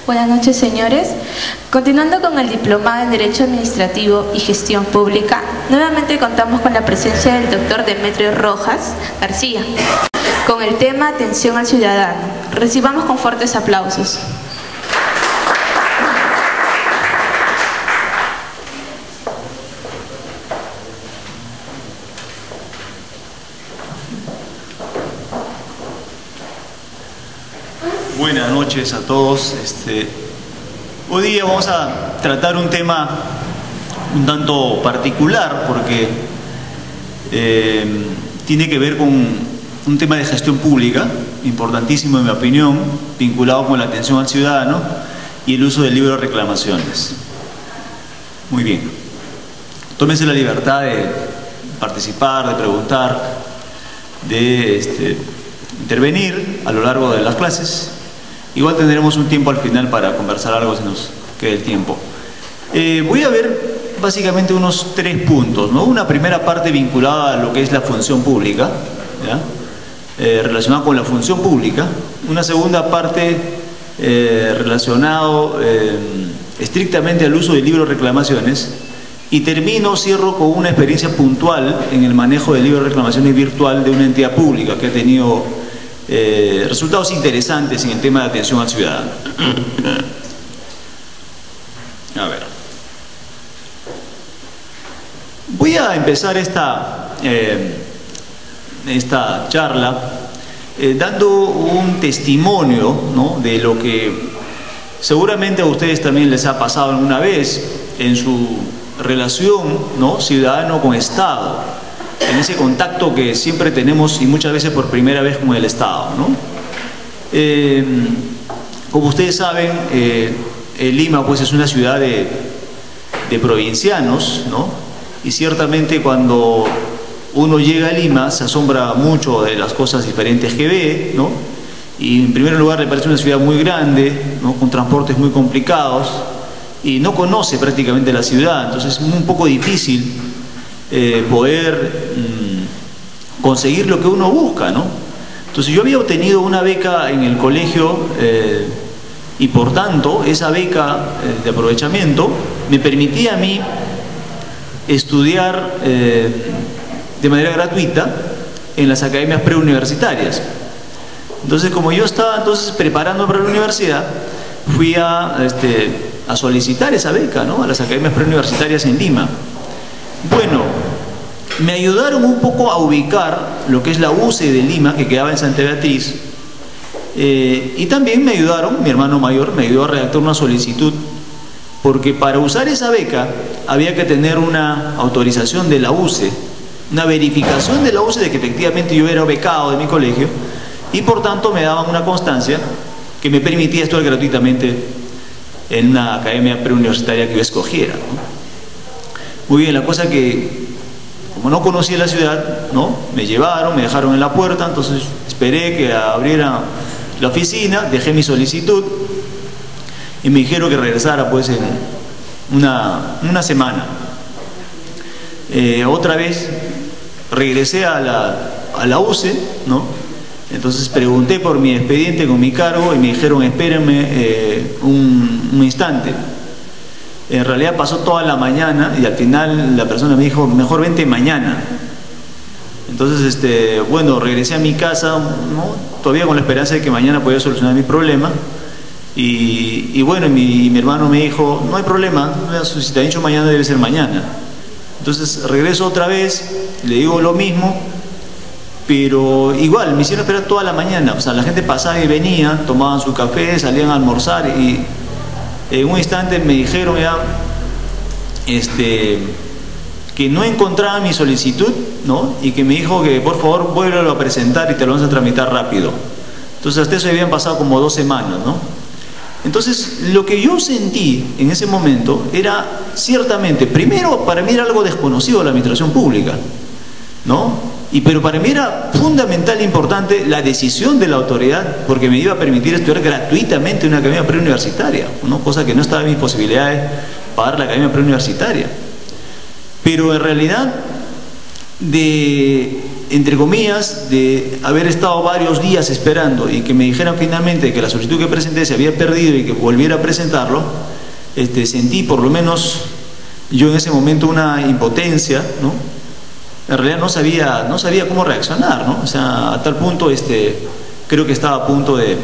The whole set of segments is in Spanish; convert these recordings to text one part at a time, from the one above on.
Buenas noches, señores. Continuando con el diplomado en Derecho Administrativo y Gestión Pública, nuevamente contamos con la presencia del doctor Demetrio Rojas García, con el tema Atención al Ciudadano. Recibamos con fuertes aplausos. Buenas noches a todos. Hoy día vamos a tratar un tema un tanto particular porque tiene que ver con un tema de gestión pública, importantísimo en mi opinión, vinculado con la atención al ciudadano y el uso del libro de reclamaciones. Muy bien. Tómense la libertad de participar, de preguntar, de intervenir a lo largo de las clases. Igual tendremos un tiempo al final para conversar algo si nos queda el tiempo. Voy a ver básicamente unos 3 puntos, ¿no? Una primera parte vinculada a lo que es la función pública, ¿ya? Relacionada con la función pública. Una segunda parte relacionado estrictamente al uso del libro de reclamaciones. Y cierro con una experiencia puntual en el manejo del libro de reclamaciones virtual de una entidad pública que ha tenido resultados interesantes en el tema de atención al ciudadano. A ver. Voy a empezar esta charla dando un testimonio, ¿no?, de lo que seguramente a ustedes también les ha pasado alguna vez en su relación, ¿no?, ciudadano con Estado, en ese contacto que siempre tenemos y muchas veces por primera vez con el Estado, ¿no? Como ustedes saben, Lima pues es una ciudad de provincianos, ¿no? Y ciertamente cuando uno llega a Lima se asombra mucho de las cosas diferentes que ve, ¿no? Y en primer lugar le parece una ciudad muy grande, ¿no?, con transportes muy complicados, y no conoce prácticamente la ciudad, entonces es un poco difícil poder conseguir lo que uno busca, ¿no? Entonces yo había obtenido una beca en el colegio y por tanto esa beca de aprovechamiento me permitía a mí estudiar de manera gratuita en las academias preuniversitarias. Entonces, como yo estaba preparando para la universidad, fui a solicitar esa beca, ¿no?, a las academias preuniversitarias en Lima. Bueno, me ayudaron un poco a ubicar lo que es la UCE de Lima, que quedaba en Santa Beatriz, y también me ayudaron, mi hermano mayor me ayudó a redactar una solicitud, porque para usar esa beca había que tener una autorización de la UCE, una verificación de la UCE de que efectivamente yo era becado de mi colegio, y por tanto me daban una constancia que me permitía estudiar gratuitamente en una academia preuniversitaria que yo escogiera, ¿no? Muy bien, la cosa que, como no conocía la ciudad, ¿no?, me llevaron, me dejaron en la puerta, entonces esperé que abriera la oficina, dejé mi solicitud y me dijeron que regresara pues en una semana. Otra vez regresé a la UCE, ¿no? Entonces pregunté por mi expediente con mi cargo y me dijeron espérenme un instante. En realidad pasó toda la mañana y al final la persona me dijo mejor vente mañana. Entonces bueno, regresé a mi casa, ¿no?, todavía con la esperanza de que mañana podía solucionar mi problema y bueno, mi hermano me dijo no hay problema, si te han dicho mañana debe ser mañana. Entonces regreso otra vez, le digo lo mismo, pero igual me hicieron esperar toda la mañana. O sea, la gente pasaba y venía, tomaban su café, salían a almorzar y en un instante me dijeron ya que no encontraba mi solicitud, ¿no?, y que me dijo que por favor vuélvelo a presentar y te lo vamos a tramitar rápido. Entonces hasta eso habían pasado como 2 semanas, ¿no? Entonces lo que yo sentí en ese momento era ciertamente, primero para mí era algo desconocido la administración pública, ¿no? Pero para mí era fundamental e importante la decisión de la autoridad, porque me iba a permitir estudiar gratuitamente en una academia preuniversitaria, ¿no?, cosa que no estaba en mis posibilidades pagar la academia preuniversitaria. Pero en realidad de entre comillas, de haber estado varios días esperando y que me dijeran finalmente que la solicitud que presenté se había perdido y que volviera a presentarlo, sentí por lo menos yo en ese momento una impotencia, ¿no? En realidad no sabía cómo reaccionar, ¿no? O sea, a tal punto creo que estaba a punto de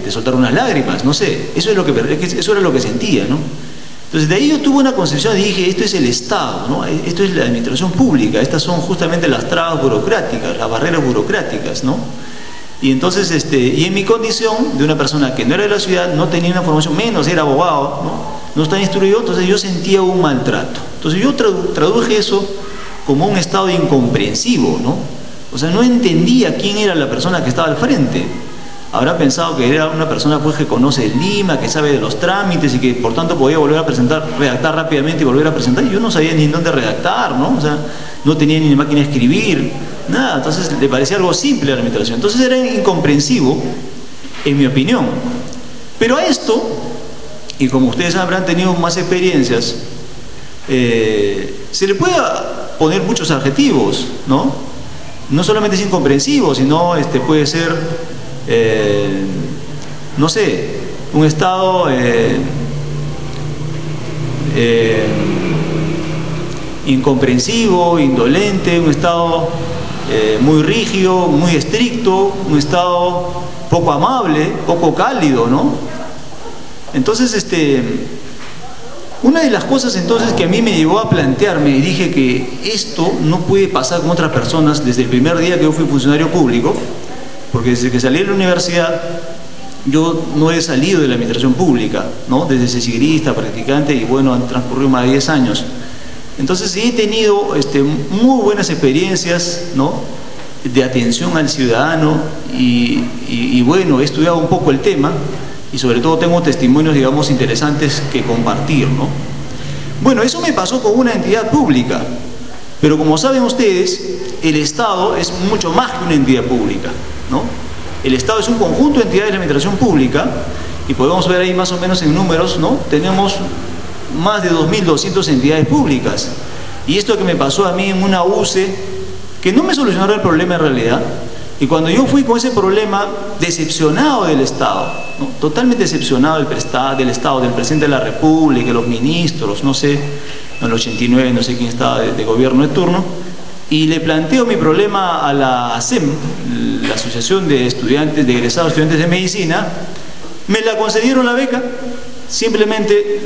soltar unas lágrimas, no sé, eso era lo que sentía, ¿no? Entonces de ahí yo tuve una concepción y dije, esto es el Estado, ¿no? Esto es la administración pública, estas son justamente las trabas burocráticas, las barreras burocráticas, ¿no? Y entonces, y en mi condición de una persona que no era de la ciudad, no tenía una formación, menos era abogado, no estaba instruido, entonces yo sentía un maltrato. Entonces yo traduje eso como un estado incomprensivo, ¿no? O sea, no entendía quién era la persona que estaba al frente. Habrá pensado que era una persona pues que conoce el Lima, que sabe de los trámites y que por tanto podía volver a presentar, redactar rápidamente y volver a presentar. Y yo no sabía ni en dónde redactar, ¿no? O sea, no tenía ni máquina de escribir, nada. Entonces le parecía algo simple a la administración. Entonces era incomprensivo, en mi opinión. Pero a esto, y como ustedes habrán tenido más experiencias, se le puede poner muchos adjetivos, ¿no? No solamente es incomprensivo, sino puede ser... no sé, un estado incomprensivo, indolente, un estado muy rígido, muy estricto, un estado poco amable, poco cálido, ¿no? Entonces, una de las cosas entonces que a mí me llevó a plantearme y dije que esto no puede pasar con otras personas desde el primer día que yo fui funcionario público, porque desde que salí de la universidad yo no he salido de la administración pública, ¿no? Desde sesigrista, practicante, y bueno, han transcurrido más de 10 años. Entonces sí he tenido muy buenas experiencias, ¿no? De atención al ciudadano y bueno, he estudiado un poco el tema y sobre todo tengo testimonios, digamos, interesantes que compartir, ¿no? Bueno, eso me pasó con una entidad pública, pero como saben ustedes, el Estado es mucho más que una entidad pública, ¿no? El Estado es un conjunto de entidades de la administración pública y podemos ver ahí más o menos en números, ¿no? Tenemos más de 2.200 entidades públicas y esto que me pasó a mí en una UCE que no me solucionó el problema en realidad, y cuando yo fui con ese problema decepcionado del Estado, ¿no? Totalmente decepcionado del Estado, del presidente de la República, de los ministros, no sé, en el 89 no sé quién estaba de gobierno de turno, y le planteo mi problema a la ASEM, la Asociación de Estudiantes, de Egresados Estudiantes de Medicina. Me la concedieron la beca, simplemente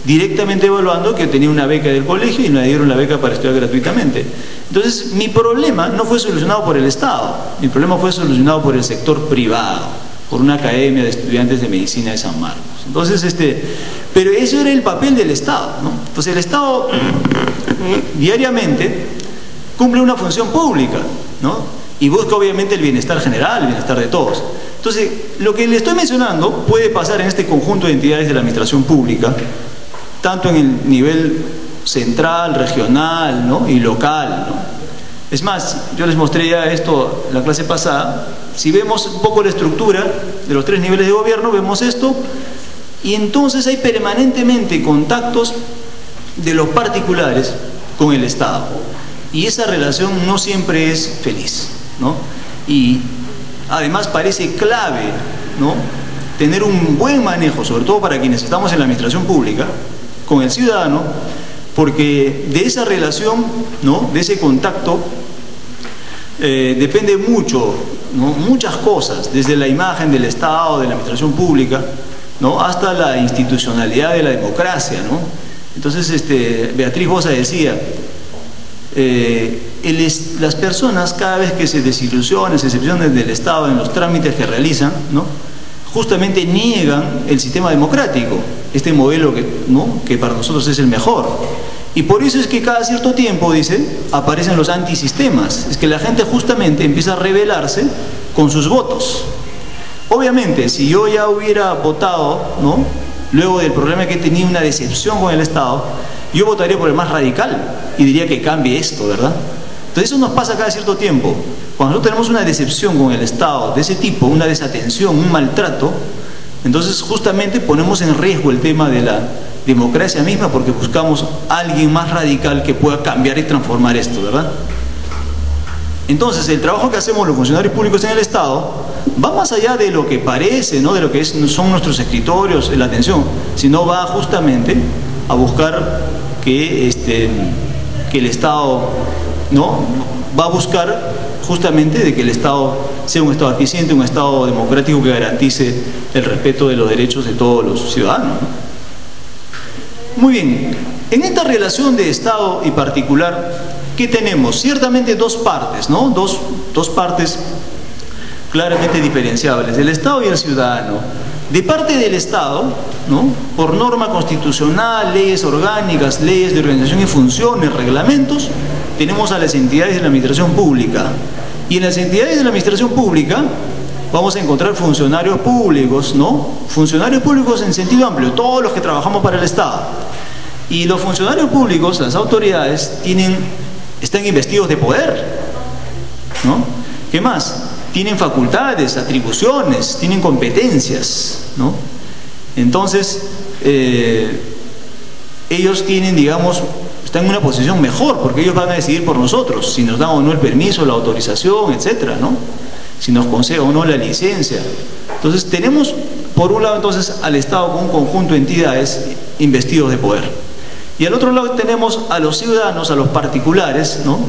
directamente evaluando que tenía una beca del colegio y me dieron la beca para estudiar gratuitamente. Entonces mi problema no fue solucionado por el Estado, mi problema fue solucionado por el sector privado, por una academia de estudiantes de medicina de San Marcos. Entonces, pero eso era el papel del Estado, ¿no? Entonces el Estado diariamente cumple una función pública, ¿no? Y busca obviamente el bienestar general, el bienestar de todos. Entonces, lo que le estoy mencionando puede pasar en este conjunto de entidades de la administración pública, tanto en el nivel central, regional, ¿no? Y local, ¿no? Es más, yo les mostré ya esto en la clase pasada. Si vemos un poco la estructura de los 3 niveles de gobierno, vemos esto, y entonces hay permanentemente contactos de los particulares con el Estado. Y esa relación no siempre es feliz, ¿no? Y además parece clave, ¿no? Tener un buen manejo, sobre todo para quienes estamos en la administración pública, con el ciudadano, porque de esa relación, ¿no? De ese contacto, depende mucho, ¿no? Muchas cosas, desde la imagen del Estado, de la administración pública, ¿no? Hasta la institucionalidad de la democracia, ¿no? Entonces, Beatriz Boza decía, las personas cada vez que se desilusionan, se decepcionan del Estado en los trámites que realizan, ¿no? Justamente niegan el sistema democrático, este modelo ¿no? que para nosotros es el mejor. Y por eso es que cada cierto tiempo, dice, aparecen los antisistemas. Es que la gente justamente empieza a rebelarse con sus votos. Obviamente, si yo ya hubiera votado, ¿no? Luego del problema que he tenido una decepción con el Estado, yo votaría por el más radical y diría que cambie esto, ¿verdad? Entonces eso nos pasa cada cierto tiempo. Cuando nosotros tenemos una decepción con el Estado de ese tipo, una desatención, un maltrato, entonces justamente ponemos en riesgo el tema de la democracia misma porque buscamos a alguien más radical que pueda cambiar y transformar esto, ¿verdad? Entonces, el trabajo que hacemos los funcionarios públicos en el Estado va más allá de lo que parece, ¿no? De lo que son nuestros escritorios, la atención, sino va justamente a buscar que el Estado, ¿no? Va a buscar justamente de que el Estado sea un Estado eficiente, un Estado democrático que garantice el respeto de los derechos de todos los ciudadanos, ¿no? Muy bien, en esta relación de Estado y particular, ¿qué tenemos? Ciertamente dos partes, ¿no? Dos partes claramente diferenciables, el Estado y el ciudadano. De parte del Estado, ¿no? Por norma constitucional, leyes orgánicas, leyes de organización y funciones, reglamentos, tenemos a las entidades de la administración pública. Y en las entidades de la administración pública vamos a encontrar funcionarios públicos, ¿no? Funcionarios públicos en sentido amplio, todos los que trabajamos para el Estado. Y los funcionarios públicos, las autoridades, están investidos de poder, ¿no? ¿Qué más? Tienen facultades, atribuciones, tienen competencias, ¿no? Entonces, ellos tienen, digamos, están en una posición mejor, porque ellos van a decidir por nosotros, si nos dan o no el permiso, la autorización, etcétera, ¿no? Si nos concede o no la licencia. Entonces, tenemos, por un lado, entonces, al Estado con un conjunto de entidades investidos de poder. Y al otro lado tenemos a los ciudadanos, a los particulares, ¿no?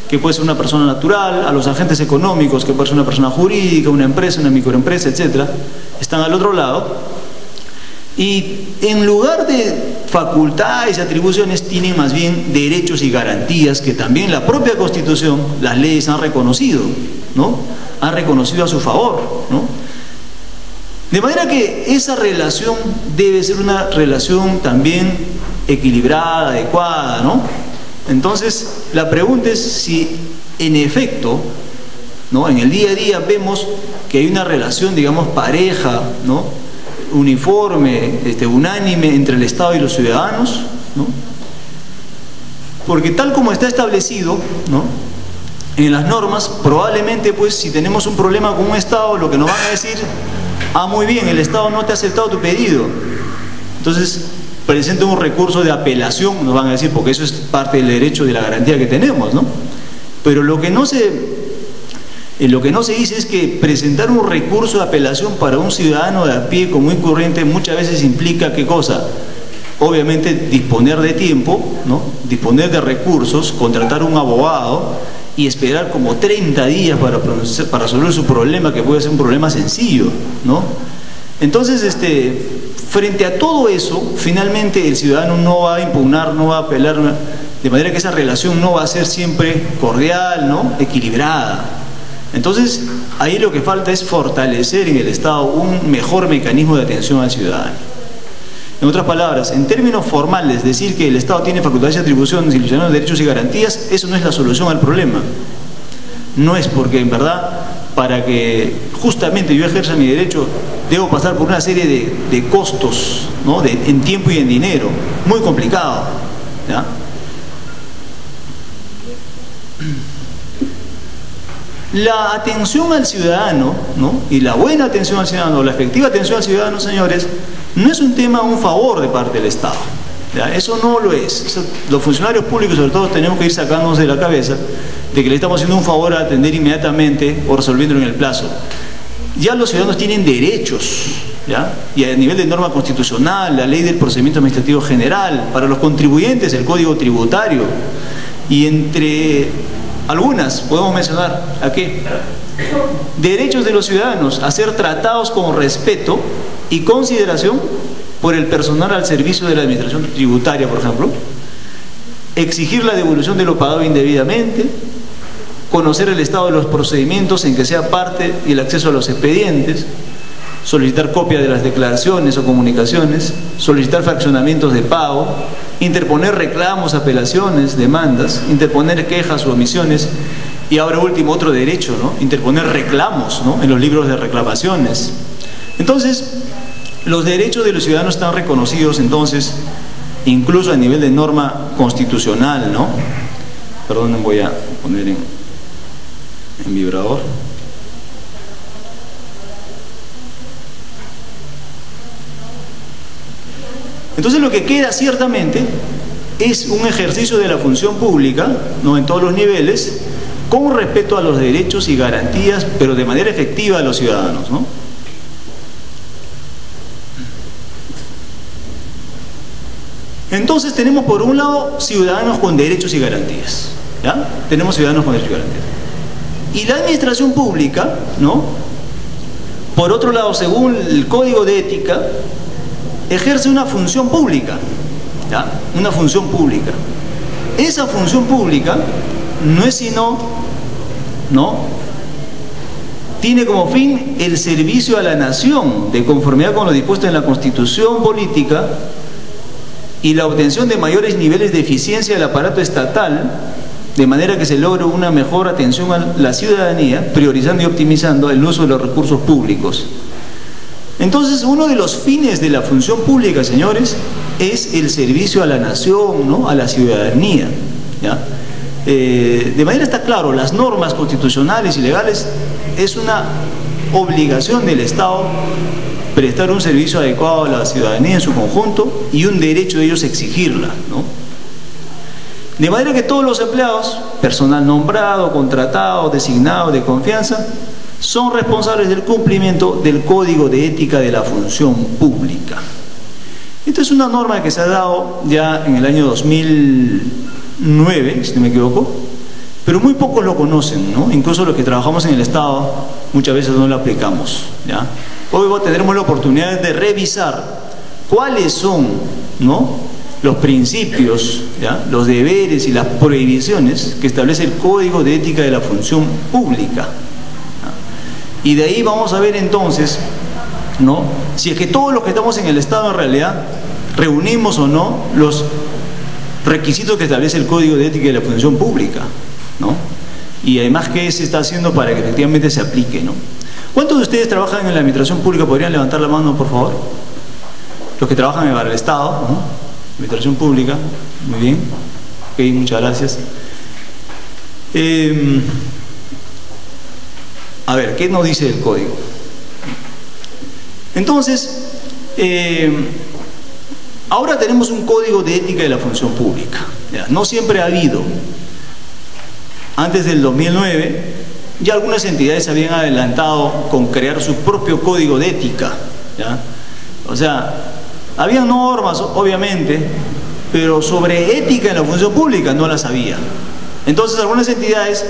Que puede ser una persona natural, a los agentes económicos, que puede ser una persona jurídica, una empresa, una microempresa, etcétera, están al otro lado. Y en lugar de facultades y atribuciones, tienen más bien derechos y garantías que también la propia Constitución, las leyes han reconocido, ¿no? Han reconocido a su favor, ¿no? De manera que esa relación debe ser una relación también equilibrada, adecuada, ¿no? Entonces, la pregunta es si en efecto, ¿no? En el día a día vemos que hay una relación, digamos, pareja, ¿no? Uniforme, unánime entre el Estado y los ciudadanos, ¿no? Porque tal como está establecido, ¿no? En las normas, probablemente, pues, si tenemos un problema con un Estado, lo que nos van a decir, muy bien, el Estado no te ha aceptado tu pedido, entonces presenta un recurso de apelación, nos van a decir, porque eso es parte del derecho de la garantía que tenemos, ¿no? Pero lo que no se dice es que presentar un recurso de apelación para un ciudadano de a pie común y corriente muchas veces implica, ¿qué cosa? Obviamente disponer de tiempo, ¿no? Disponer de recursos, contratar un abogado y esperar como 30 días para resolver su problema, que puede ser un problema sencillo, ¿no? Entonces, frente a todo eso, finalmente el ciudadano no va a impugnar, no va a apelar, de manera que esa relación no va a ser siempre cordial, ¿no? Equilibrada. Entonces, ahí lo que falta es fortalecer en el Estado un mejor mecanismo de atención al ciudadano. En otras palabras, en términos formales, decir que el Estado tiene facultades y atribuciones y los ciudadanos derechos y garantías, eso no es la solución al problema. No es, porque en verdad, para que justamente yo ejerza mi derecho, debo pasar por una serie de costos, ¿no? En tiempo y en dinero, muy complicado, ¿ya? La atención al ciudadano, ¿no? Y la buena atención al ciudadano, la efectiva atención al ciudadano, señores, no es un tema, un favor de parte del Estado, ¿ya? Eso no lo es. Eso, los funcionarios públicos, sobre todo, tenemos que ir sacándonos de la cabeza de que le estamos haciendo un favor a atender inmediatamente o resolviéndolo en el plazo. Ya los ciudadanos tienen derechos, ¿ya? Y a nivel de norma constitucional, la ley del procedimiento administrativo general, para los contribuyentes el código tributario, y entre algunas podemos mencionar, ¿a qué? Derechos de los ciudadanos a ser tratados con respeto y consideración por el personal al servicio de la administración tributaria, por ejemplo, exigir la devolución de lo pagado indebidamente, conocer el estado de los procedimientos en que sea parte y el acceso a los expedientes, solicitar copia de las declaraciones o comunicaciones, solicitar fraccionamientos de pago, interponer reclamos, apelaciones, demandas, interponer quejas o omisiones, y ahora último otro derecho, ¿no? Interponer reclamos, ¿no? En los libros de reclamaciones. Entonces, los derechos de los ciudadanos están reconocidos entonces, incluso a nivel de norma constitucional, ¿no? Perdón, voy a poner en vibrador. Entonces lo que queda ciertamente es un ejercicio de la función pública, ¿no? En todos los niveles, con respeto a los derechos y garantías, pero de manera efectiva a los ciudadanos, ¿no? Entonces tenemos por un lado ciudadanos con derechos y garantías, ¿ya? Tenemos ciudadanos con derechos y garantías. Y la administración pública, ¿no? Por otro lado, según el Código de Ética, ejerce una función pública, ¿ya? Una función pública. Esa función pública no es sino, ¿no? Tiene como fin el servicio a la nación, de conformidad con lo dispuesto en la Constitución política, y la obtención de mayores niveles de eficiencia del aparato estatal, de manera que se logre una mejor atención a la ciudadanía, priorizando y optimizando el uso de los recursos públicos. Entonces, uno de los fines de la función pública, señores, es el servicio a la nación, ¿no? A la ciudadanía, ¿ya? De manera está claro, las normas constitucionales y legales es una obligación del Estado prestar un servicio adecuado a la ciudadanía en su conjunto y un derecho de ellos exigirla, ¿no? De manera que todos los empleados, personal nombrado, contratado, designado, de confianza, son responsables del cumplimiento del Código de Ética de la Función Pública. Esta es una norma que se ha dado ya en el año 2009, si no me equivoco, pero muy pocos lo conocen, ¿no? Incluso los que trabajamos en el Estado muchas veces no la aplicamos, ¿ya? Hoy tendremos la oportunidad de revisar cuáles son, ¿no?, los principios, ¿ya?, los deberes y las prohibiciones que establece el Código de Ética de la Función Pública, ¿ya? Y de ahí vamos a ver entonces, ¿no?, si es que todos los que estamos en el Estado en realidad reunimos o no los requisitos que establece el Código de Ética de la Función Pública, ¿no? Y además, ¿qué se está haciendo para que efectivamente se aplique, ¿no? ¿Cuántos de ustedes trabajan en la administración pública? ¿Podrían levantar la mano, por favor? Los que trabajan para el Estado, ¿no? Administración pública, muy bien. Ok, muchas gracias. A ver, ¿qué nos dice el código? Entonces, ahora tenemos un Código de Ética de la Función Pública, ¿ya? No siempre ha habido. Antes del 2009, ya algunas entidades habían adelantado con crear su propio Código de Ética, ¿ya? O sea, había normas, obviamente, pero sobre ética en la función pública no las había. Entonces algunas entidades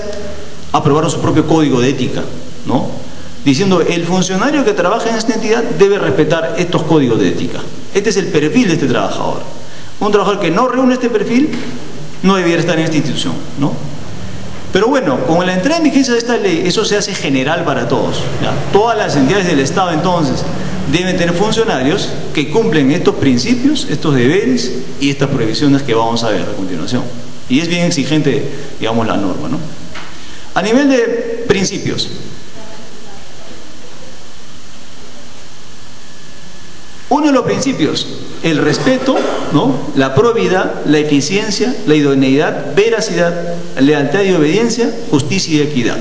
aprobaron su propio Código de Ética, ¿no?, diciendo el funcionario que trabaja en esta entidad debe respetar estos códigos de ética. Este es el perfil de este trabajador. Un trabajador que no reúne este perfil no debiera estar en esta institución, ¿no? Pero bueno, con la entrada en vigencia de esta ley, eso se hace general para todos, ¿ya? Todas las entidades del Estado entonces deben tener funcionarios que cumplen estos principios, estos deberes y estas prohibiciones que vamos a ver a continuación. Y es bien exigente, digamos, la norma, ¿no? A nivel de principios, uno de los principios, el respeto, ¿no?, la probidad, la eficiencia, la idoneidad, veracidad, lealtad y obediencia, justicia y equidad,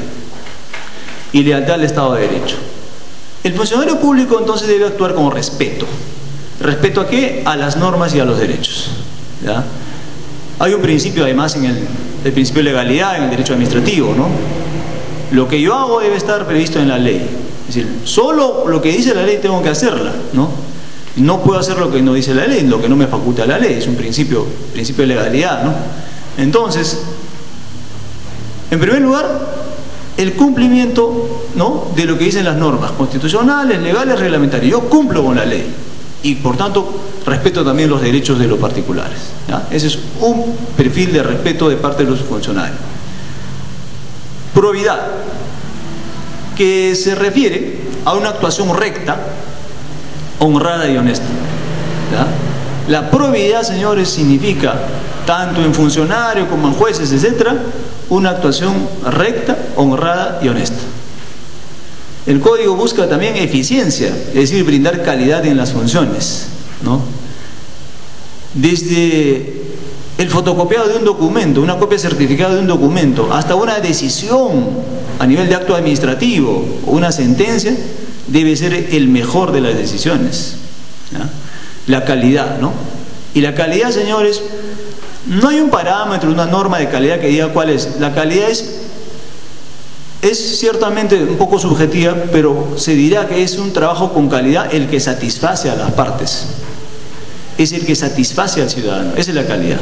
y lealtad al Estado de Derecho. El funcionario público entonces debe actuar con respeto. ¿Respeto a qué? A las normas y a los derechos, ¿ya? Hay un principio además en el principio de legalidad en el derecho administrativo, ¿no? Lo que yo hago debe estar previsto en la ley. Es decir, solo lo que dice la ley tengo que hacerla, ¿no? No puedo hacer lo que no dice la ley, lo que no me faculta la ley. Es un principio de legalidad, ¿no? Entonces, en primer lugar, el cumplimiento, ¿no?, de lo que dicen las normas constitucionales, legales, reglamentarias. Yo cumplo con la ley y por tanto respeto también los derechos de los particulares, ¿ya? Ese es un perfil de respeto de parte de los funcionarios. Probidad, que se refiere a una actuación recta, honrada y honesta, ¿ya? La probidad, señores, significa, tanto en funcionarios como en jueces, etcétera, una actuación recta, honrada y honesta. El código busca también eficiencia, es decir, brindar calidad en las funciones, ¿no? Desde el fotocopiado de un documento, una copia certificada de un documento, hasta una decisión a nivel de acto administrativo o una sentencia, debe ser el mejor de las decisiones, ¿ya? La calidad, ¿no? Y la calidad, señores, no hay un parámetro, una norma de calidad que diga cuál es. La calidad es es ciertamente un poco subjetiva, pero se dirá que es un trabajo con calidad el que satisface a las partes. Es el que satisface al ciudadano, esa es la calidad,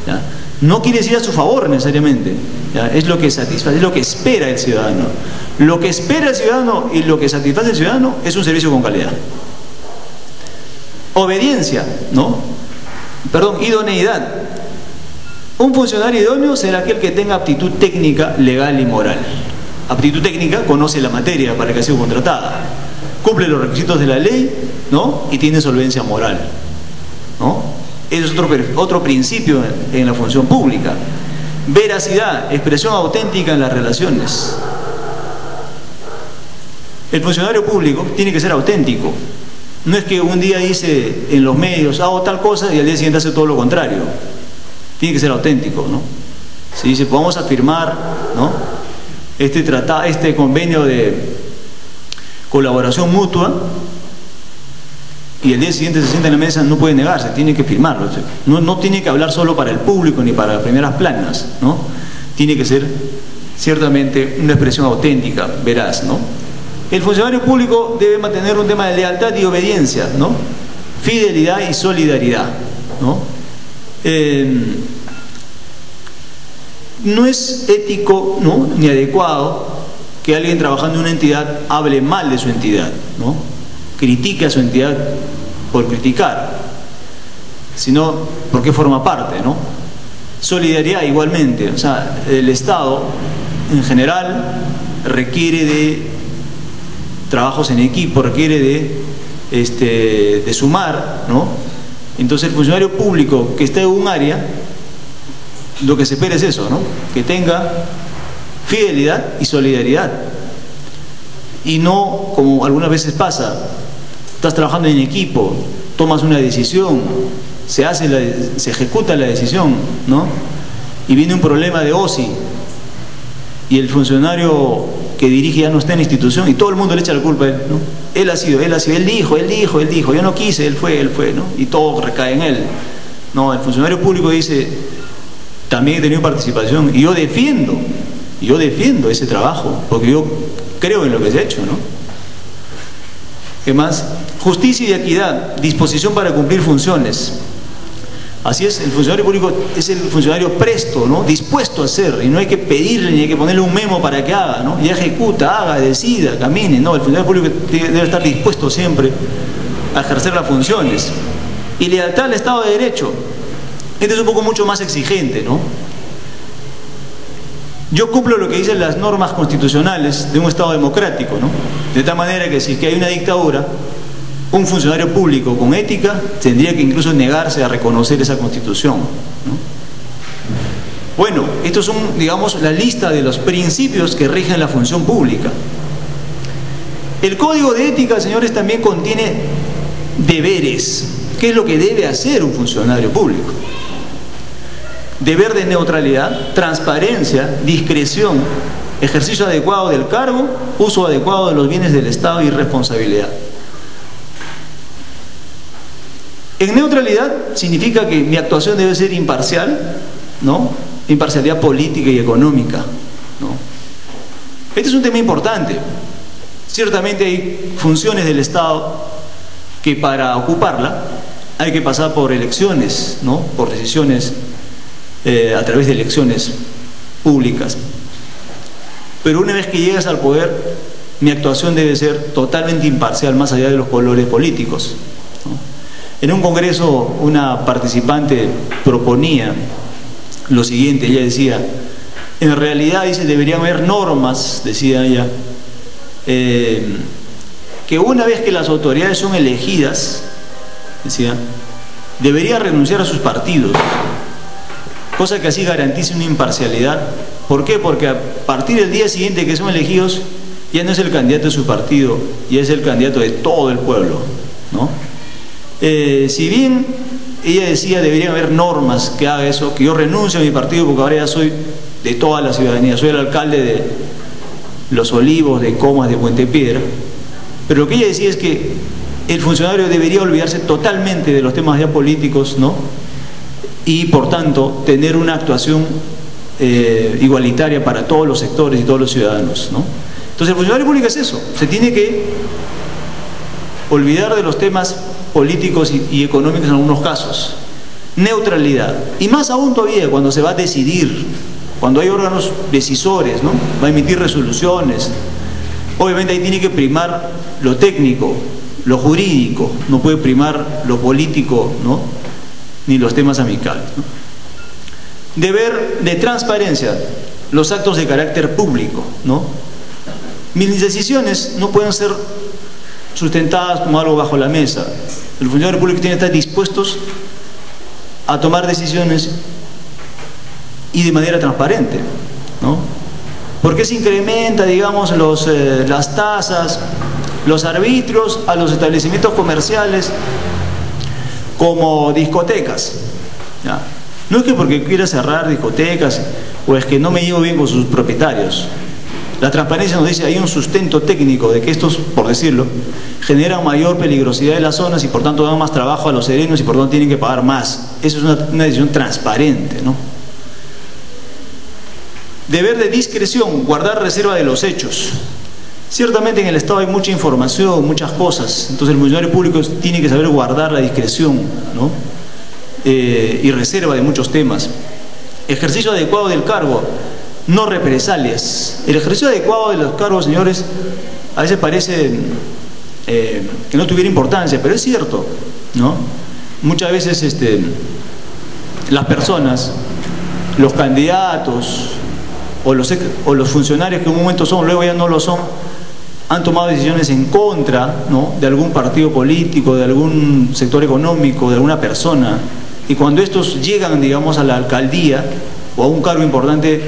¿ya? No quiere decir a su favor necesariamente, ¿ya? Es lo que satisface, es lo que espera el ciudadano. Lo que espera el ciudadano y lo que satisface el ciudadano es un servicio con calidad. Obediencia, ¿no? Perdón, idoneidad. Un funcionario idóneo será aquel que tenga aptitud técnica, legal y moral. Aptitud técnica, conoce la materia para que ha sido contratada, cumple los requisitos de la ley, ¿no? Y tiene solvencia moral, ¿no? Ese es otro principio en la función pública. Veracidad, expresión auténtica en las relaciones. El funcionario público tiene que ser auténtico. No es que un día dice en los medios, hago tal cosa, y al día siguiente hace todo lo contrario. Tiene que ser auténtico, ¿no? Si dice, vamos a firmar, ¿no?, este convenio de colaboración mutua, y el día siguiente se sienta en la mesa, no puede negarse, tiene que firmarlo. No tiene que hablar solo para el público ni para las primeras planas, ¿no? Tiene que ser ciertamente una expresión auténtica, veraz, ¿no? El funcionario público debe mantener un tema de lealtad y obediencia, ¿no? Fidelidad y solidaridad, ¿no? No es ético, ¿no?, ni adecuado que alguien trabajando en una entidad hable mal de su entidad, ¿no? Critique a su entidad por criticar, sino porque forma parte, ¿no? Solidaridad igualmente, o sea, el Estado en general requiere de trabajos en equipo, requiere de sumar, ¿no? Entonces el funcionario público que esté en un área, lo que se espera es eso, ¿no?, que tenga fidelidad y solidaridad, y no como algunas veces pasa, estás trabajando en equipo, tomas una decisión, se ejecuta la decisión, ¿no?, y viene un problema de OSI y el funcionario que dirige ya no está en la institución y todo el mundo le echa la culpa a él, ¿no? Él dijo, yo no quise, él fue, ¿no? Y todo recae en él. No, el funcionario público dice, también he tenido participación y yo defiendo ese trabajo, porque yo creo en lo que se ha hecho, ¿no? ¿Qué más? Justicia y equidad, disposición para cumplir funciones. Así es, el funcionario público es el funcionario presto, ¿no?, dispuesto a hacer, y no hay que pedirle ni hay que ponerle un memo para que haga, ¿no?, y ejecuta, haga, decida, camine. No, el funcionario público debe estar dispuesto siempre a ejercer las funciones. Y lealtad al Estado de Derecho. Este es un poco mucho más exigente, ¿no? Yo cumplo lo que dicen las normas constitucionales de un Estado democrático, ¿no? De tal manera que si es que hay una dictadura, un funcionario público con ética tendría que incluso negarse a reconocer esa Constitución, ¿no? Bueno, estos son, digamos, la lista de los principios que rigen la función pública. El Código de Ética, señores, también contiene deberes. ¿Qué es lo que debe hacer un funcionario público? Deber de neutralidad, transparencia, discreción, ejercicio adecuado del cargo, uso adecuado de los bienes del Estado y responsabilidad. En neutralidad significa que mi actuación debe ser imparcial, ¿no? Imparcialidad política y económica, ¿no? Este es un tema importante. Ciertamente hay funciones del Estado que para ocuparla hay que pasar por elecciones, ¿no?, por decisiones a través de elecciones públicas. Pero una vez que llegas al poder, mi actuación debe ser totalmente imparcial, más allá de los colores políticos, ¿no? En un congreso una participante proponía lo siguiente, ella decía, en realidad, dice, deberían haber normas, decía ella, que una vez que las autoridades son elegidas, decía, debería renunciar a sus partidos, cosa que así garantice una imparcialidad. ¿Por qué? Porque a partir del día siguiente que son elegidos, ya no es el candidato de su partido, ya es el candidato de todo el pueblo, ¿no? Si bien ella decía deberían haber normas que haga eso, que yo renuncio a mi partido porque ahora ya soy de toda la ciudadanía, soy el alcalde de Los Olivos, de Comas, de Puente Piedra, pero lo que ella decía es que el funcionario debería olvidarse totalmente de los temas ya políticos, ¿no?, y por tanto tener una actuación igualitaria para todos los sectores y todos los ciudadanos, ¿no? Entonces el funcionario público es eso, se tiene que olvidar de los temas políticos y económicos en algunos casos. Neutralidad, y más aún todavía cuando se va a decidir, cuando hay órganos decisores, ¿no? Va a emitir resoluciones. Obviamente ahí tiene que primar lo técnico, lo jurídico, no puede primar lo político, ¿no? Ni los temas amicales, ¿no? Deber de transparencia, los actos de carácter público, ¿no? Mis decisiones no pueden ser sustentadas como algo bajo la mesa. El funcionario público tiene que estar dispuestos a tomar decisiones y de manera transparente, ¿no? ¿Por qué se incrementa, digamos, las tasas, los arbitrios a los establecimientos comerciales como discotecas? ¿Ya? No es que porque quiera cerrar discotecas o es que no me llevo bien con sus propietarios. La transparencia nos dice, hay un sustento técnico de que estos, por decirlo, generan mayor peligrosidad en las zonas y por tanto dan más trabajo a los serenos y por tanto tienen que pagar más. Eso es una decisión transparente, ¿no? Deber de discreción, guardar reserva de los hechos. Ciertamente en el Estado hay mucha información, muchas cosas, entonces el funcionario público tiene que saber guardar la discreción, ¿no? Y reserva de muchos temas. Ejercicio adecuado del cargo, no represalias. El ejercicio adecuado de los cargos, señores, a veces parece que no tuviera importancia, pero es cierto, ¿no? Muchas veces las personas, los candidatos o los funcionarios que en un momento son, luego ya no lo son, han tomado decisiones en contra, ¿no? De algún partido político, de algún sector económico, de alguna persona, y cuando estos llegan, digamos, a la alcaldía o a un cargo importante,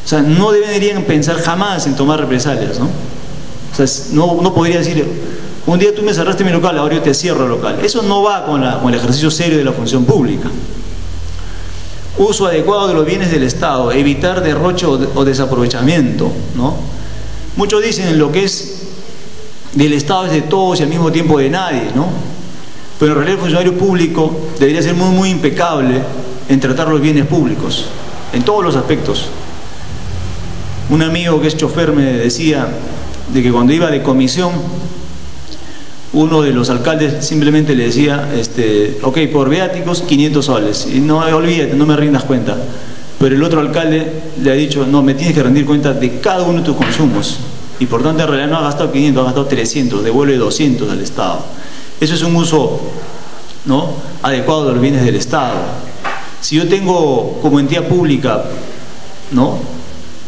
o sea, no deberían pensar jamás en tomar represalias, ¿no? O sea, no podría decir, un día tú me cerraste mi local, ahora yo te cierro el local. Eso no va con el ejercicio serio de la función pública. Uso adecuado de los bienes del Estado, evitar derroche o desaprovechamiento, ¿no? Muchos dicen lo que es del Estado es de todos y al mismo tiempo de nadie, ¿no? Pero en realidad el funcionario público debería ser muy, muy impecable en tratar los bienes públicos, en todos los aspectos. Un amigo que es chofer me decía de que cuando iba de comisión, uno de los alcaldes simplemente le decía, ok, por viáticos 500 soles, y no, olvídate, no me rindas cuenta. Pero el otro alcalde le ha dicho, no, me tienes que rendir cuenta de cada uno de tus consumos, y por tanto en realidad no ha gastado 500, ha gastado 300, devuelve 200 al Estado. Eso es un uso, ¿no?, adecuado de los bienes del Estado. Si yo tengo como entidad pública, ¿no?,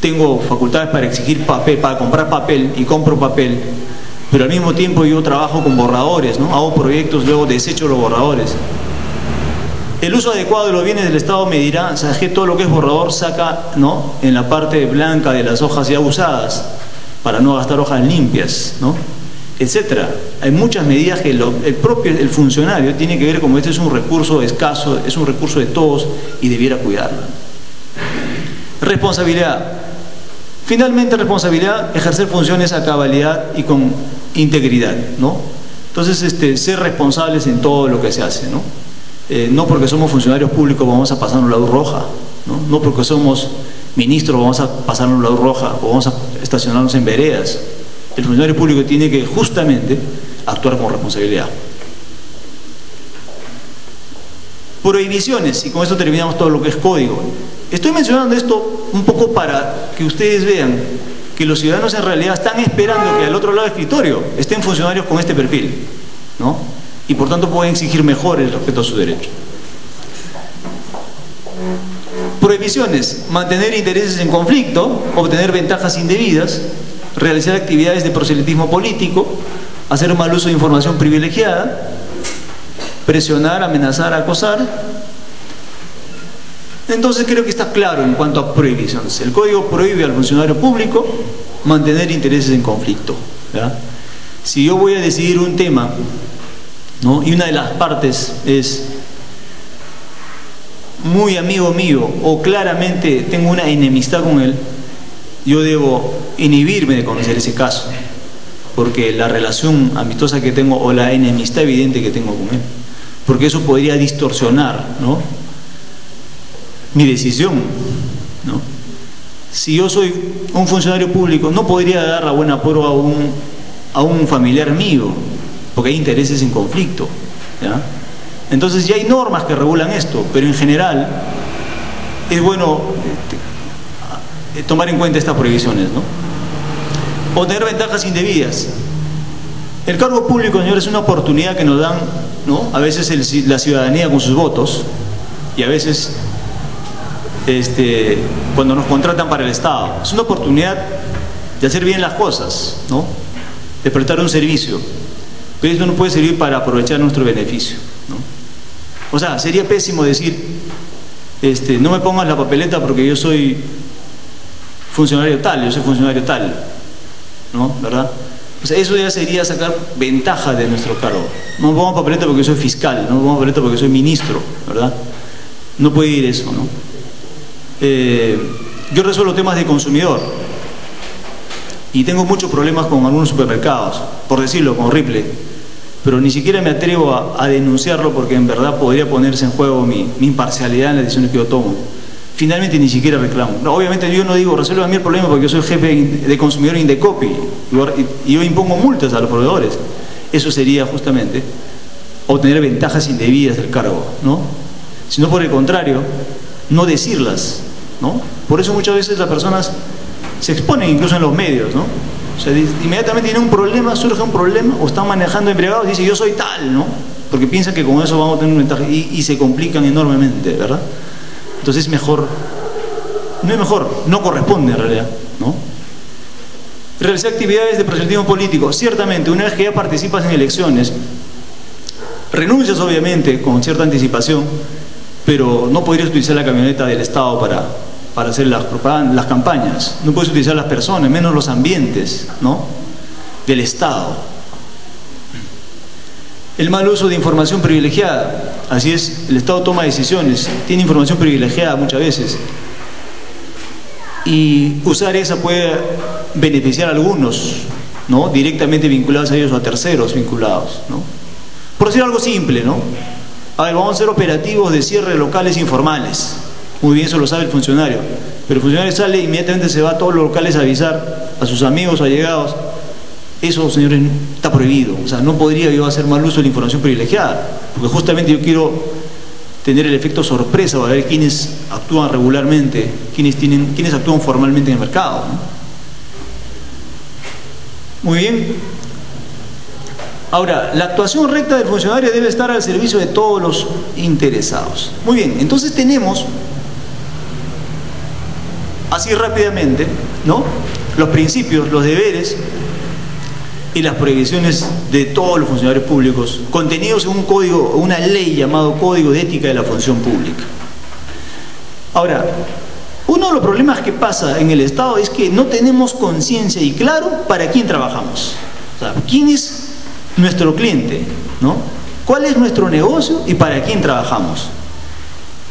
tengo facultades para exigir papel, para comprar papel, y compro papel, pero al mismo tiempo yo trabajo con borradores, ¿no?, hago proyectos, luego desecho los borradores. El uso adecuado de los bienes del Estado me dirá, ¿sabes qué? Todo lo que es borrador saca, ¿no?, en la parte blanca de las hojas ya usadas, para no gastar hojas limpias, ¿no?, etcétera. Hay muchas medidas que el funcionario tiene que ver como este es un recurso escaso, es un recurso de todos y debiera cuidarlo. Responsabilidad. Finalmente, responsabilidad, ejercer funciones a cabalidad y con integridad, ¿no? Entonces, ser responsables en todo lo que se hace, ¿no? No porque somos funcionarios públicos vamos a pasarnos la luz roja, ¿no? No porque somos ministros vamos a pasarnos la luz roja o vamos a estacionarnos en veredas. El funcionario público tiene que justamente actuar con responsabilidad. Prohibiciones, y con esto terminamos todo lo que es código. Estoy mencionando esto un poco para que ustedes vean que los ciudadanos en realidad están esperando que al otro lado del escritorio estén funcionarios con este perfil, ¿no? Y por tanto pueden exigir mejor el respeto a sus derechos. Prohibiciones, mantener intereses en conflicto, obtener ventajas indebidas, realizar actividades de proselitismo político, hacer mal uso de información privilegiada, presionar, amenazar, acosar. Entonces creo que está claro en cuanto a prohibiciones. El código prohíbe al funcionario público mantener intereses en conflicto, ¿verdad? Si yo voy a decidir un tema, ¿no?, y una de las partes es muy amigo mío o claramente tengo una enemistad con él, yo debo inhibirme de conocer ese caso, porque la relación amistosa que tengo o la enemistad evidente que tengo con él, porque eso podría distorsionar, ¿no?, mi decisión. ¿no? Si yo soy un funcionario público, no podría dar la buena prueba a un familiar mío, porque hay intereses en conflicto, ¿ya? Entonces ya hay normas que regulan esto, pero en general es bueno tomar en cuenta estas prohibiciones, ¿no? O tener ventajas indebidas. El cargo público, señores, es una oportunidad que nos dan, ¿no? A veces la ciudadanía con sus votos, y a veces cuando nos contratan para el Estado. Es una oportunidad de hacer bien las cosas, ¿no? De prestar un servicio. Pero esto no puede servir para aprovechar nuestro beneficio, ¿no? O sea, sería pésimo decir, no me pongas la papeleta porque yo soy funcionario tal, yo soy funcionario tal, ¿no? ¿Verdad? O sea, eso ya sería sacar ventaja de nuestro cargo. No me pongas papeleta porque yo soy fiscal, no me pongas papeleta porque soy ministro, ¿verdad? No puede ir eso, ¿no? Yo resuelvo temas de consumidor y tengo muchos problemas con algunos supermercados, por decirlo, con Ripley, pero ni siquiera me atrevo a denunciarlo porque en verdad podría ponerse en juego mi imparcialidad en las decisiones que yo tomo. Finalmente ni siquiera reclamo. No, obviamente yo no digo resuelva a mí el problema porque yo soy jefe de consumidor en Indecopi y yo impongo multas a los proveedores. Eso sería justamente obtener ventajas indebidas del cargo, ¿no? Sino por el contrario, no decirlas, ¿no? Por eso muchas veces las personas se exponen incluso en los medios, ¿no? O sea, inmediatamente tienen un problema, surge un problema, o están manejando embriagados y dicen yo soy tal, ¿no? Porque piensan que con eso vamos a tener una ventaja y se complican enormemente, ¿verdad? Entonces no corresponde en realidad, ¿no? Realizar actividades de proselitismo político. Ciertamente, una vez que ya participas en elecciones, renuncias obviamente con cierta anticipación, pero no podrías utilizar la camioneta del Estado para hacer las campañas. No puedes utilizar las personas, menos los ambientes, ¿no? Del Estado. El mal uso de información privilegiada. Así es, el Estado toma decisiones, tiene información privilegiada muchas veces. Y usar esa puede beneficiar a algunos, ¿no? Directamente vinculados a ellos o a terceros vinculados, ¿no? Por decir algo simple, ¿no? A ver, vamos a hacer operativos de cierre de locales informales. Muy bien, eso lo sabe el funcionario. Pero el funcionario sale e inmediatamente se va a todos los locales a avisar a sus amigos o allegados. Eso, señores, está prohibido. O sea, no podría yo hacer mal uso de la información privilegiada, porque justamente yo quiero tener el efecto sorpresa para ver quiénes actúan regularmente, quiénes actúan formalmente en el mercado, ¿no? Muy bien. Ahora, la actuación recta del funcionario debe estar al servicio de todos los interesados. Muy bien, entonces tenemos, así rápidamente, ¿no?, los principios, los deberes y las prohibiciones de todos los funcionarios públicos, contenidos en un código, una ley llamado Código de Ética de la Función Pública. Ahora, uno de los problemas que pasa en el Estado es que no tenemos conciencia y claro para quién trabajamos. O sea, quién es nuestro cliente, ¿no? ¿Cuál es nuestro negocio y para quién trabajamos?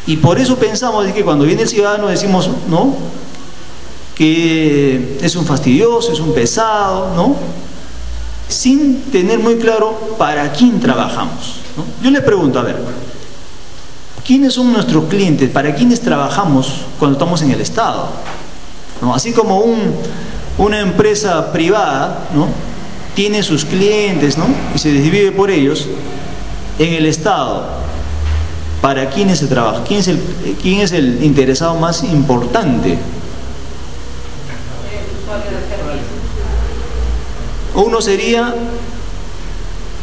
Y por eso pensamos que cuando viene el ciudadano decimos, ¿no?, que es un fastidioso, es un pesado, ¿no?, sin tener muy claro para quién trabajamos, ¿no? Yo le pregunto, a ver, ¿quiénes son nuestros clientes? ¿Para quiénes trabajamos cuando estamos en el Estado? ¿No? Así como una empresa privada, ¿no?, tiene sus clientes, ¿no?, y se divide por ellos. En el Estado, ¿para quiénes se trabaja? ¿Quién es el interesado más importante? Uno sería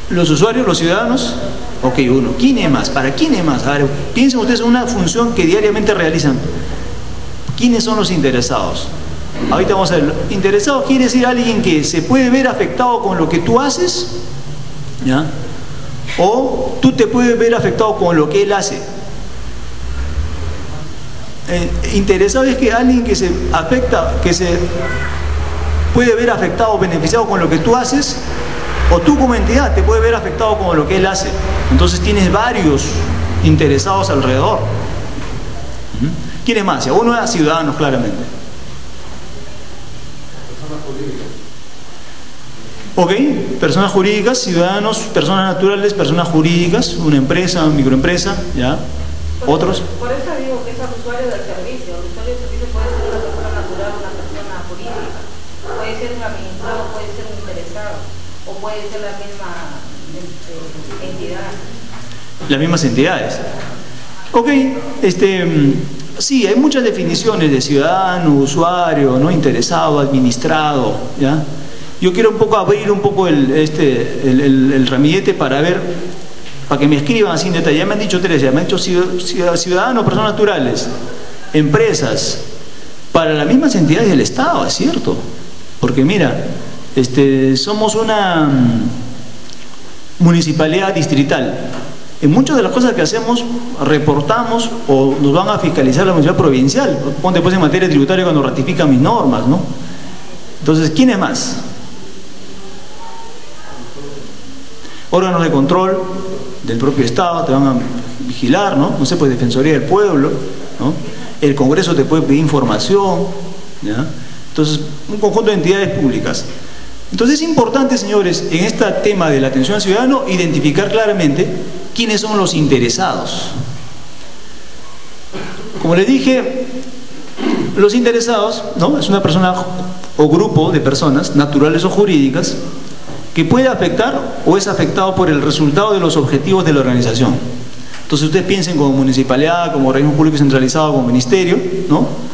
los usuarios, los ciudadanos. Ok, uno. ¿Quién es más? ¿Para quién es más? A ver, piensen ustedes en una función que diariamente realizan. ¿Quiénes son los interesados? Ahorita vamos a ver. Interesado quiere decir alguien que se puede ver afectado con lo que tú haces, ¿ya?, o tú te puedes ver afectado con lo que él hace. Interesado es que alguien que se afecta, que se puede ver afectado o beneficiado con lo que tú haces, o tú como entidad te puedes ver afectado con lo que él hace. Entonces tienes varios interesados alrededor. ¿Quién es más? Uno es ciudadanos, claramente. Ok, personas jurídicas, ciudadanos, personas naturales, personas jurídicas, una empresa, una microempresa, ¿ya? Otros. Por eso digo que son usuarios del servicio. El usuario del servicio puede puede ser un administrador, puede ser un interesado, o puede ser la misma entidad. Las mismas entidades. Ok, sí, hay muchas definiciones de ciudadano, usuario, ¿no? Interesado, administrado, ¿ya? Yo quiero un poco abrir un poco el ramillete para ver, para que me escriban así en detalle. Ya me han dicho tres, ya me han dicho ciudadanos, personas naturales, empresas, para las mismas entidades del Estado, es cierto. Porque mira, somos una municipalidad distrital. En muchas de las cosas que hacemos, reportamos o nos van a fiscalizar la municipalidad provincial. Ponte pues en materia tributaria cuando ratifican mis normas, ¿no? Entonces, ¿quién es más? Órganos de control del propio Estado te van a vigilar, ¿no? No sé, pues Defensoría del Pueblo, ¿no? El Congreso te puede pedir información, ¿ya? Entonces, un conjunto de entidades públicas. Entonces es importante, señores, en este tema de la atención al ciudadano, identificar claramente quiénes son los interesados. Como les dije, los interesados, ¿no? Es una persona o grupo de personas, naturales o jurídicas, que puede afectar o es afectado por el resultado de los objetivos de la organización. Entonces ustedes piensen como municipalidad, como organismo público centralizado, como ministerio, ¿no?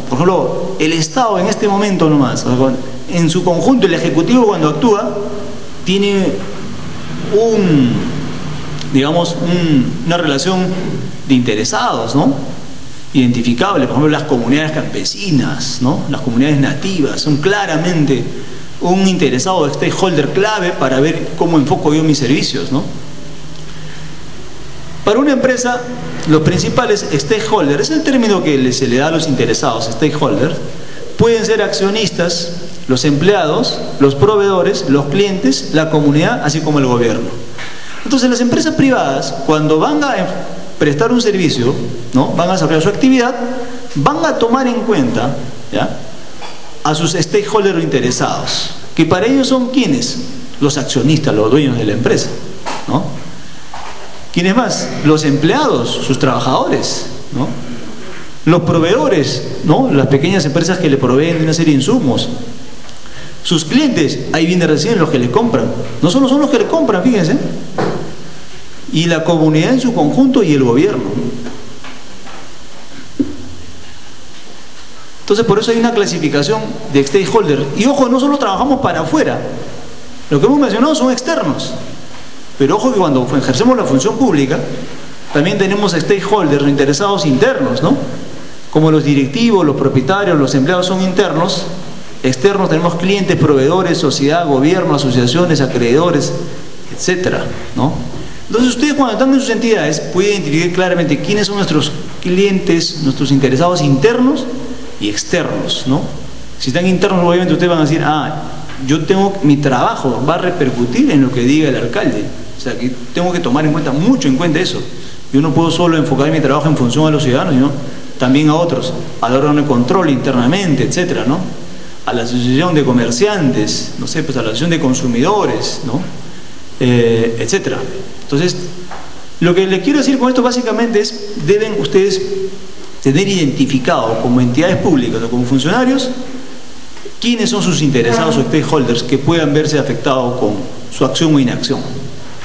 Por ejemplo, el Estado en este momento nomás, en su conjunto, el Ejecutivo cuando actúa, tiene una relación de interesados, ¿no? Identificable. Por ejemplo, las comunidades campesinas, ¿no? Las comunidades nativas son claramente un interesado de stakeholder clave para ver cómo enfoco yo mis servicios, ¿no? Para una empresa, los principales stakeholders, es el término que se le da a los interesados, stakeholders, pueden ser accionistas, los empleados, los proveedores, los clientes, la comunidad, así como el gobierno. Entonces, las empresas privadas, cuando van a prestar un servicio, ¿no? Van a desarrollar su actividad, van a tomar en cuenta, ¿ya?, a sus stakeholders interesados, que para ellos son ¿quiénes? Los accionistas, los dueños de la empresa, ¿no? ¿Quiénes más? Los empleados, sus trabajadores, ¿no? Los proveedores, ¿no? Las pequeñas empresas que le proveen de una serie de insumos. Sus clientes, ahí viene recién los que le compran. No solo son los que le compran, fíjense. Y la comunidad en su conjunto y el gobierno. Entonces, por eso hay una clasificación de stakeholder. Y ojo, no solo trabajamos para afuera. Lo que hemos mencionado son externos. Pero ojo que cuando ejercemos la función pública, también tenemos stakeholders interesados internos, ¿no? Como los directivos, los propietarios, los empleados son internos. Externos tenemos clientes, proveedores, sociedad, gobierno, asociaciones, acreedores, etcétera, ¿no? Entonces ustedes cuando están en sus entidades pueden identificar claramente quiénes son nuestros clientes, nuestros interesados internos y externos, ¿no? Si están internos, obviamente ustedes van a decir, yo tengo, mi trabajo va a repercutir en lo que diga el alcalde. O sea, que tengo que tomar mucho en cuenta eso. Yo no puedo solo enfocar mi trabajo en función a los ciudadanos, sino también a otros, al órgano de control internamente, etcétera, ¿no? A la asociación de comerciantes, no sé, pues a la asociación de consumidores, ¿no? Etcétera. Entonces, lo que les quiero decir con esto básicamente es, deben ustedes tener identificado como entidades públicas o como funcionarios quiénes son sus interesados o stakeholders que puedan verse afectados con su acción o inacción,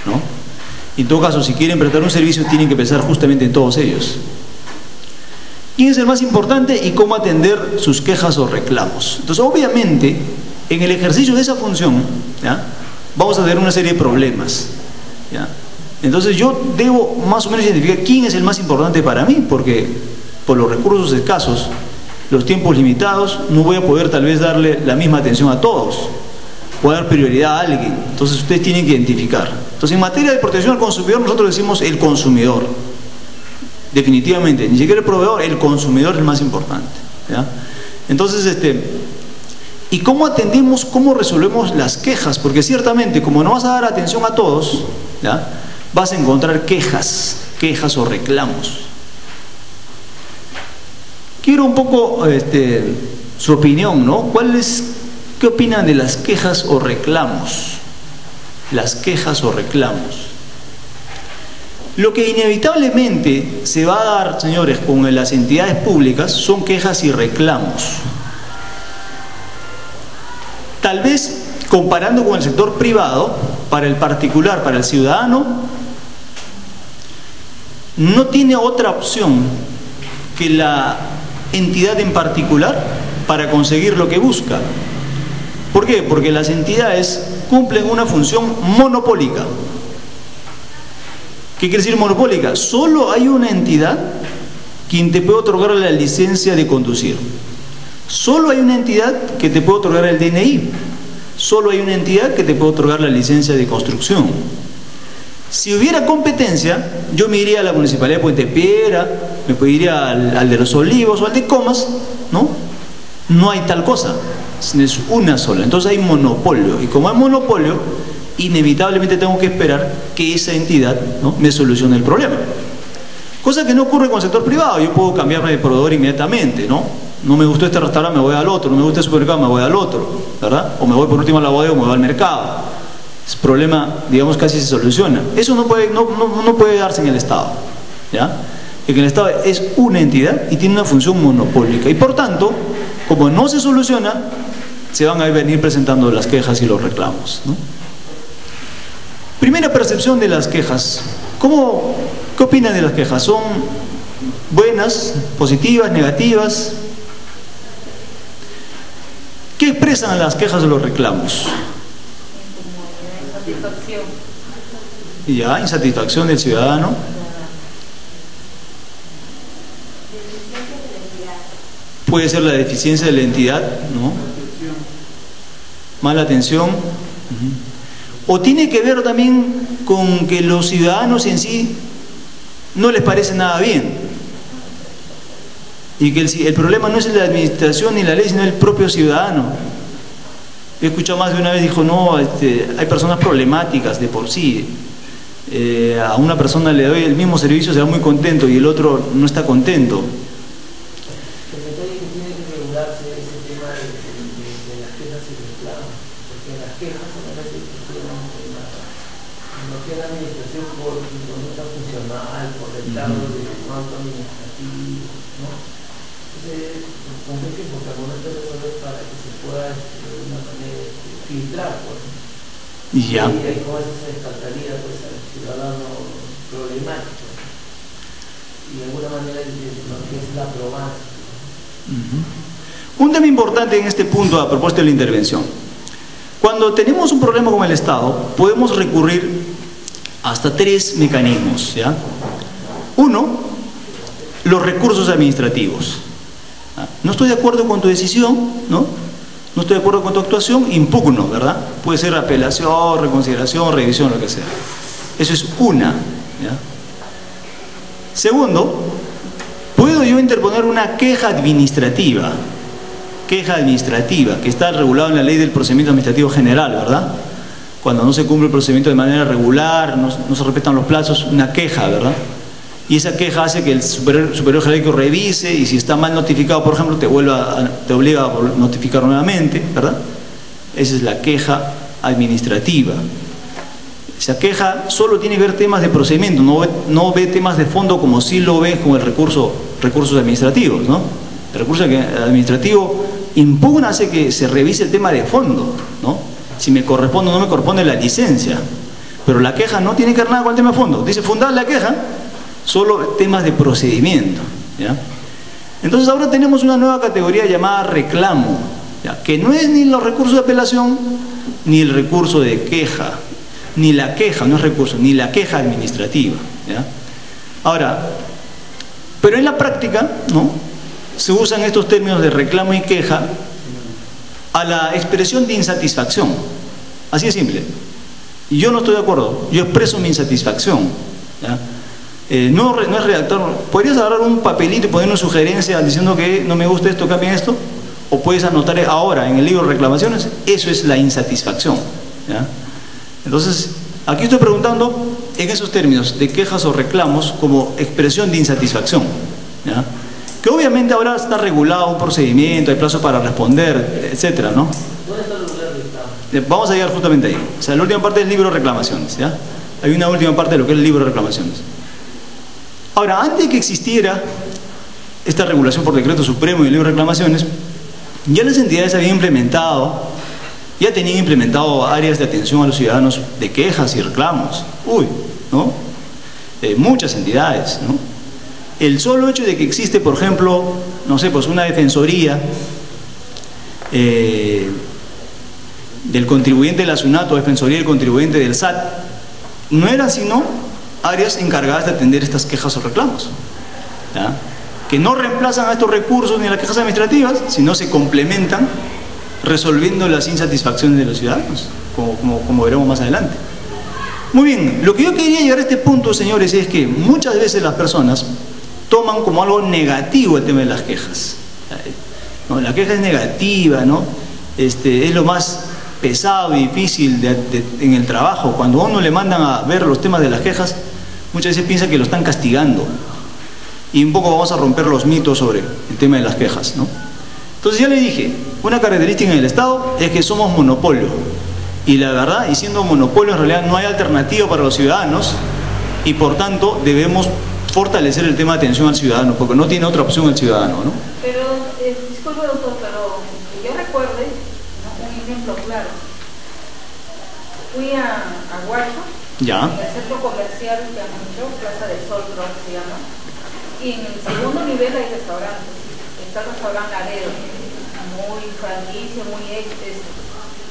¿no? En todo caso, si quieren prestar un servicio, tienen que pensar justamente en todos ellos. ¿Quién es el más importante y cómo atender sus quejas o reclamos? Entonces, obviamente, en el ejercicio de esa función, ¿ya?, vamos a tener una serie de problemas, ¿ya? Entonces, yo debo más o menos identificar quién es el más importante para mí, porque por los recursos escasos, los tiempos limitados, no voy a poder tal vez darle la misma atención a todos. Voy a dar prioridad a alguien. Entonces, ustedes tienen que identificar. Entonces, en materia de protección al consumidor, nosotros decimos el consumidor. Definitivamente, ni siquiera el proveedor, el consumidor es el más importante, ¿ya? Entonces, ¿y cómo atendemos, cómo resolvemos las quejas? Porque ciertamente, como no vas a dar atención a todos, ¿ya?, vas a encontrar quejas o reclamos. Quiero un poco su opinión, ¿no? ¿Qué opinan de las quejas o reclamos? Las quejas o reclamos. Lo que inevitablemente se va a dar, señores, con las entidades públicas son quejas y reclamos. Tal vez comparando con el sector privado, para el particular, para el ciudadano, no tiene otra opción que la entidad en particular para conseguir lo que busca. ¿Por qué? Porque las entidades cumplen una función monopólica. ¿Qué quiere decir monopólica? Solo hay una entidad quien te puede otorgar la licencia de conducir. Solo hay una entidad que te puede otorgar el DNI. Solo hay una entidad que te puede otorgar la licencia de construcción. Si hubiera competencia, yo me iría a la Municipalidad de Puente Piedra, me iría al de Los Olivos o al de Comas, ¿no? No hay tal cosa, es una sola. Entonces hay monopolio, y como hay monopolio, inevitablemente tengo que esperar que esa entidad, ¿no?, me solucione el problema. Cosa que no ocurre con el sector privado. Yo puedo cambiarme de proveedor inmediatamente, ¿no? No me gustó este restaurante, me voy al otro. No me gusta el supermercado, me voy al otro, ¿verdad? O me voy por último a la bodega o me voy al mercado. Ese problema, digamos, casi se soluciona. Eso no puede darse en el Estado, ¿ya? En el Estado es una entidad y tiene una función monopólica. Y por tanto, como no se soluciona, se van a venir presentando las quejas y los reclamos, ¿no? Primera percepción de las quejas. ¿Qué opinan de las quejas? ¿Son buenas, positivas, negativas? ¿Qué expresan las quejas o los reclamos? Insatisfacción. Ya, insatisfacción del ciudadano. Puede ser la deficiencia de la entidad, ¿no? Mala atención. O tiene que ver también con que los ciudadanos en sí no les parece nada bien. Y que el problema no es la administración ni la ley, sino el propio ciudadano. He escuchado más de una vez, dijo, no, hay personas problemáticas de por sí. A una persona le doy el mismo servicio, se va muy contento, y el otro no está contento. Ya. Y con eso se descartaría, pues, al ciudadano problemático y de alguna manera lo que es la probación. Un tema importante en este punto a propósito de la intervención: cuando tenemos un problema con el Estado, podemos recurrir hasta 3 mecanismos, ¿ya? Uno, los recursos administrativos. No estoy de acuerdo con tu decisión, ¿no? No estoy de acuerdo con tu actuación, impugno, ¿verdad? Puede ser apelación, reconsideración, revisión, lo que sea. Eso es una, ¿ya? Segundo, puedo yo interponer una queja administrativa. Queja administrativa, que está regulado en la Ley del Procedimiento Administrativo General, ¿verdad? Cuando no se cumple el procedimiento de manera regular, no se respetan los plazos, una queja, ¿verdad? Y esa queja hace que el superior jerárquico revise, y si está mal notificado, por ejemplo, te obliga a notificar nuevamente, ¿verdad? Esa es la queja administrativa. Esa queja solo tiene que ver temas de procedimiento, no ve temas de fondo como sí lo ve con el recursos administrativos, ¿no? El recurso administrativo impugna, hace que se revise el tema de fondo, ¿no? Si me corresponde o no me corresponde la licencia. Pero la queja no tiene que ver nada con el tema de fondo. Dice fundar la queja, solo temas de procedimiento, ¿ya? Entonces ahora tenemos una nueva categoría llamada reclamo, ¿ya? Que no es ni los recursos de apelación, ni el recurso de queja, ni la queja, no es recurso, ni la queja administrativa, ¿ya? Ahora, pero en la práctica, ¿no?, se usan estos términos de reclamo y queja a la expresión de insatisfacción. Así de simple. Y yo no estoy de acuerdo, yo expreso mi insatisfacción, ¿ya? No es redactar. ¿Podrías agarrar un papelito y poner una sugerencia diciendo que no me gusta esto, cambien esto? O puedes anotar ahora en el libro de reclamaciones. Eso es la insatisfacción, ¿ya? Entonces, aquí estoy preguntando en esos términos de quejas o reclamos como expresión de insatisfacción, ¿ya? Que obviamente ahora está regulado un procedimiento, hay plazos para responder, etcétera, ¿no? ¿Dónde está regulado el reclamo? Vamos a llegar justamente ahí. O sea, la última parte del libro de reclamaciones, ¿ya? Hay una última parte de lo que es el libro de reclamaciones. Ahora, antes de que existiera esta regulación por decreto supremo y el libro de reclamaciones, ya las entidades habían implementado ya tenían implementado áreas de atención a los ciudadanos de quejas y reclamos. ¿No? Muchas entidades, ¿no? El solo hecho de que existe, por ejemplo, no sé, pues una defensoría del contribuyente de la SUNAT o defensoría del contribuyente del SAT, no eran sino áreas encargadas de atender estas quejas o reclamos, ¿ya? Que no reemplazan a estos recursos ni a las quejas administrativas, sino se complementan resolviendo las insatisfacciones de los ciudadanos, como veremos más adelante. Muy bien, lo que yo quería llegar a este punto, señores, es que muchas veces las personas toman como algo negativo el tema de las quejas, ¿no? La queja es negativa, ¿no? Es lo más pesado y difícil en el trabajo. Cuando a uno le mandan a ver los temas de las quejas, muchas veces piensa que lo están castigando. Y un poco vamos a romper los mitos sobre el tema de las quejas, ¿no? Entonces ya le dije, una característica en el Estado es que somos monopolio. Y la verdad, y siendo monopolio en realidad no hay alternativa para los ciudadanos y por tanto debemos fortalecer el tema de atención al ciudadano, porque no tiene otra opción el ciudadano, ¿no? Pero, disculpe doctor, pero que yo recuerde, ¿no?, un ejemplo claro. Fui a Huacho, Ya. en el centro comercial que han hecho, Plaza del Sol creo que se llama, y en el segundo nivel hay restaurantes. Está el restaurante Laredo, muy franquicia, muy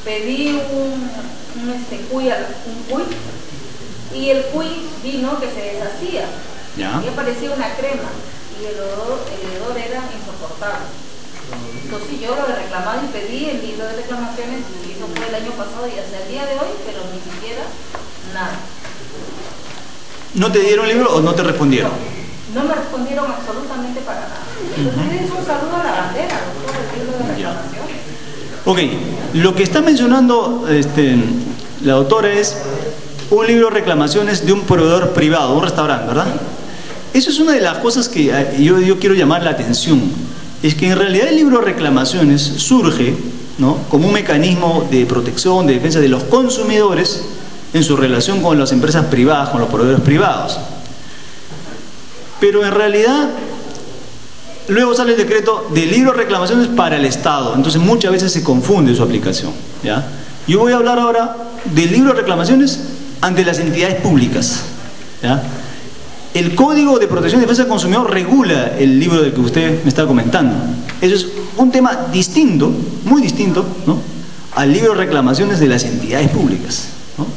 pedí un cuy, y el cuy vino que se deshacía. Ya. Y aparecía una crema y el hedor era insoportable. Entonces yo lo he reclamado y pedí el libro de reclamaciones, y eso fue el año pasado y hasta el día de hoy, pero ni siquiera nada. ¿No te dieron libro o no te respondieron? No me respondieron absolutamente para nada. Entonces es un saludo a la bandera, doctor, el libro de reclamaciones. Ok, lo que está mencionando la doctora es un libro de reclamaciones de un proveedor privado, un restaurante, ¿verdad? Eso es una de las cosas que yo quiero llamar la atención. Es que en realidad el libro de reclamaciones surge, ¿no?, como un mecanismo de protección, de defensa de los consumidores en su relación con las empresas privadas, con los proveedores privados. Pero en realidad luego sale el decreto del libro de reclamaciones para el Estado. Entonces muchas veces se confunde su aplicación, ¿ya? Yo voy a hablar ahora del libro de reclamaciones ante las entidades públicas, ¿ya? El Código de Protección y Defensa del Consumidor regula el libro del que usted me está comentando. Eso es un tema distinto, muy distinto, ¿no?, al libro de reclamaciones de las entidades públicas, ¿no?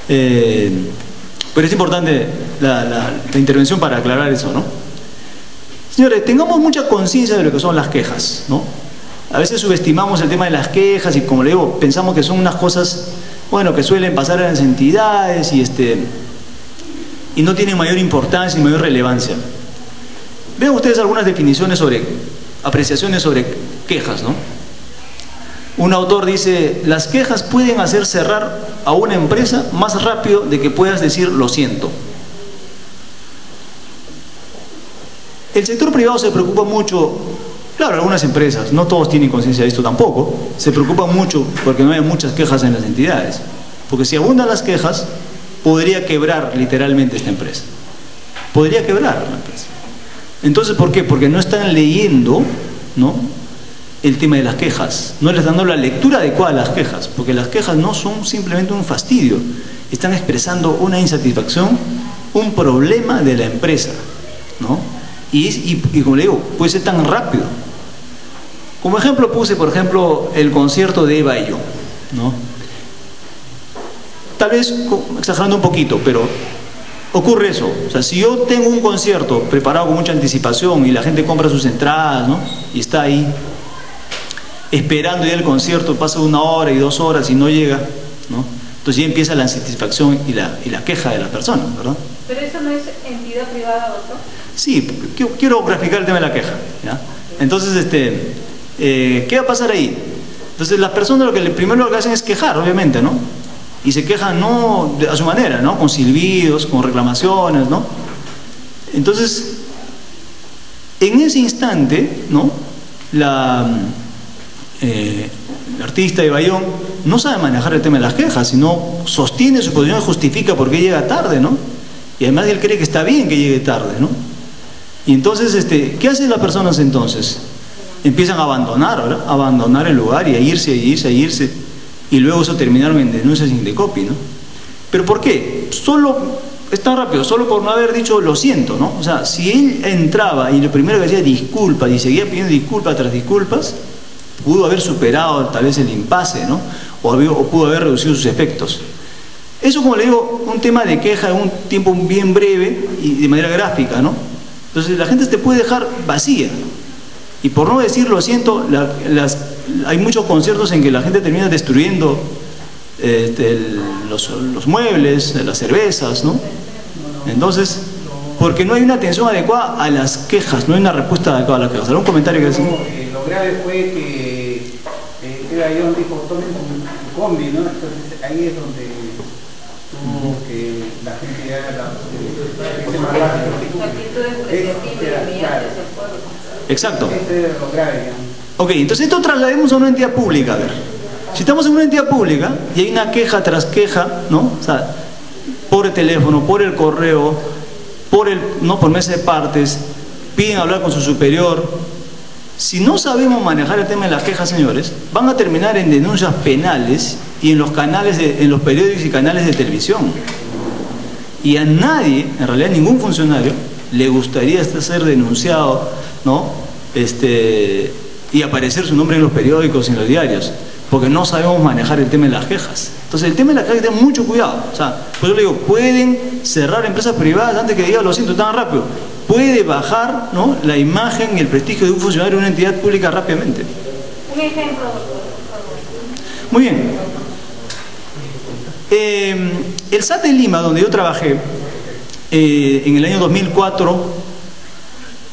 Pero es importante la intervención para aclarar eso, ¿no? Señores, tengamos mucha conciencia de lo que son las quejas, ¿no? A veces subestimamos el tema de las quejas y, como le digo, pensamos que son unas cosas, bueno, que suelen pasar en las entidades y no tienen mayor importancia y mayor relevancia. Vean ustedes algunas definiciones apreciaciones sobre quejas, ¿no? Un autor dice: las quejas pueden hacer cerrar a una empresa más rápido de que puedas decir lo siento. El sector privado se preocupa mucho, claro, algunas empresas, no todos tienen conciencia de esto tampoco, se preocupan mucho porque no hay muchas quejas en las entidades. Porque si abundan las quejas, podría quebrar literalmente esta empresa. Podría quebrar la empresa. Entonces, ¿por qué? Porque no están leyendo, ¿no?, el tema de las quejas. No les están dando la lectura adecuada a las quejas, porque las quejas no son simplemente un fastidio. Están expresando una insatisfacción, un problema de la empresa, ¿no? Y como le digo, puede ser tan rápido. Como ejemplo puse, por ejemplo, el concierto de Eva y yo, ¿no? Tal vez exagerando un poquito, pero ocurre eso. O sea, si yo tengo un concierto preparado con mucha anticipación y la gente compra sus entradas, ¿no?, y está ahí esperando ya el concierto, pasa 1 hora y 2 horas y no llega, ¿no?, entonces ya empieza la insatisfacción y la queja de las personas, ¿verdad? Pero eso no es entidad privada, doctor. Sí, quiero graficar el tema de la queja, ¿ya? Entonces, ¿qué va a pasar ahí? Entonces las personas primero lo que hacen es quejar, obviamente, ¿no? Y se quejan no a su manera, ¿no?, con silbidos, con reclamaciones, ¿no? Entonces, en ese instante, ¿no?, la artista de Bayón no sabe manejar el tema de las quejas, sino sostiene su posición y justifica por qué llega tarde, ¿no? Y además él cree que está bien que llegue tarde, ¿no? Y entonces, ¿qué hacen las personas entonces? Empiezan a abandonar, ¿verdad? A abandonar el lugar y a irse. y luego eso terminaron en denuncias in de copy, ¿no? ¿Pero por qué? Es tan rápido, solo por no haber dicho lo siento, ¿no? O sea, si él entraba y lo primero que hacía disculpas y seguía pidiendo disculpas tras disculpas, pudo haber superado tal vez el impasse, ¿no? O pudo haber reducido sus efectos. Eso, como le digo, un tema de queja en un tiempo bien breve y de manera gráfica, ¿no? Entonces la gente te puede dejar vacía. Y por no decir lo siento, hay muchos conciertos en que la gente termina destruyendo los muebles, las cervezas, ¿no? Entonces, porque no hay una atención adecuada a las quejas, no hay una respuesta adecuada a las quejas. ¿Algún comentario que decir? Lo grave fue que Ayón dijo, tomen su combi, ¿no? Entonces ahí es donde tuvo que la gente haga Exacto. Ese es lo grave, Ok, entonces esto traslademos a una entidad pública, a ver. Si estamos en una entidad pública y hay una queja tras queja, ¿no? O sea, por el teléfono, por el correo, por mesa de partes, piden hablar con su superior. Si no sabemos manejar el tema de las quejas, señores, van a terminar en denuncias penales y en los periódicos y canales de televisión. Y a nadie, en realidad ningún funcionario, le gustaría ser denunciado, ¿no? Y aparecer su nombre en los periódicos y en los diarios, porque no sabemos manejar el tema de las quejas. Entonces el tema de las quejas hay que tener mucho cuidado. O sea, por eso le digo, pueden cerrar empresas privadas antes que diga lo siento tan rápido. Puede bajar, ¿no?, la imagen y el prestigio de un funcionario de una entidad pública rápidamente. Un ejemplo, doctor. Muy bien. El SAT de Lima, donde yo trabajé en el año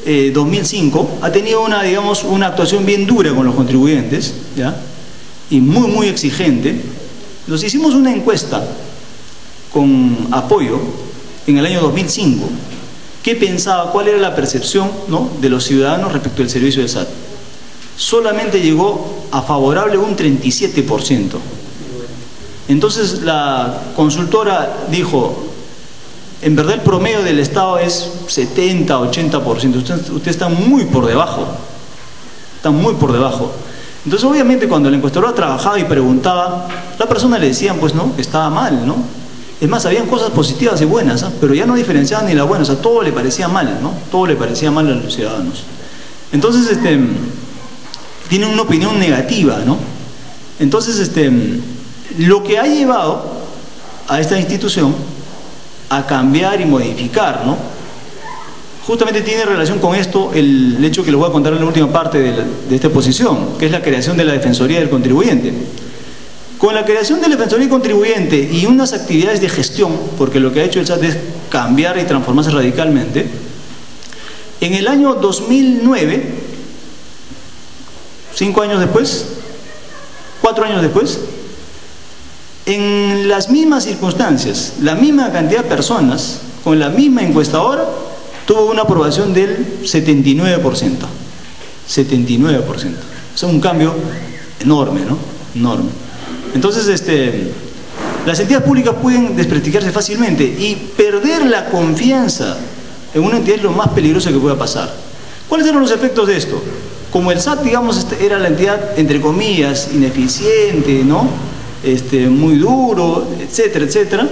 2004-2005, ha tenido una actuación bien dura con los contribuyentes, ¿ya? Y muy exigente. Nos hicimos una encuesta con apoyo en el año 2005. ¿Qué pensaba? ¿Cuál era la percepción, ¿no?, de los ciudadanos respecto al servicio del SAT? Solamente llegó a favorable un 37%. Entonces la consultora dijo, en verdad el promedio del Estado es 70-80%. Usted está muy por debajo. Está muy por debajo. Entonces obviamente cuando el encuestador trabajaba y preguntaba, la persona le decían, pues no, que estaba mal, ¿no? Es más, habían cosas positivas y buenas, ¿eh? Pero ya no diferenciaban ni la buena, o sea, todo le parecía mal, ¿no? Todo le parecía mal a los ciudadanos. Entonces, tienen una opinión negativa, ¿no? Entonces, lo que ha llevado a esta institución a cambiar y modificar, ¿no?, justamente tiene relación con esto el hecho que les voy a contar en la última parte de esta exposición, que es la creación de la Defensoría del Contribuyente. Con la creación de la Defensoría del Contribuyente y unas actividades de gestión, porque lo que ha hecho el SAT es cambiar y transformarse radicalmente, en el año 2009, 5 años después, 4 años después, en las mismas circunstancias, la misma cantidad de personas, con la misma encuestadora, tuvo una aprobación del 79%. 79%. O sea, un cambio enorme, ¿no? Enorme. Entonces, las entidades públicas pueden desprestigiarse fácilmente y perder la confianza en una entidad es lo más peligroso que pueda pasar. ¿Cuáles eran los efectos de esto? Como el SAT, digamos, era la entidad, entre comillas, ineficiente, ¿no?, muy duro, etcétera, etcétera,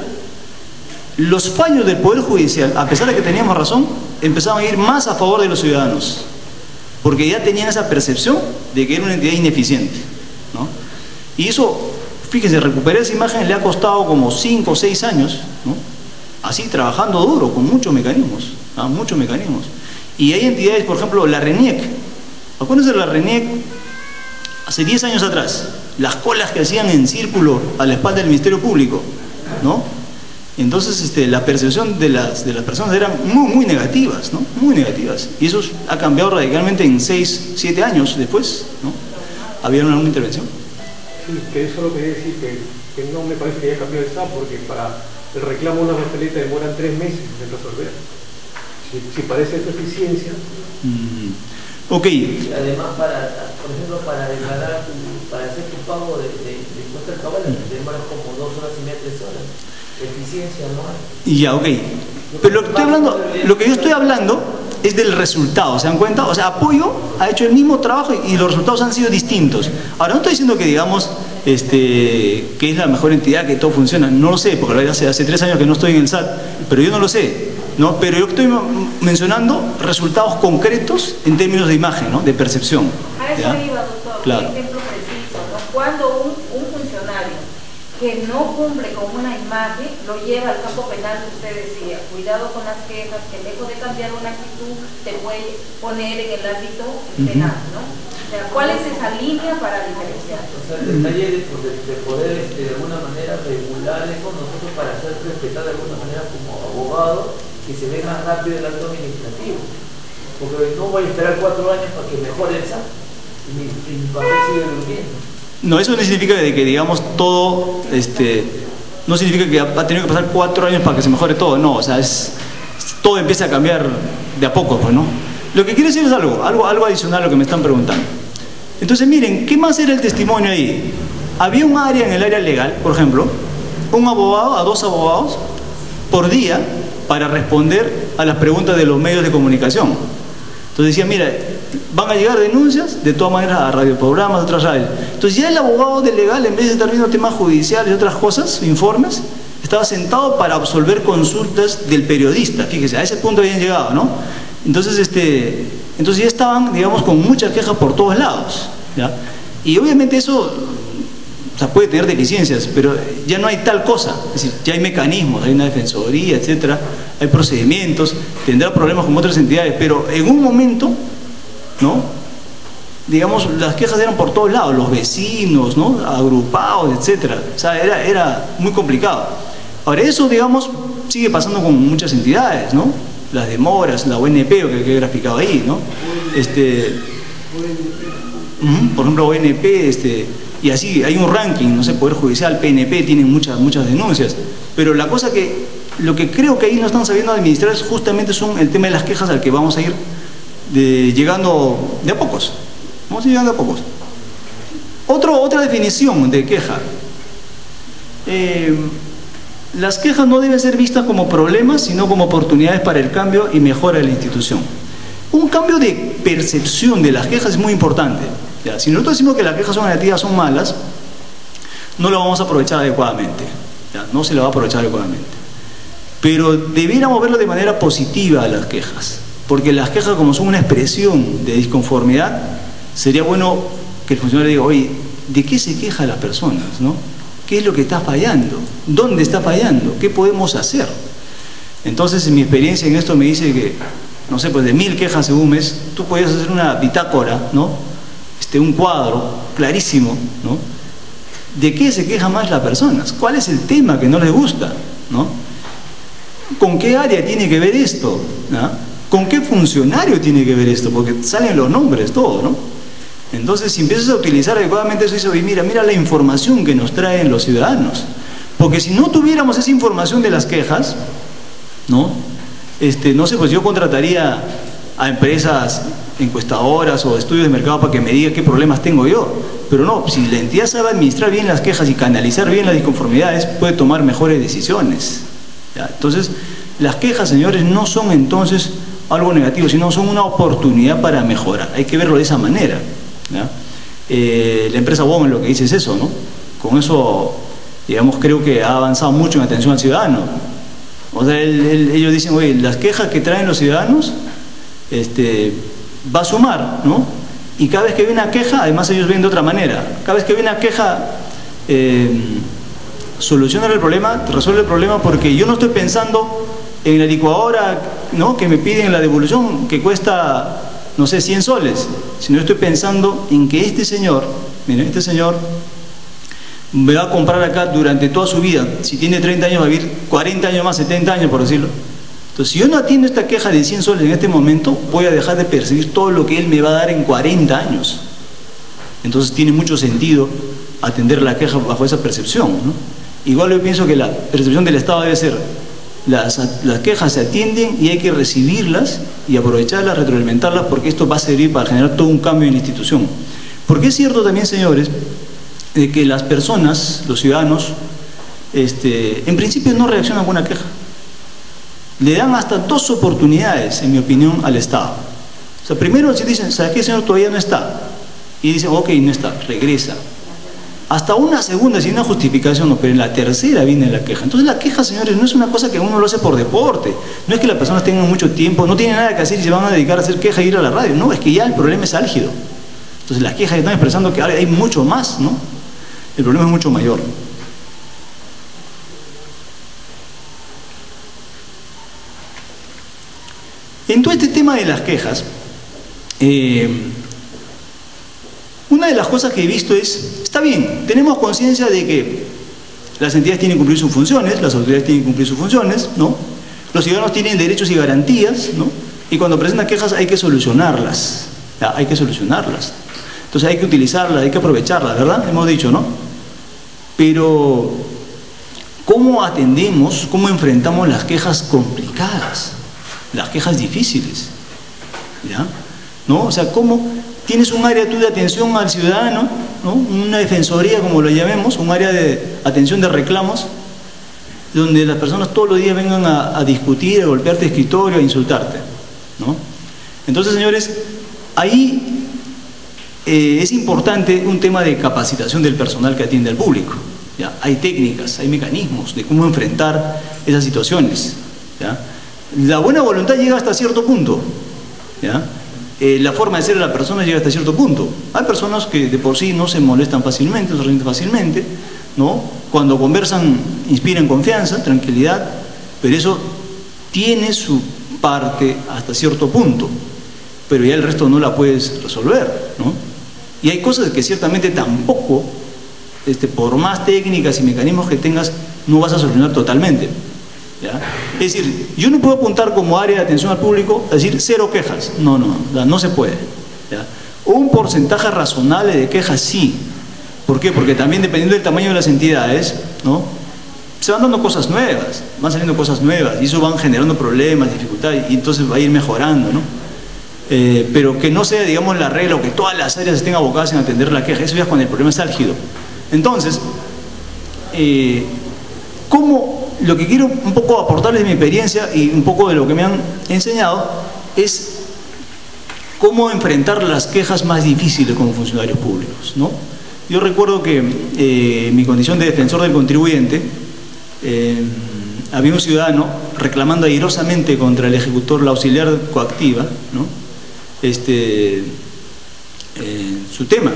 los fallos del Poder Judicial, a pesar de que teníamos razón, empezaban a ir más a favor de los ciudadanos, porque ya tenían esa percepción de que era una entidad ineficiente, ¿no? Y eso, fíjense, recuperar esa imagen le ha costado como 5 o 6 años, ¿no?, así trabajando duro, con muchos mecanismos, ¿no?, muchos mecanismos. Y hay entidades, por ejemplo, la RENIEC. Acuérdense de la RENIEC hace 10 años atrás, las colas que hacían en círculo a la espalda del Ministerio Público, ¿no? Entonces la percepción de las personas eran muy negativas, ¿no? Muy negativas. Y eso ha cambiado radicalmente en 6, 7 años después, ¿no? ¿Había alguna intervención? Sí, que eso lo quería decir, que no me parece que haya cambiado el SAT, porque para el reclamo de una papeleta demoran 3 meses en resolver. Si parece esta eficiencia. Ok. Y además, por ejemplo, para declarar, para hacer tu pago de impuesto al cabal, demoras como 2 horas y media, 3 horas. Eficiencia no hay. Ya, ok. Pero lo que yo estoy hablando es del resultado, ¿se dan cuenta? O sea, Apoyo ha hecho el mismo trabajo y los resultados han sido distintos. Ahora, no estoy diciendo que, digamos, que es la mejor entidad, que todo funciona. No lo sé, porque hace 3 años que no estoy en el SAT, pero yo no lo sé, ¿no? Pero yo estoy mencionando resultados concretos en términos de imagen, ¿no? De percepción. A eso me iba, doctor. Claro. Un ejemplo preciso, ¿no? Cuando un funcionario que no cumple con una imagen lo lleva al campo penal que usted decía, cuidado con las quejas, que lejos de cambiar una actitud te puede poner en el ámbito penal, ¿no? O sea, ¿cuál es esa línea para diferenciar? O sea, el detalle de poder de alguna manera regular eso nosotros para hacer respetar de alguna manera como abogado que se ve más rápido el acto administrativo. Porque no voy a esperar 4 años para que mejore el SAT y mi papel sigue durmiendo. No, eso no significa de que, digamos, todo, no significa que ha tenido que pasar 4 años para que se mejore todo, no, o sea, todo empieza a cambiar de a poco, pues, ¿no? Lo que quiero decir es algo adicional a lo que me están preguntando. Entonces, miren, ¿qué más era el testimonio ahí? Había un área en el área legal, por ejemplo, un abogado a 2 abogados por día para responder a las preguntas de los medios de comunicación. Entonces decía, mira, van a llegar denuncias de todas maneras a radioprogramas, a otras radios. Entonces ya el abogado del legal, en vez de estar viendo temas judiciales y otras cosas, informes, estaba sentado para absolver consultas del periodista. Fíjese, a ese punto habían llegado, ¿no? Entonces, ya estaban, digamos, con muchas quejas por todos lados, ¿ya? Y obviamente eso, o sea, puede tener deficiencias, pero ya no hay tal cosa. Es decir, ya hay mecanismos, hay una defensoría, etcétera, hay procedimientos, tendrá problemas con otras entidades, pero en un momento, ¿no? Digamos, las quejas eran por todos lados, los vecinos, ¿no? Agrupados, etcétera. O sea, era muy complicado. Ahora, eso, digamos, sigue pasando con muchas entidades, ¿no? Las demoras, la ONP, que he graficado ahí, ¿no? Por ejemplo, ONP, y así, hay un ranking, no sé, Poder Judicial, PNP, tienen muchas denuncias. Pero la cosa lo que creo que ahí no están sabiendo administrar es justamente el tema de las quejas al que vamos a ir llegando de a pocos. Vamos a ir llegando de a pocos. Otra definición de queja. Las quejas no deben ser vistas como problemas, sino como oportunidades para el cambio y mejora de la institución. Un cambio de percepción de las quejas es muy importante. ¿Ya? Si nosotros decimos que las quejas son negativas, son malas, no lo vamos a aprovechar adecuadamente. ¿Ya? No se la va a aprovechar adecuadamente. Pero debiéramos verlo de manera positiva a las quejas. Porque las quejas, como son una expresión de disconformidad, sería bueno que el funcionario diga, oye, ¿de qué se quejan las personas, no? ¿Qué es lo que está fallando? ¿Dónde está fallando? ¿Qué podemos hacer? Entonces, en mi experiencia en esto me dice que, no sé, pues de 1000 quejas en un mes, tú podías hacer una bitácora, ¿no? Un cuadro clarísimo, ¿no? ¿De qué se quejan más las personas? ¿Cuál es el tema que no les gusta, ¿no? ¿Con qué área tiene que ver esto? ¿No? ¿Con qué funcionario tiene que ver esto? Porque salen los nombres, todo, ¿no? Entonces, si empiezas a utilizar adecuadamente eso, dices, oye, mira la información que nos traen los ciudadanos. Porque si no tuviéramos esa información de las quejas, ¿no? No sé, pues yo contrataría a empresas encuestadoras o estudios de mercado para que me diga qué problemas tengo yo. Pero no, si la entidad sabe administrar bien las quejas y canalizar bien las disconformidades, puede tomar mejores decisiones. ¿Ya? Entonces, las quejas, señores, no son entonces algo negativo, sino son una oportunidad para mejorar. Hay que verlo de esa manera. ¿Ya? La empresa Bon lo que dice es eso, ¿no? Con eso, digamos, creo que ha avanzado mucho en atención al ciudadano. O sea, ellos dicen, oye, las quejas que traen los ciudadanos va a sumar, ¿no? Y cada vez que hay una queja, además ellos ven de otra manera. Cada vez que hay una queja, soluciona el problema, resuelve el problema, porque yo no estoy pensando en la licuadora, ¿no? Que me piden la devolución, que cuesta, no sé, 100 soles, sino estoy pensando en que este señor, miren, este señor me va a comprar acá durante toda su vida. Si tiene 30 años va a vivir 40 años más, 70 años por decirlo. Entonces, si yo no atiendo esta queja de 100 soles en este momento, voy a dejar de percibir todo lo que él me va a dar en 40 años. Entonces tiene mucho sentido atender la queja bajo esa percepción, ¿no? Igual yo pienso que la percepción del Estado debe ser, las quejas se atienden y hay que recibirlas y aprovecharlas, retroalimentarlas, porque esto va a servir para generar todo un cambio en la institución. Porque es cierto también, señores, de que las personas, los ciudadanos, en principio no reaccionan con una queja. Le dan hasta 2 oportunidades, en mi opinión, al Estado. O sea, primero si dicen, ¿sabes qué, señor? Todavía no está. Y dicen, ok, no está, regresa. hasta una segunda sin una justificación, no, pero en la tercera viene la queja. Entonces la queja, señores, no es una cosa que uno lo hace por deporte, no es que las personas tengan mucho tiempo, no tienen nada que hacer y se van a dedicar a hacer queja e ir a la radio, no, es que ya el problema es álgido. Entonces las quejas están expresando que hay mucho más, ¿no? El problema es mucho mayor. En todo este tema de las quejas, una de las cosas que he visto es, está bien, tenemos conciencia de que las entidades tienen que cumplir sus funciones, las autoridades tienen que cumplir sus funciones, ¿no? Los ciudadanos tienen derechos y garantías, ¿no? Y cuando presentan quejas hay que solucionarlas, ¿ya? Hay que solucionarlas. Entonces hay que utilizarlas, hay que aprovecharlas, ¿verdad? Hemos dicho, ¿no? Pero, ¿cómo atendemos, cómo enfrentamos las quejas complicadas? Las quejas difíciles, ¿ya? ¿No? O sea, ¿cómo tienes un área tú de atención al ciudadano, ¿no? Una defensoría, como lo llamemos, un área de atención de reclamos, donde las personas todos los días vengan a discutir, a golpearte el escritorio, a insultarte, ¿no? Entonces, señores, ahí es importante un tema de capacitación del personal que atiende al público, ¿ya? Hay técnicas, hay mecanismos de cómo enfrentar esas situaciones, ¿ya? La buena voluntad llega hasta cierto punto, ¿ya? La forma de ser de la persona llega hasta cierto punto. Hay personas que de por sí no se molestan fácilmente, no se rinden fácilmente, ¿no? Cuando conversan inspiran confianza, tranquilidad, pero eso tiene su parte hasta cierto punto, pero ya el resto no la puedes resolver, ¿no? Y hay cosas que ciertamente tampoco, por más técnicas y mecanismos que tengas, no vas a solucionar totalmente, ¿ya? Es decir, yo no puedo apuntar como área de atención al público a decir 0 quejas, no se puede, ¿ya? Un porcentaje razonable de quejas sí. ¿Por qué? Porque también dependiendo del tamaño de las entidades, ¿no? Se van dando cosas nuevas, van saliendo cosas nuevas y eso van generando problemas, dificultades y entonces va a ir mejorando, ¿no? Pero que no sea, digamos, la regla o que todas las áreas estén abocadas en atender la queja, eso ya es cuando el problema es álgido. Entonces, lo que quiero un poco aportarles de mi experiencia y un poco de lo que me han enseñado es cómo enfrentar las quejas más difíciles como funcionarios públicos, ¿no? Yo recuerdo que en mi condición de defensor del contribuyente había un ciudadano reclamando airosamente contra el ejecutor la auxiliar coactiva, ¿no? Su tema.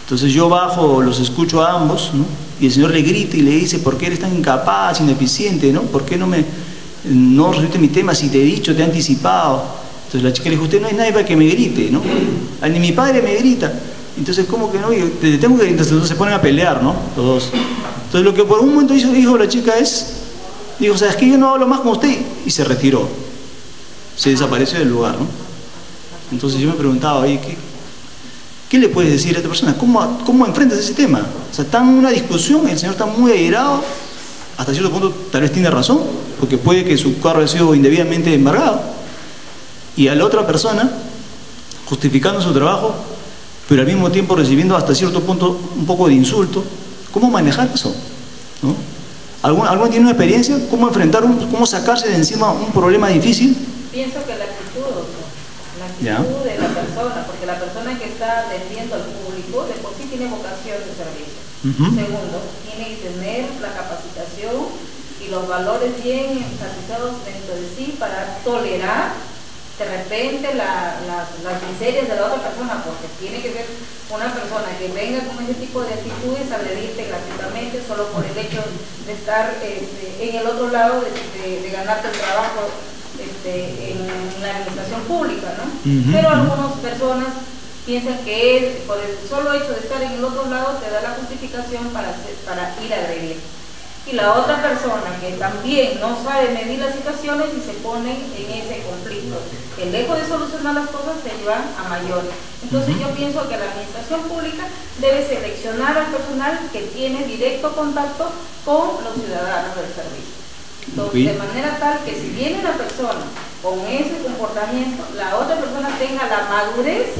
Entonces yo bajo, los escucho a ambos, ¿no? Y el señor le grita y le dice: ¿por qué eres tan incapaz, ineficiente, ¿no? ¿Por qué no resolviste mi tema si te he dicho, te he anticipado? Entonces la chica le dijo: usted no hay nadie para que me grite, ¿no? Ni mi padre me grita. Entonces, ¿cómo que no? Te tengo que gritar. Entonces se ponen a pelear, ¿no? Los dos. Entonces lo que por un momento dijo la chica dijo: o sea, es que yo no hablo más con usted, y se retiró. Se desapareció del lugar, ¿no? Entonces yo me preguntaba: oye, ¿qué le puedes decir a esta persona? ¿Cómo enfrentas ese tema? O sea, está en una discusión, el señor está muy airado, hasta cierto punto tal vez tiene razón, porque puede que su carro haya sido indebidamente embargado, y a la otra persona, justificando su trabajo, pero al mismo tiempo recibiendo hasta cierto punto un poco de insulto. ¿Cómo manejar eso? ¿No? ¿Alguno tiene una experiencia? ¿Cómo enfrentar, cómo sacarse de encima un problema difícil? Pienso que la actitud de la persona, porque la persona que está atendiendo al público de por sí tiene vocación de servicio. Segundo, tiene que tener la capacitación y los valores bien enfatizados dentro de sí para tolerar de repente las miserias de la otra persona, porque tiene que ser una persona que venga con ese tipo de actitudes a agredirte gratuitamente solo por el hecho de estar en el otro lado, de ganarte el trabajo en la administración pública, ¿no? Pero algunas personas piensan que por el solo hecho de estar en el otro lado te da la justificación para ir a agredir. Y la otra persona que también no sabe medir las situaciones y se pone en ese conflicto, que lejos de solucionar las cosas se llevan a mayores. Entonces yo pienso que la administración pública debe seleccionar al personal que tiene directo contacto con los ciudadanos del servicio. Entonces, de manera tal que si viene una persona con ese comportamiento, la otra persona tenga la madurez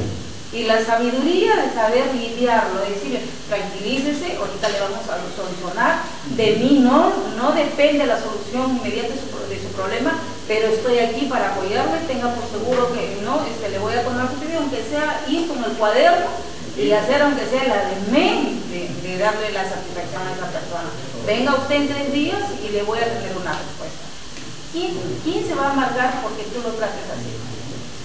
y la sabiduría de saber lidiarlo, de decirle: tranquilícese, ahorita le vamos a solucionar, de mí no depende la solución inmediata de su problema, pero estoy aquí para apoyarle, tenga por seguro que le voy a poner su opinión, aunque sea ir con el cuaderno y hacer aunque sea el ademén de de darle la satisfacción a esa persona. Venga usted en 3 días y le voy a tener una respuesta. ¿Quién se va a amargar porque tú lo trates así?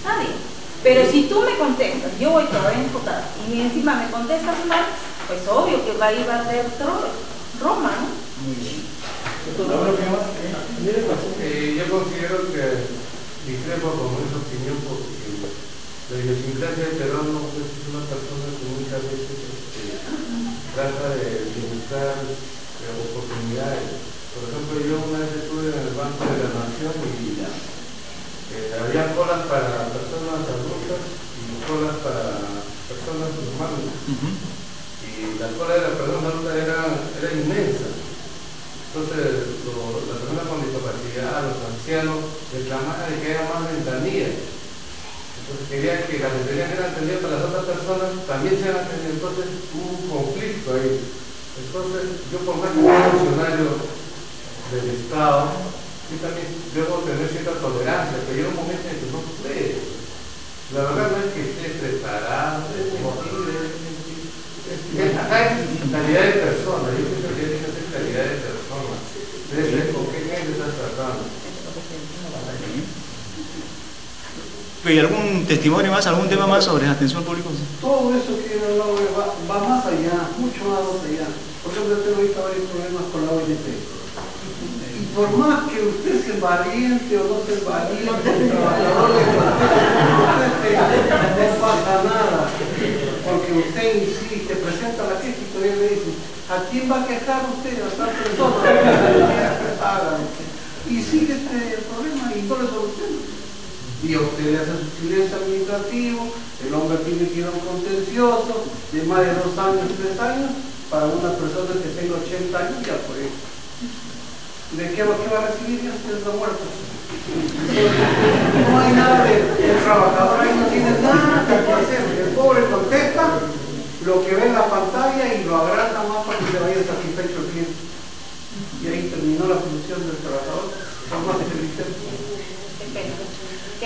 Nadie. Pero si tú me contestas, yo voy te voy a imputar, y encima me contestas mal, pues obvio que ahí va a ser Roma, ¿no? Muy bien. Yo considero que discrepo con esa opinión porque la idiosincrasia del peruano es una persona que muchas veces trata de buscar oportunidades. Por ejemplo, yo una vez estuve en el Banco de la Nación y había colas para personas adultas y colas para personas normales. Y la cola de la persona adulta era inmensa. Entonces, las personas con discapacidad, los ancianos, reclamaban de que haya más ventanillas. Entonces, querían que las ventanillas que eran atendidas para las otras personas también sean atendidas. Entonces, hubo un conflicto ahí. Entonces, yo por más que sea funcionario del Estado, yo también debo tener cierta tolerancia, pero llega un momento en que no puede. La verdad no es que esté preparado, acá es calidad de persona, yo pienso que tiene que ser calidad de persona. Debe ser con qué gente estás tratando. ¿Y algún testimonio más, algún tema más sobre atención al público? Todo eso que he hablado va más allá, mucho más allá. Por ejemplo, tengo ahorita varios problemas con la ONP. Y por más que usted sea valiente o no sea valiente, el trabajador de no pasa nada. Porque usted insiste, presenta la queja y todavía le dice, ¿a quién va a quejar usted? A tal persona. Y sigue el problema y no le soluciona. Y a usted le hace su silencio administrativo, el hombre tiene que ir a un contencioso de más de 2 años, 3 años, para una persona que tenga 80 años ya por eso. ¿De qué va a recibir? Ya usted está muerto. No hay nada el trabajador ahí no tiene nada que hacer. El pobre contesta lo que ve en la pantalla y lo agranda más para que se vaya satisfecho el cliente. Y ahí terminó la función del trabajador. Son más inteligentes.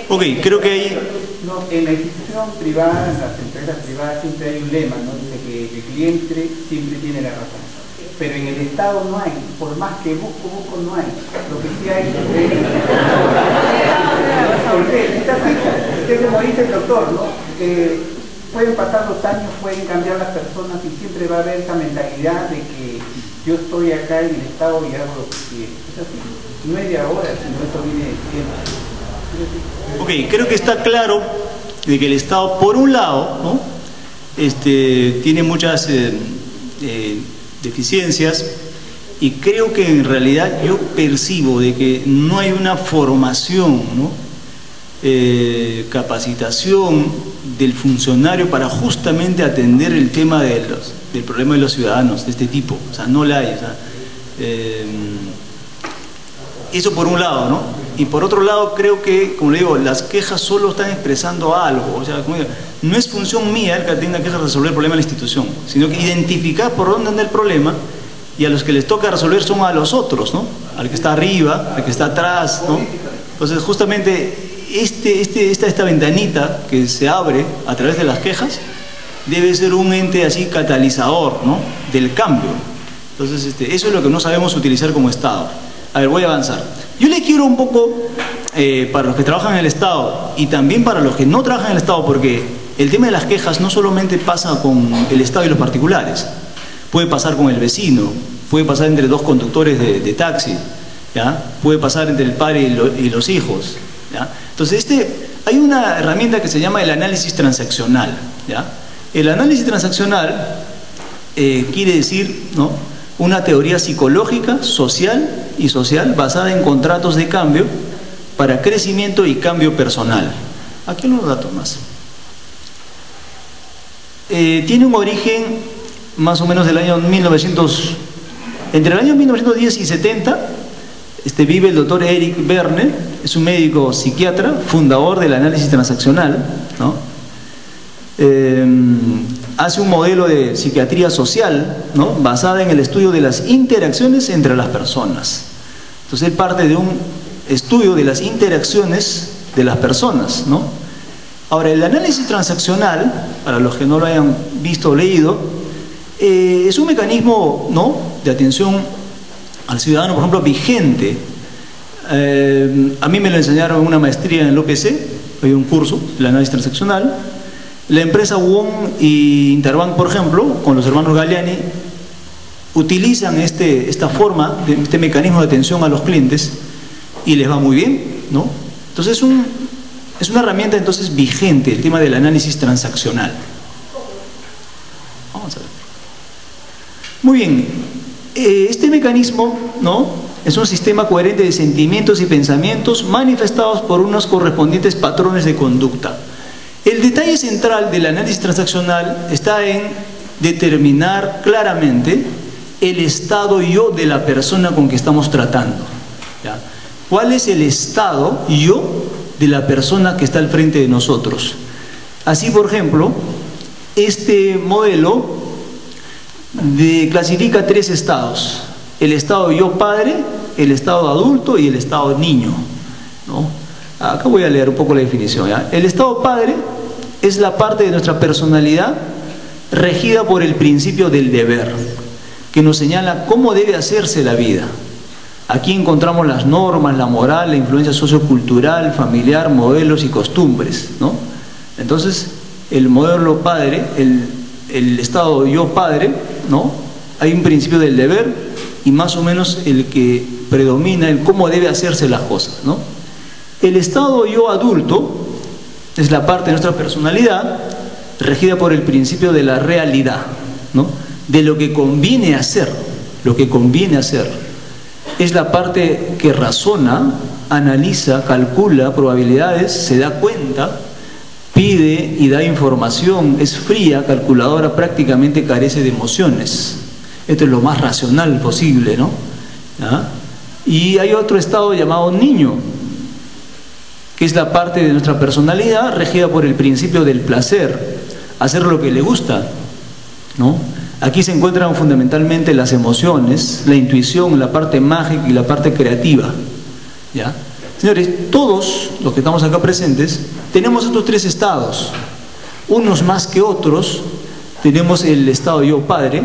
Ok, creo que ahí... No, en la institución privada, en las empresas privadas siempre hay un lema, ¿no? Dice que el cliente siempre tiene la razón. Pero en el Estado no hay, por más que busco no hay. Lo que sí hay es... Usted como dice el doctor, ¿no? Pueden pasar los años, pueden cambiar las personas y siempre va a haber esa mentalidad de que yo estoy acá en el Estado y hago lo que quiero. Es así. No es de ahora, sino eso viene de siempre. Ok, creo que está claro de que el Estado, por un lado, ¿no? Tiene muchas deficiencias y creo que en realidad yo percibo de que no hay una formación, ¿no? Capacitación del funcionario para justamente atender el tema del problema de los ciudadanos de este tipo. O sea, no la hay. O sea, eso por un lado, ¿no? Y por otro lado, creo que, como le digo, las quejas solo están expresando algo. O sea, como digo, no es función mía el que tenga que resolver el problema de la institución, sino que identificar por dónde anda el problema y a los que les toca resolver son a los otros, ¿no? Al que está arriba, al que está atrás, ¿no? Entonces, justamente, esta ventanita que se abre a través de las quejas debe ser un ente así catalizador, ¿no? Del cambio. Entonces, eso es lo que no sabemos utilizar como Estado. A ver, voy a avanzar. Yo le quiero un poco, para los que trabajan en el Estado y también para los que no trabajan en el Estado, porque el tema de las quejas no solamente pasa con el Estado y los particulares, puede pasar con el vecino, puede pasar entre 2 conductores de taxi, ¿ya? Puede pasar entre el padre y los hijos, ¿ya? Entonces, hay una herramienta que se llama el análisis transaccional, ¿ya? El análisis transaccional quiere decir, ¿no?, una teoría psicológica, social basada en contratos de cambio para crecimiento y cambio personal. Aquí unos datos más. Tiene un origen más o menos del año 1900, entre el año 1910 y 70, vive el doctor Eric Berne, es un médico psiquiatra, fundador del análisis transaccional, ¿no? Hace un modelo de psiquiatría social, ¿no?, basada en el estudio de las interacciones entre las personas. Entonces él parte de un estudio de las interacciones de las personas, ¿no? Ahora, el análisis transaccional, para los que no lo hayan visto o leído, es un mecanismo, ¿no?, de atención al ciudadano, por ejemplo, vigente. A mí me lo enseñaron en una maestría en el OPC, hay un curso, el análisis transaccional. La empresa Wong y Interbank, por ejemplo, con los hermanos Galliani, utilizan esta forma, este mecanismo de atención a los clientes y les va muy bien, ¿no? Entonces es una herramienta entonces vigente, el tema del análisis transaccional. Vamos a ver. Muy bien, este mecanismo, ¿no?, es un sistema coherente de sentimientos y pensamientos manifestados por unos correspondientes patrones de conducta. El detalle central del análisis transaccional está en determinar claramente el estado yo de la persona con que estamos tratando, ¿ya? ¿Cuál es el estado yo de la persona que está al frente de nosotros? Así, por ejemplo, este modelo clasifica 3 estados: el estado yo padre, el estado adulto y el estado niño, ¿no? Acá voy a leer un poco la definición, ¿ya? El estado padre es la parte de nuestra personalidad regida por el principio del deber, que nos señala cómo debe hacerse la vida. Aquí encontramos las normas, la moral, la influencia sociocultural, familiar, modelos y costumbres, ¿no? Entonces, el modelo padre, el estado yo padre, ¿no?, hay un principio del deber y más o menos el que predomina el cómo debe hacerse las cosas, ¿no? El estado yo adulto es la parte de nuestra personalidad regida por el principio de la realidad, ¿no?, de lo que conviene hacer, lo que conviene hacer. Es la parte que razona, analiza, calcula probabilidades, se da cuenta, pide y da información, es fría, calculadora, prácticamente carece de emociones. Esto es lo más racional posible, ¿no? ¿Ah? Y hay otro estado llamado niño, que es la parte de nuestra personalidad regida por el principio del placer, hacer lo que le gusta, ¿no? Aquí se encuentran fundamentalmente las emociones, la intuición, la parte mágica y la parte creativa, ¿ya? Señores, todos los que estamos acá presentes tenemos estos 3 estados, unos más que otros. Tenemos el estado yo padre,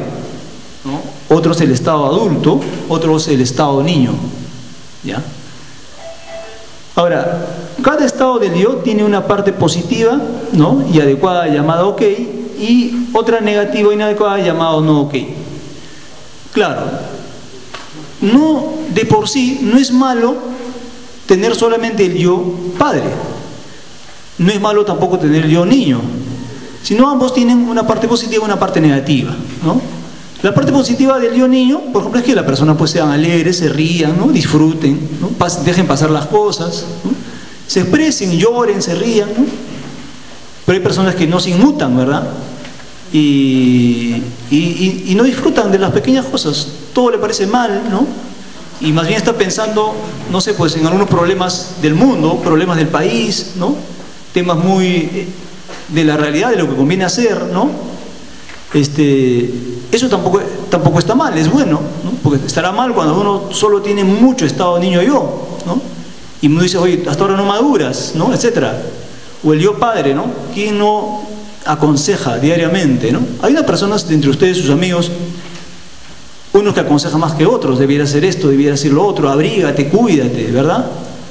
¿no?, otros el estado adulto, otros el estado niño, ¿ya? Ahora, cada estado del yo tiene una parte positiva, ¿no?, y adecuada llamada ok, y otra negativa e inadecuada llamada no ok. Claro, no, de por sí no es malo tener solamente el yo padre, no es malo tampoco tener el yo niño, sino ambos tienen una parte positiva y una parte negativa, ¿no? La parte positiva del yo niño, por ejemplo, es que la persona pues sean alegres, se rían, ¿no?, disfruten, ¿no?, dejen pasar las cosas, ¿no?, se expresen, lloren, se rían, ¿no? Pero hay personas que no se inmutan, ¿verdad? Y no disfrutan de las pequeñas cosas, todo le parece mal, ¿no? Y más bien está pensando, no sé, pues en algunos problemas del mundo, problemas del país, ¿no?, temas muy de la realidad, de lo que conviene hacer, ¿no? Eso tampoco está mal, es bueno, ¿no? Porque estará mal cuando uno solo tiene mucho estado niño yo, ¿no? Y uno dice, oye, hasta ahora no maduras, ¿no?, etcétera. O el yo padre, ¿no? ¿Quién no aconseja diariamente, ¿no? Hay unas personas entre ustedes, sus amigos, unos que aconsejan más que otros, debiera hacer esto, debiera hacer lo otro, abrígate, cuídate, ¿verdad?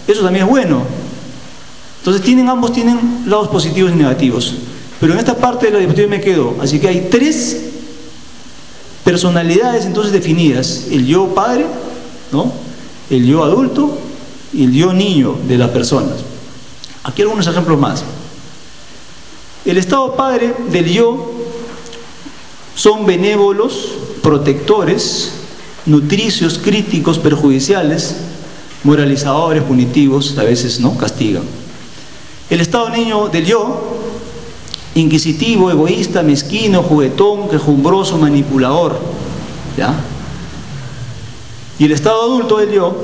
Eso también es bueno. Entonces ambos tienen lados positivos y negativos. Pero en esta parte de la diapositiva me quedo. Así que hay 3 personalidades entonces definidas: el yo padre, ¿no?, el yo adulto y el yo niño de las personas. Aquí algunos ejemplos más. El estado padre del yo son benévolos, protectores, nutricios, críticos, perjudiciales, moralizadores, punitivos, a veces, ¿no?, castigan. El estado niño del yo, inquisitivo, egoísta, mezquino, juguetón, quejumbroso, manipulador, ¿ya? Y el estado adulto del yo,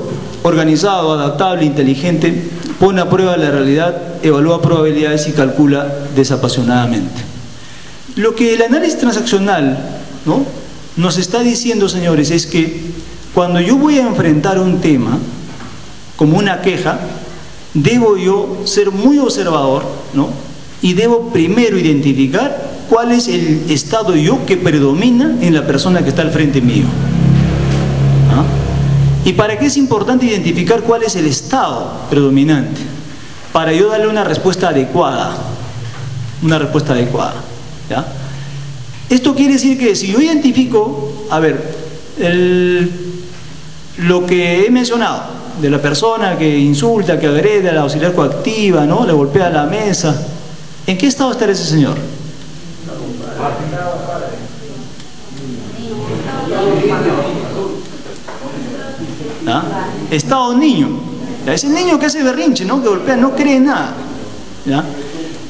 organizado, adaptable, inteligente, pone a prueba la realidad, evalúa probabilidades y calcula desapasionadamente. Lo que el análisis transaccional, ¿no?, nos está diciendo, señores, es que cuando yo voy a enfrentar un tema como una queja, debo yo ser muy observador, ¿no?, y debo primero identificar cuál es el estado yo que predomina en la persona que está al frente mío. ¿Ah? ¿Y para qué es importante identificar cuál es el estado predominante? Para yo darle una respuesta adecuada. Una respuesta adecuada. ¿Ya? Esto quiere decir que si yo identifico, a ver, lo que he mencionado, de la persona que insulta, que agrede a la auxiliar coactiva, ¿no? Le golpea la mesa, ¿en qué estado está ese señor? ¿Ah? Estado niño. Ese niño que hace berrinche, ¿no? Que golpea, no cree en nada. ¿Ya?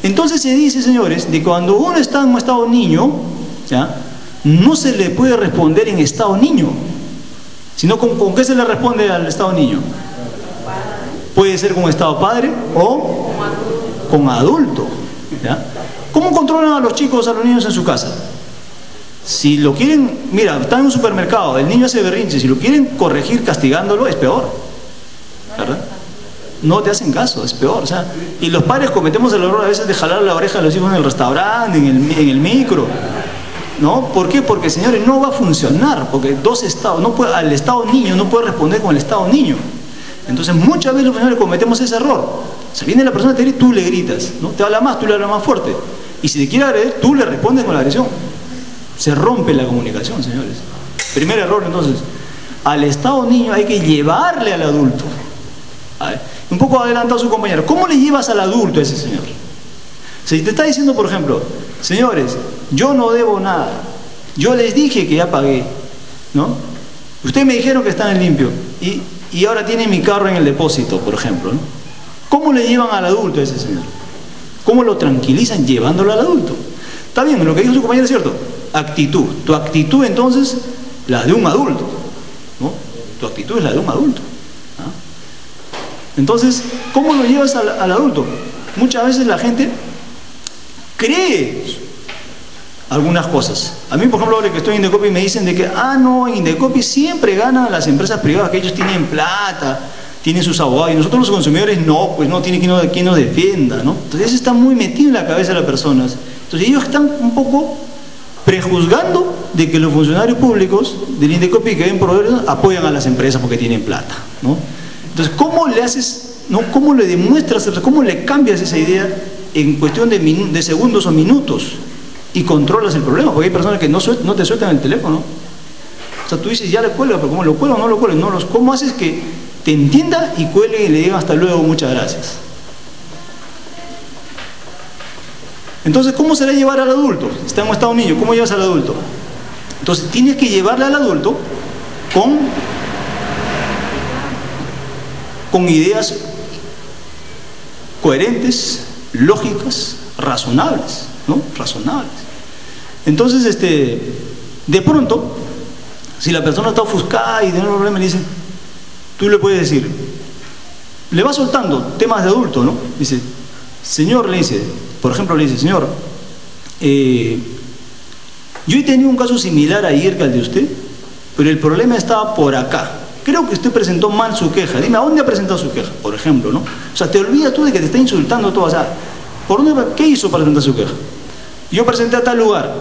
Entonces se dice, señores, de cuando uno está en un estado niño, ¿ya? No se le puede responder en estado niño, sino ¿con qué se le responde al estado niño? Puede ser con estado padre o con adulto. ¿Ya? ¿Cómo controlan a los chicos, a los niños en su casa? Si lo quieren, mira, está en un supermercado, el niño hace berrinche, si lo quieren corregir castigándolo, es peor, ¿verdad? No te hacen caso, es peor. O sea, y los padres cometemos el error a veces de jalar la oreja a los hijos en el restaurante, en el micro, ¿no? ¿Por qué? Porque, señores, no va a funcionar, porque dos estados, no puede, al estado niño no puede responder con el estado niño. Entonces muchas veces los señores cometemos ese error. Se viene la persona a te grita, tú le gritas, ¿no? Te habla más, tú le hablas más fuerte, y si te quiere agredir, tú le respondes con la agresión. Se rompe la comunicación, señores. Primer error, entonces, al estado niño hay que llevarle al adulto. A ver, un poco adelantado su compañero, ¿cómo le llevas al adulto a ese señor? Si te está diciendo, por ejemplo, señores, yo no debo nada, yo les dije que ya pagué, ¿no? Ustedes me dijeron que están en limpio y ahora tienen mi carro en el depósito, por ejemplo, ¿no? ¿Cómo le llevan al adulto a ese señor? ¿Cómo lo tranquilizan llevándolo al adulto? Está bien, lo que dijo su compañero es cierto. Actitud. Tu actitud, entonces, la de un adulto, ¿no? Tu actitud es la de un adulto. ¿Ah? Entonces, ¿cómo lo llevas al adulto? Muchas veces la gente cree algunas cosas. A mí, por ejemplo, ahora que estoy en Indecopi me dicen de que, no, en Indecopi siempre ganan las empresas privadas, que ellos tienen plata, tienen sus abogados, y nosotros los consumidores no, pues no tiene quien nos defienda, ¿no? Entonces eso está muy metido en la cabeza de las personas. Entonces ellos están un poco prejuzgando de que los funcionarios públicos del Indecopi que ven proveedores apoyan a las empresas porque tienen plata, ¿no? Entonces, ¿cómo le haces, no? ¿Cómo le demuestras, cómo le cambias esa idea en cuestión de segundos o minutos y controlas el problema? Porque hay personas que no te sueltan el teléfono. O sea, tú dices, ya le cuelga, pero ¿cómo lo cuelga o no lo cuelga? ¿Cómo haces que te entienda y cuelgue y le diga hasta luego, muchas gracias? Entonces, ¿cómo se le llevar al adulto? Está en un estado niño, ¿cómo llevas al adulto? Entonces, tienes que llevarle al adulto con ideas coherentes, lógicas, razonables, ¿no? Razonables. Entonces, de pronto, si la persona está ofuscada y tiene un problema, le dicen, tú le puedes decir, le va soltando temas de adulto, ¿no? Dice, señor, le dice, por ejemplo, le dice, señor, yo he tenido un caso similar ayer que al de usted, pero el problema estaba por acá. Creo que usted presentó mal su queja. Dime, ¿a dónde ha presentado su queja? Por ejemplo, ¿no? O sea, te olvidas tú de que te está insultando todo. O sea, ¿qué hizo para presentar su queja? Yo presenté a tal lugar.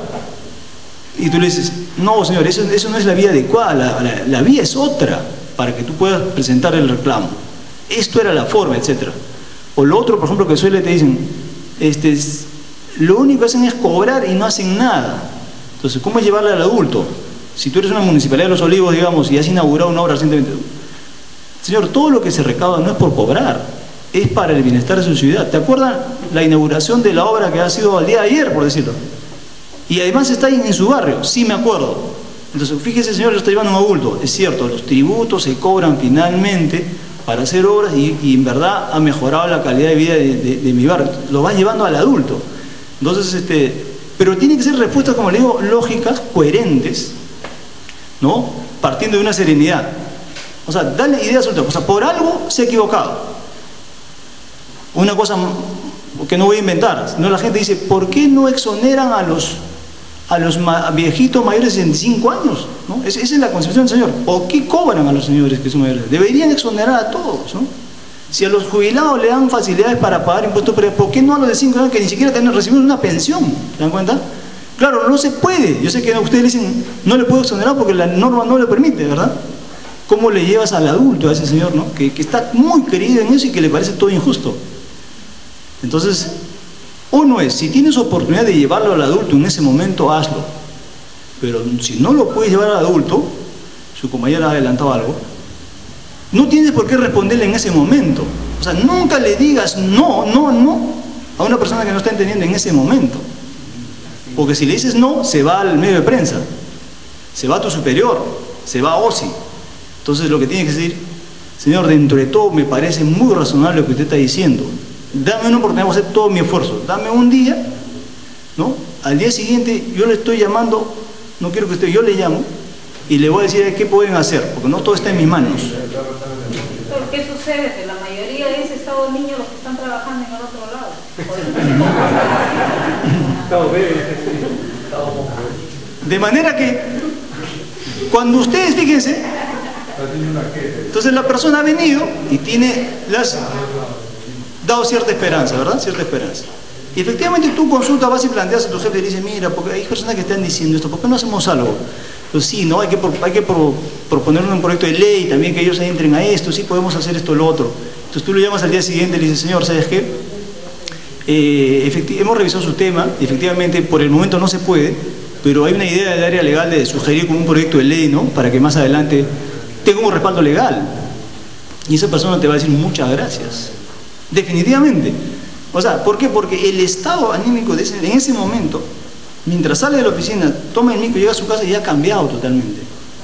Y tú le dices, no, señor, eso no es la vía adecuada. La vía es otra para que tú puedas presentar el reclamo. Esto era la forma, etcétera. O lo otro, por ejemplo, que suele te dicen, lo único que hacen es cobrar y no hacen nada. Entonces, ¿cómo llevarle al adulto? Si tú eres una municipalidad de Los Olivos, digamos, y has inaugurado una obra recientemente, señor, todo lo que se recauda no es por cobrar, es para el bienestar de su ciudad. ¿Te acuerdas la inauguración de la obra que ha sido el día de ayer, por decirlo? Y además está en su barrio. Sí, me acuerdo. Entonces, fíjese, señor, lo está llevando un adulto. Es cierto, los tributos se cobran finalmente para hacer obras y en verdad ha mejorado la calidad de vida de mi barrio. Lo vas llevando al adulto. Entonces, pero tiene que ser respuestas, como le digo, lógicas, coherentes, ¿no? Partiendo de una serenidad. O sea, dale ideas sueltas. O sea, por algo se ha equivocado. Una cosa que no voy a inventar, ¿no? La gente dice, ¿por qué no exoneran a los viejitos mayores de 65 años? ¿No? Esa es la concepción del señor. ¿O qué cobran a los señores que son mayores? Deberían exonerar a todos, ¿no? Si a los jubilados le dan facilidades para pagar impuestos, pero ¿por qué no a los de 5 años que ni siquiera recibimos una pensión? ¿Se dan cuenta? Claro, no se puede. Yo sé que ustedes dicen, no le puedo exonerar porque la norma no le permite, ¿verdad? ¿Cómo le llevas al adulto, a ese señor, ¿no? Que está muy querido en eso y que le parece todo injusto? Entonces, uno es, si tienes oportunidad de llevarlo al adulto en ese momento, hazlo. Pero si no lo puedes llevar al adulto, su compañera ha adelantado algo, no tienes por qué responderle en ese momento. O sea, nunca le digas no a una persona que no está entendiendo en ese momento. Porque si le dices no, se va al medio de prensa, se va a tu superior, se va a OSI. Entonces lo que tienes que decir, señor, dentro de todo me parece muy razonable lo que usted está diciendo. Dame una oportunidad, voy a hacer todo mi esfuerzo. Dame un día, ¿no? Al día siguiente yo le estoy llamando, no quiero que usted, yo le llamo y le voy a decir qué pueden hacer, porque no todo está en mis manos. Pero ¿qué sucede? Que la mayoría de ese estado de niños los que están trabajando en el otro lado. De manera que, cuando ustedes, fíjense, entonces la persona ha venido y las dado cierta esperanza, ¿verdad? Cierta esperanza. Y efectivamente tú consultas, vas y planteas a tu jefe y le dices, mira, porque hay personas que están diciendo esto, ¿por qué no hacemos algo? Pues sí, ¿no? Hay que proponer un proyecto de ley también que ellos entren a esto, sí podemos hacer esto o lo otro. Entonces tú lo llamas al día siguiente y le dices, señor, ¿sabes qué? Hemos revisado su tema, y efectivamente por el momento no se puede, pero hay una idea del área legal de sugerir como un proyecto de ley, ¿no? Para que más adelante tenga un respaldo legal. Y esa persona te va a decir muchas gracias. Definitivamente. O sea, ¿por qué? Porque el estado anímico en ese momento, mientras sale de la oficina, toma el micro, llega a su casa y ya ha cambiado totalmente.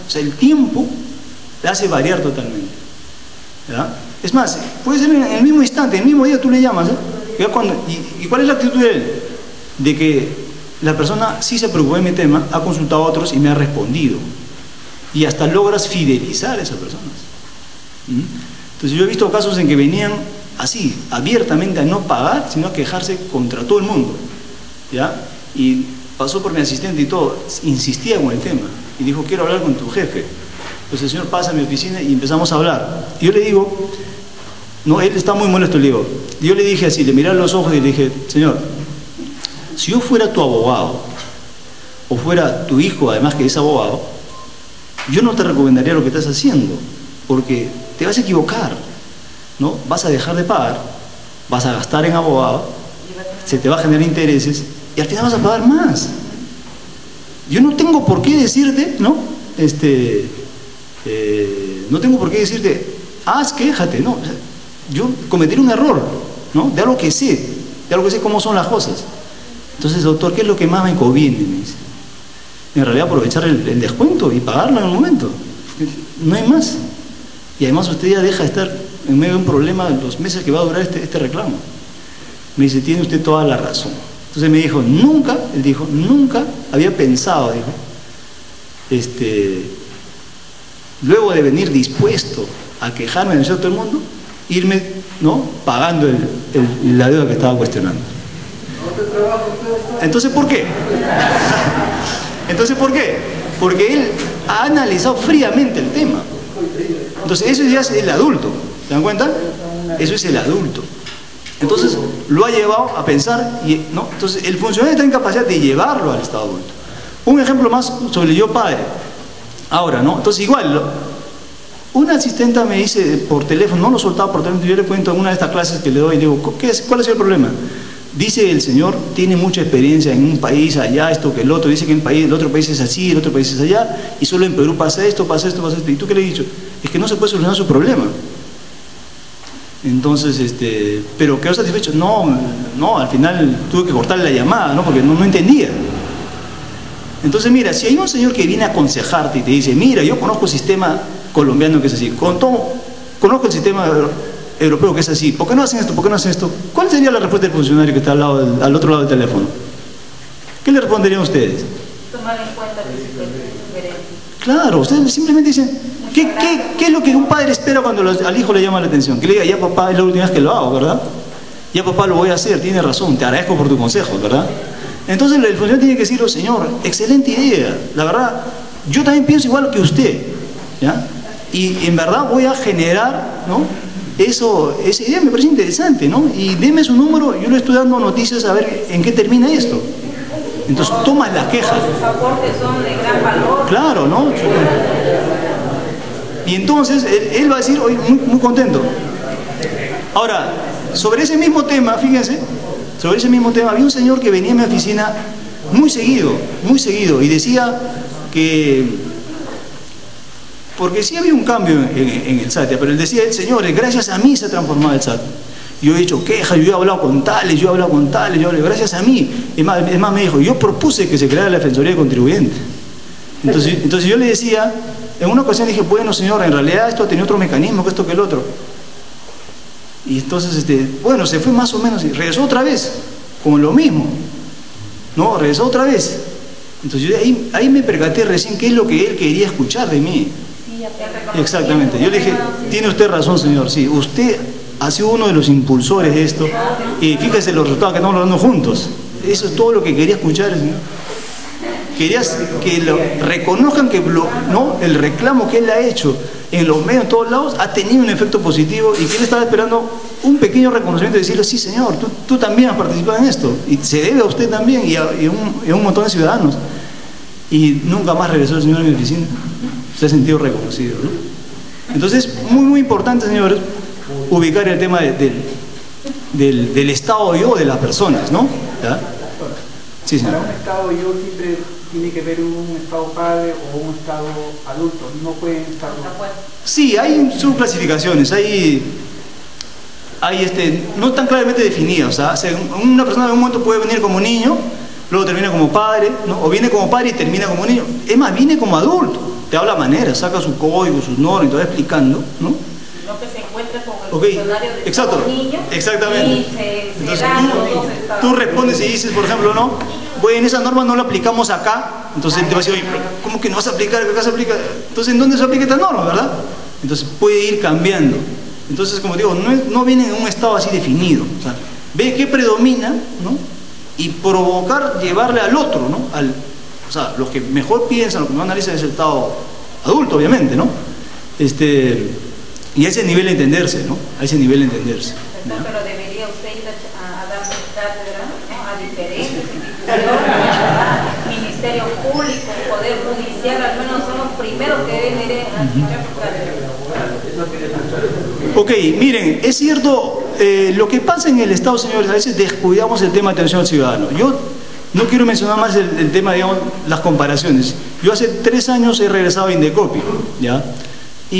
O sea, el tiempo le hace variar totalmente. ¿Verdad? Es más, puede ser en el mismo instante, en el mismo día tú le llamas, ¿eh? ¿Y cuál es la actitud de él? De que la persona sí se preocupó de mi tema, ha consultado a otros y me ha respondido. Y hasta logras fidelizar a esas personas. Entonces yo he visto casos en que venían así, abiertamente a no pagar, sino a quejarse contra todo el mundo, ¿ya? Y pasó por mi asistente y todo, insistía con el tema, y dijo, quiero hablar con tu jefe. Pues el señor pasa a mi oficina y empezamos a hablar. Y yo le digo, no, él está muy molesto, le digo, yo le dije así, le miré a los ojos y le dije, señor, si yo fuera tu abogado, o fuera tu hijo, además que es abogado, yo no te recomendaría lo que estás haciendo, porque te vas a equivocar, ¿no? Vas a dejar de pagar, vas a gastar en abogado, se te va a generar intereses y al final vas a pagar más. Yo no tengo por qué decirte, ¿no? No tengo por qué decirte, quéjate, ¿no? O sea, yo cometeré un error, ¿no? De algo que sé cómo son las cosas. Entonces, doctor, ¿qué es lo que más me conviene? Me dice. En realidad aprovechar el descuento y pagarlo en el momento. No hay más. Y además usted ya deja de estar en medio de un problema en los meses que va a durar este reclamo. Me dice, tiene usted toda la razón. Entonces me dijo, nunca había pensado, luego de venir dispuesto a quejarme en el todo el mundo, irme, ¿no? Pagando la deuda que estaba cuestionando. Entonces, ¿por qué? Porque él ha analizado fríamente el tema. Entonces, eso ya es el adulto. ¿Se dan cuenta? Eso es el adulto. Entonces, lo ha llevado a pensar, ¿no? Entonces, el funcionario está en capacidad de llevarlo al estado adulto. Un ejemplo más sobre el yo padre. Ahora, ¿no? Entonces, igual, una asistenta me dice por teléfono, no lo soltaba por teléfono, yo le cuento en una de estas clases que le doy, digo, ¿cuál ha sido el problema? Dice el señor, tiene mucha experiencia en un país, allá, esto que el otro, dice que el otro país es así, el otro país es allá, y solo en Perú pasa esto, pasa esto, pasa esto. ¿Y tú qué le he dicho? Es que no se puede solucionar su problema. Entonces, ¿pero quedó satisfecho? No, al final tuve que cortarle la llamada, ¿no? Porque no entendía. Entonces, mira, si hay un señor que viene a aconsejarte y te dice, mira, yo conozco el sistema colombiano que es así, conozco el sistema europeo que es así, ¿por qué no hacen esto? ¿Por qué no hacen esto? ¿Cuál sería la respuesta del funcionario que está al otro lado del teléfono? ¿Qué le responderían ustedes? Tomar en cuenta que es diferente. Claro, ustedes simplemente dicen, ¿qué es lo que un padre espera cuando al hijo le llama la atención? Que le diga, ya papá, es la última vez que lo hago, ¿verdad? Ya papá, lo voy a hacer, tiene razón, te agradezco por tu consejo, ¿verdad? Entonces el funcionario tiene que decirle, señor, excelente idea, la verdad, yo también pienso igual que usted, ¿ya? Y en verdad voy a generar, ¿no? Esa idea me parece interesante, ¿no? Y deme su número, yo le estoy dando noticias a ver en qué termina esto. Entonces tomas la queja. Los aportes son de gran valor. Claro, ¿no? Y entonces él va a decir, oye, muy contento. Ahora, sobre ese mismo tema, fíjense, sobre ese mismo tema, había un señor que venía a mi oficina muy seguido, y decía que, porque sí había un cambio en el SAT, pero él decía, señores, gracias a mí se ha transformado el SAT. Yo he hecho quejas, yo he hablado con tales, gracias a mí. Es más, me dijo, yo propuse que se creara la Defensoría del Contribuyente. Entonces yo le decía, en una ocasión dije, bueno señor, en realidad esto tenía otro mecanismo que esto que el otro. Y entonces, bueno, se fue más o menos y regresó otra vez, con lo mismo. No, regresó otra vez. Entonces yo ahí me percaté recién qué es lo que él quería escuchar de mí. Exactamente. Yo le dije, tiene usted razón señor, sí, usted ha sido uno de los impulsores de esto y fíjese los resultados que estamos logrando juntos. Eso es todo lo que quería escuchar el señor. Querías que reconozcan que ¿no? el reclamo que él ha hecho en los medios, en todos lados, ha tenido un efecto positivo y que él estaba esperando un pequeño reconocimiento y decirle, sí señor, tú también has participado en esto y se debe a usted también y a un montón de ciudadanos. Y nunca más regresó el señor a mi oficina. Se ha sentido reconocido, ¿no? Entonces, muy importante, señores, ubicar el tema del estado yo de las personas, ¿no? ¿Ya? Sí, señor. Para un estado yo siempre tiene que ver un estado padre o un estado adulto, no pueden estar... Sí, hay subclasificaciones, hay no tan claramente definidas, o sea, una persona en un momento puede venir como niño, luego termina como padre, ¿no? O viene como padre y termina como niño, es más, viene como adulto, te habla manera, saca su código, sus normas y te va explicando, ¿no? No que se encuentre con el funcionario de exacto, niño exactamente. Y se entonces dan tú respondes y dices, por ejemplo, no, bueno, esa norma no la aplicamos acá, entonces te va a decir, oye, ¿cómo que no vas a aplicar? Acá se aplica. Entonces, ¿en dónde se aplica esta norma, verdad? Entonces puede ir cambiando. Entonces, como digo, no viene en un estado así definido. O sea, ve qué predomina, ¿no? Y provocar, llevarle al otro, ¿no? O sea, los que mejor piensan, los que mejor analizan es el estado adulto, obviamente, ¿no? Y a ese nivel de entenderse, ¿no? A ese nivel de entenderse. ¿no? Pero debería usted ir a dar cátedra, ¿no? A diferentes instituciones, Ministerio Público, Poder Judicial, al menos son los primeros que deben ir a escuchar su cátedra. Ok, miren, es cierto, lo que pasa en el Estado, señores, a veces descuidamos el tema de atención al ciudadano. Yo no quiero mencionar más el tema, digamos, las comparaciones. Yo hace 3 años he regresado a Indecopi, ¿ya?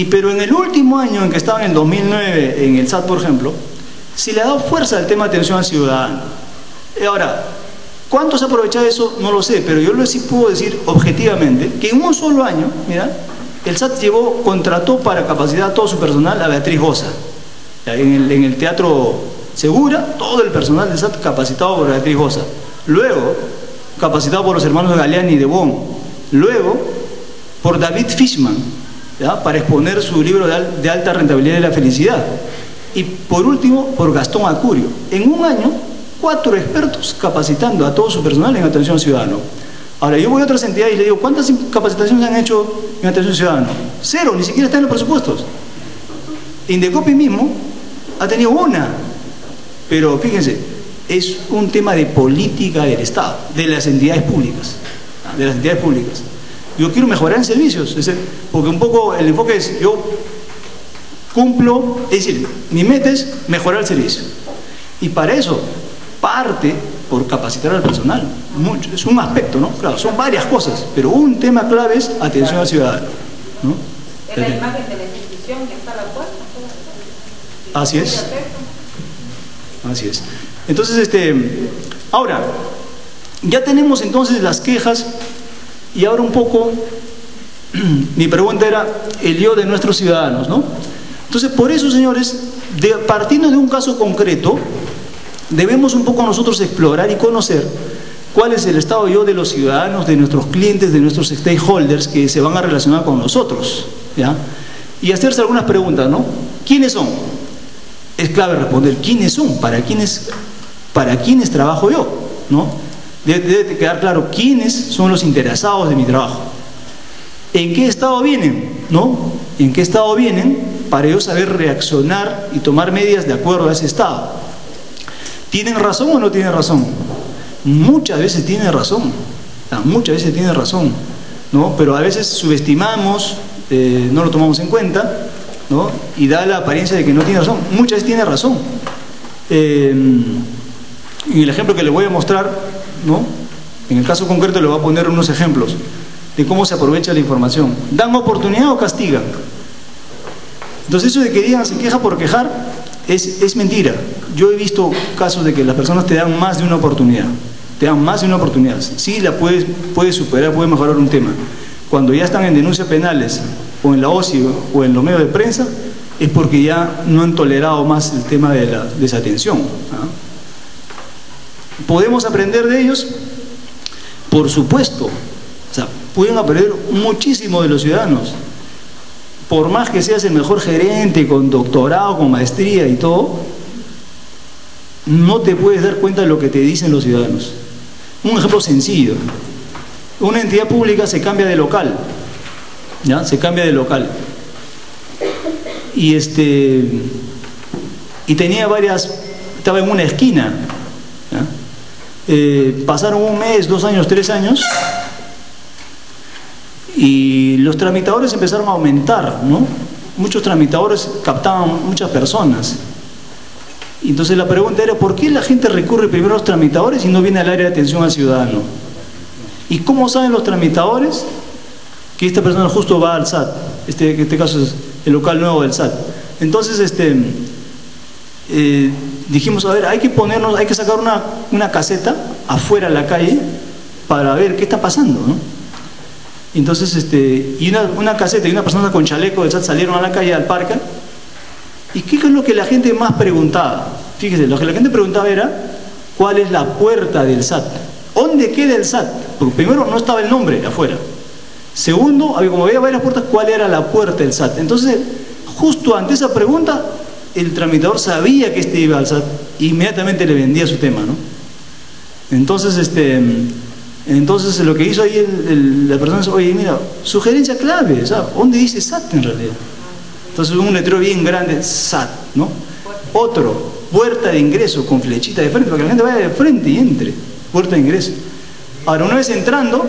Pero en el último año en que estaba en el 2009 en el SAT, por ejemplo, se le ha dado fuerza al tema de atención al ciudadano. Ahora, ¿cuánto se ha aprovechado eso? No lo sé, pero yo sí puedo decir objetivamente que en un solo año, mira, el SAT contrató para capacitar a todo su personal a Beatriz Boza. En el Teatro Segura, todo el personal del SAT capacitado por Beatriz Boza. Luego, capacitado por los hermanos Galeani y de Bon. Luego, por David Fishman, ¿ya? Para exponer su libro de alta rentabilidad de la felicidad. Y por último, por Gastón Acurio. En un año, 4 expertos capacitando a todo su personal en atención al ciudadano. Ahora, yo voy a otras entidades y le digo, ¿cuántas capacitaciones han hecho en atención al ciudadano? 0, ni siquiera está en los presupuestos. Indecopi mismo ha tenido 1. Pero fíjense, es un tema de política del Estado, de las entidades públicas. De las entidades públicas. Yo quiero mejorar en servicios, porque un poco el enfoque es, yo cumplo, es decir, mi meta es mejorar el servicio. Y para eso, parte por capacitar al personal. Es un aspecto, ¿no? Claro, son varias cosas, pero un tema clave es atención al ciudadano, ¿no? Es la imagen de la institución que está a la puerta. Así es. Así es. Entonces, ahora, ya tenemos entonces las quejas. Y ahora un poco, mi pregunta era el yo de nuestros ciudadanos, ¿no? Entonces, por eso, señores, partiendo de un caso concreto, debemos un poco nosotros explorar y conocer cuál es el estado yo de los ciudadanos, de nuestros clientes, de nuestros stakeholders que se van a relacionar con nosotros, ¿ya? Y hacerse algunas preguntas, ¿no? ¿Quiénes son? Es clave responder, ¿quiénes son? ¿Para quiénes trabajo yo? ¿No? Debe quedar claro quiénes son los interesados de mi trabajo. ¿En qué estado vienen? ¿No? ¿En qué estado vienen? Para yo saber reaccionar y tomar medidas de acuerdo a ese estado. ¿Tienen razón o no tienen razón? muchas veces tiene razón, muchas veces tiene razón, ¿no? Pero a veces subestimamos, no lo tomamos en cuenta, ¿no? Y da la apariencia de que no tiene razón. Muchas veces tiene razón. En el ejemplo que les voy a mostrar, ¿no? En el caso concreto le voy a poner unos ejemplos de cómo se aprovecha la información. ¿Dan oportunidad o castigan? Entonces eso de que digan se queja por quejar es mentira. Yo he visto casos de que las personas te dan más de una oportunidad. Te dan más de una oportunidad. Sí, la puedes superar, puedes mejorar un tema. Cuando ya están en denuncias penales o en la OSI o en los medios de prensa, es porque ya no han tolerado más el tema de la desatención. ¿Podemos aprender de ellos? Por supuesto. O sea, pueden aprender muchísimo de los ciudadanos. Por más que seas el mejor gerente, con doctorado, con maestría y todo, no te puedes dar cuenta de lo que te dicen los ciudadanos. Un ejemplo sencillo. Una entidad pública se cambia de local, ¿ya? Se cambia de local. Y tenía estaba en una esquina, ¿ya? Pasaron 1 mes, 2 años, 3 años, y los tramitadores empezaron a aumentar, ¿no? Muchos tramitadores captaban muchas personas. Y entonces la pregunta era, ¿por qué la gente recurre primero a los tramitadores y no viene al área de atención al ciudadano? ¿Y cómo saben los tramitadores que esta persona justo va al SAT? En este caso es el local nuevo del SAT. Entonces dijimos, a ver, hay que sacar una caseta afuera a la calle para ver qué está pasando, ¿no? Entonces, y una caseta y una persona con chaleco del SAT salieron a la calle, al parque. ¿Y qué es lo que la gente más preguntaba? Fíjese, lo que la gente preguntaba era, ¿cuál es la puerta del SAT? ¿Dónde queda el SAT? Porque primero no estaba el nombre afuera. Segundo, como había varias puertas, ¿cuál era la puerta del SAT? Entonces, justo ante esa pregunta, el tramitador sabía que iba al SAT e inmediatamente le vendía su tema, ¿no? Entonces, lo que hizo ahí la persona es, oye, mira, sugerencia clave, o sea, ¿dónde dice SAT en realidad? Entonces un letrero bien grande, SAT, ¿no? Otro, puerta de ingreso con flechita de frente, para que la gente vaya de frente y entre, puerta de ingreso. Ahora, una vez entrando,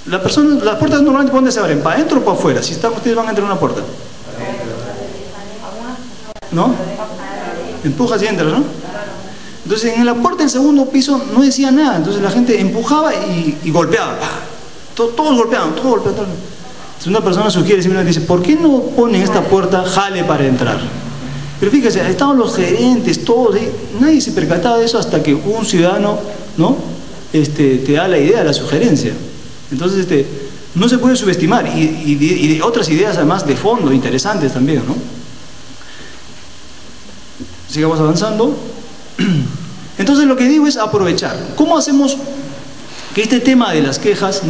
las puertas normalmente, ¿para dónde se abren? ¿Para adentro o para afuera? Si ustedes van a entrar a una puerta, ¿no? Empujas y entras, ¿no? Entonces en la puerta del segundo piso no decía nada, entonces la gente empujaba y golpeaba. Todos golpeaban. Si una persona sugiere, simplemente dice, ¿por qué no ponen esta puerta jale para entrar? Pero fíjese, estaban los gerentes, todos, nadie se percataba de eso hasta que un ciudadano, ¿no? Te da la idea, la sugerencia. Entonces, no se puede subestimar. Y otras ideas además de fondo, interesantes también, ¿no? Sigamos avanzando. Entonces lo que digo es aprovechar. ¿Cómo hacemos que este tema de las quejas,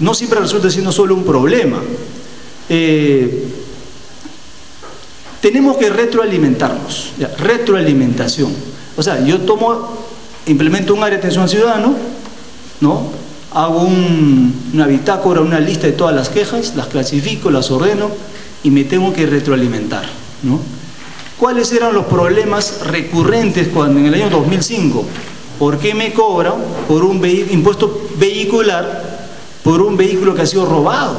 no siempre resulte siendo solo un problema? Tenemos que retroalimentarnos, ¿ya? Retroalimentación. O sea, yo implemento un área de atención al ciudadano, ¿no? Hago una bitácora, una lista de todas las quejas, las clasifico, las ordeno y me tengo que retroalimentar, ¿no? ¿Cuáles eran los problemas recurrentes cuando en el año 2005? ¿Por qué me cobran por un impuesto vehicular por un vehículo que ha sido robado?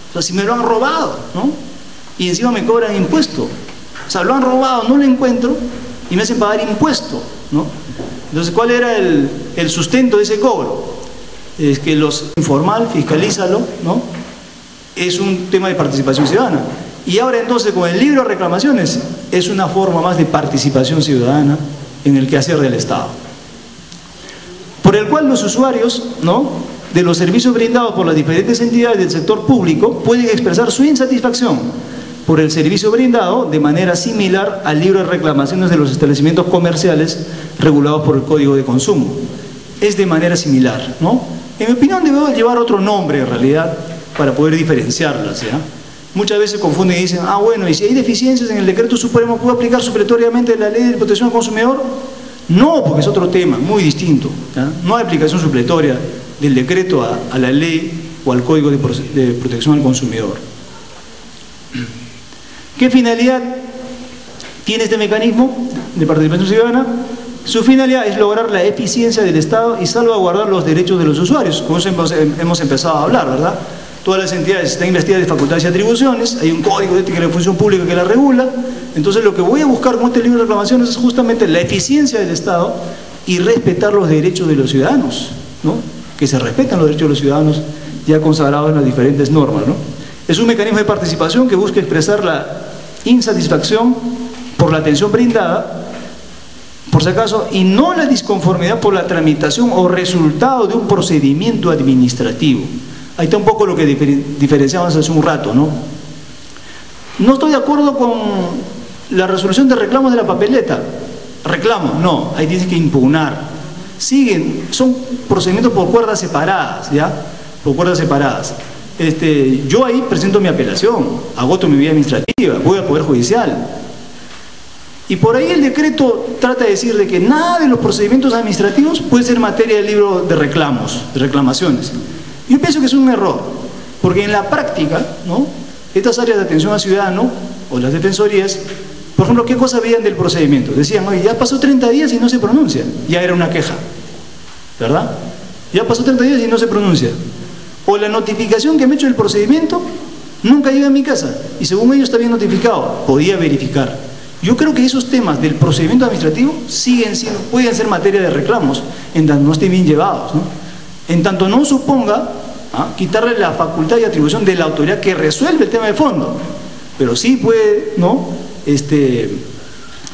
O sea, si me lo han robado, ¿no? Y encima me cobran impuesto. O sea, lo han robado, no lo encuentro y me hacen pagar impuesto, ¿no? Entonces, ¿cuál era el sustento de ese cobro? Es que informal, fiscalízalo, ¿no? Es un tema de participación ciudadana. Y ahora entonces con el libro de reclamaciones es una forma más de participación ciudadana en el quehacer del Estado, por el cual los usuarios, ¿no?, de los servicios brindados por las diferentes entidades del sector público pueden expresar su insatisfacción por el servicio brindado de manera similar al libro de reclamaciones de los establecimientos comerciales regulados por el Código de Consumo. Es de manera similar, ¿no? En mi opinión debe llevar otro nombre en realidad para poder diferenciarlas, ¿ya? Muchas veces confunden y dicen, bueno, y si hay deficiencias en el decreto supremo, ¿puedo aplicar supletoriamente la ley de protección al consumidor? No, porque es otro tema, muy distinto, ¿ya? No hay aplicación supletoria del decreto a la ley o al Código de Protección al Consumidor. ¿Qué finalidad tiene este mecanismo de participación ciudadana? Su finalidad es lograr la eficiencia del Estado y salvaguardar los derechos de los usuarios. Con eso hemos empezado a hablar, ¿verdad? Todas las entidades están investigadas de facultades y atribuciones, hay un código de ética de la función pública que la regula. Entonces lo que voy a buscar con este libro de reclamaciones es justamente la eficiencia del Estado y respetar los derechos de los ciudadanos, ¿no? Que se respetan los derechos de los ciudadanos ya consagrados en las diferentes normas, ¿no? Es un mecanismo de participación que busca expresar la insatisfacción por la atención brindada, por si acaso, y no la disconformidad por la tramitación o resultado de un procedimiento administrativo. Ahí está un poco lo que diferenciamos hace un rato, ¿no? No estoy de acuerdo con la resolución de reclamos de la papeleta. Reclamo, no, ahí dice que impugnar. Siguen, son procedimientos por cuerdas separadas, ¿ya? Por cuerdas separadas. Yo ahí presento mi apelación, agoto mi vía administrativa, voy al Poder Judicial. Y por ahí el decreto trata de decir de que nada de los procedimientos administrativos puede ser materia del libro de reclamos, de reclamaciones. Yo pienso que es un error, porque en la práctica, ¿no? Estas áreas de atención al ciudadano, o las defensorías, por ejemplo, ¿qué cosa veían del procedimiento? Decían, oye, ya pasó 30 días y no se pronuncia. Ya era una queja, ¿verdad? Ya pasó 30 días y no se pronuncia. O la notificación que me he hecho del procedimiento nunca llega a mi casa, y según ellos está bien notificado, podía verificar. Yo creo que esos temas del procedimiento administrativo pueden ser materia de reclamos, en tanto no estén bien llevados, ¿no? En tanto no suponga quitarle la facultad y atribución de la autoridad que resuelve el tema de fondo, pero sí puede, ¿no?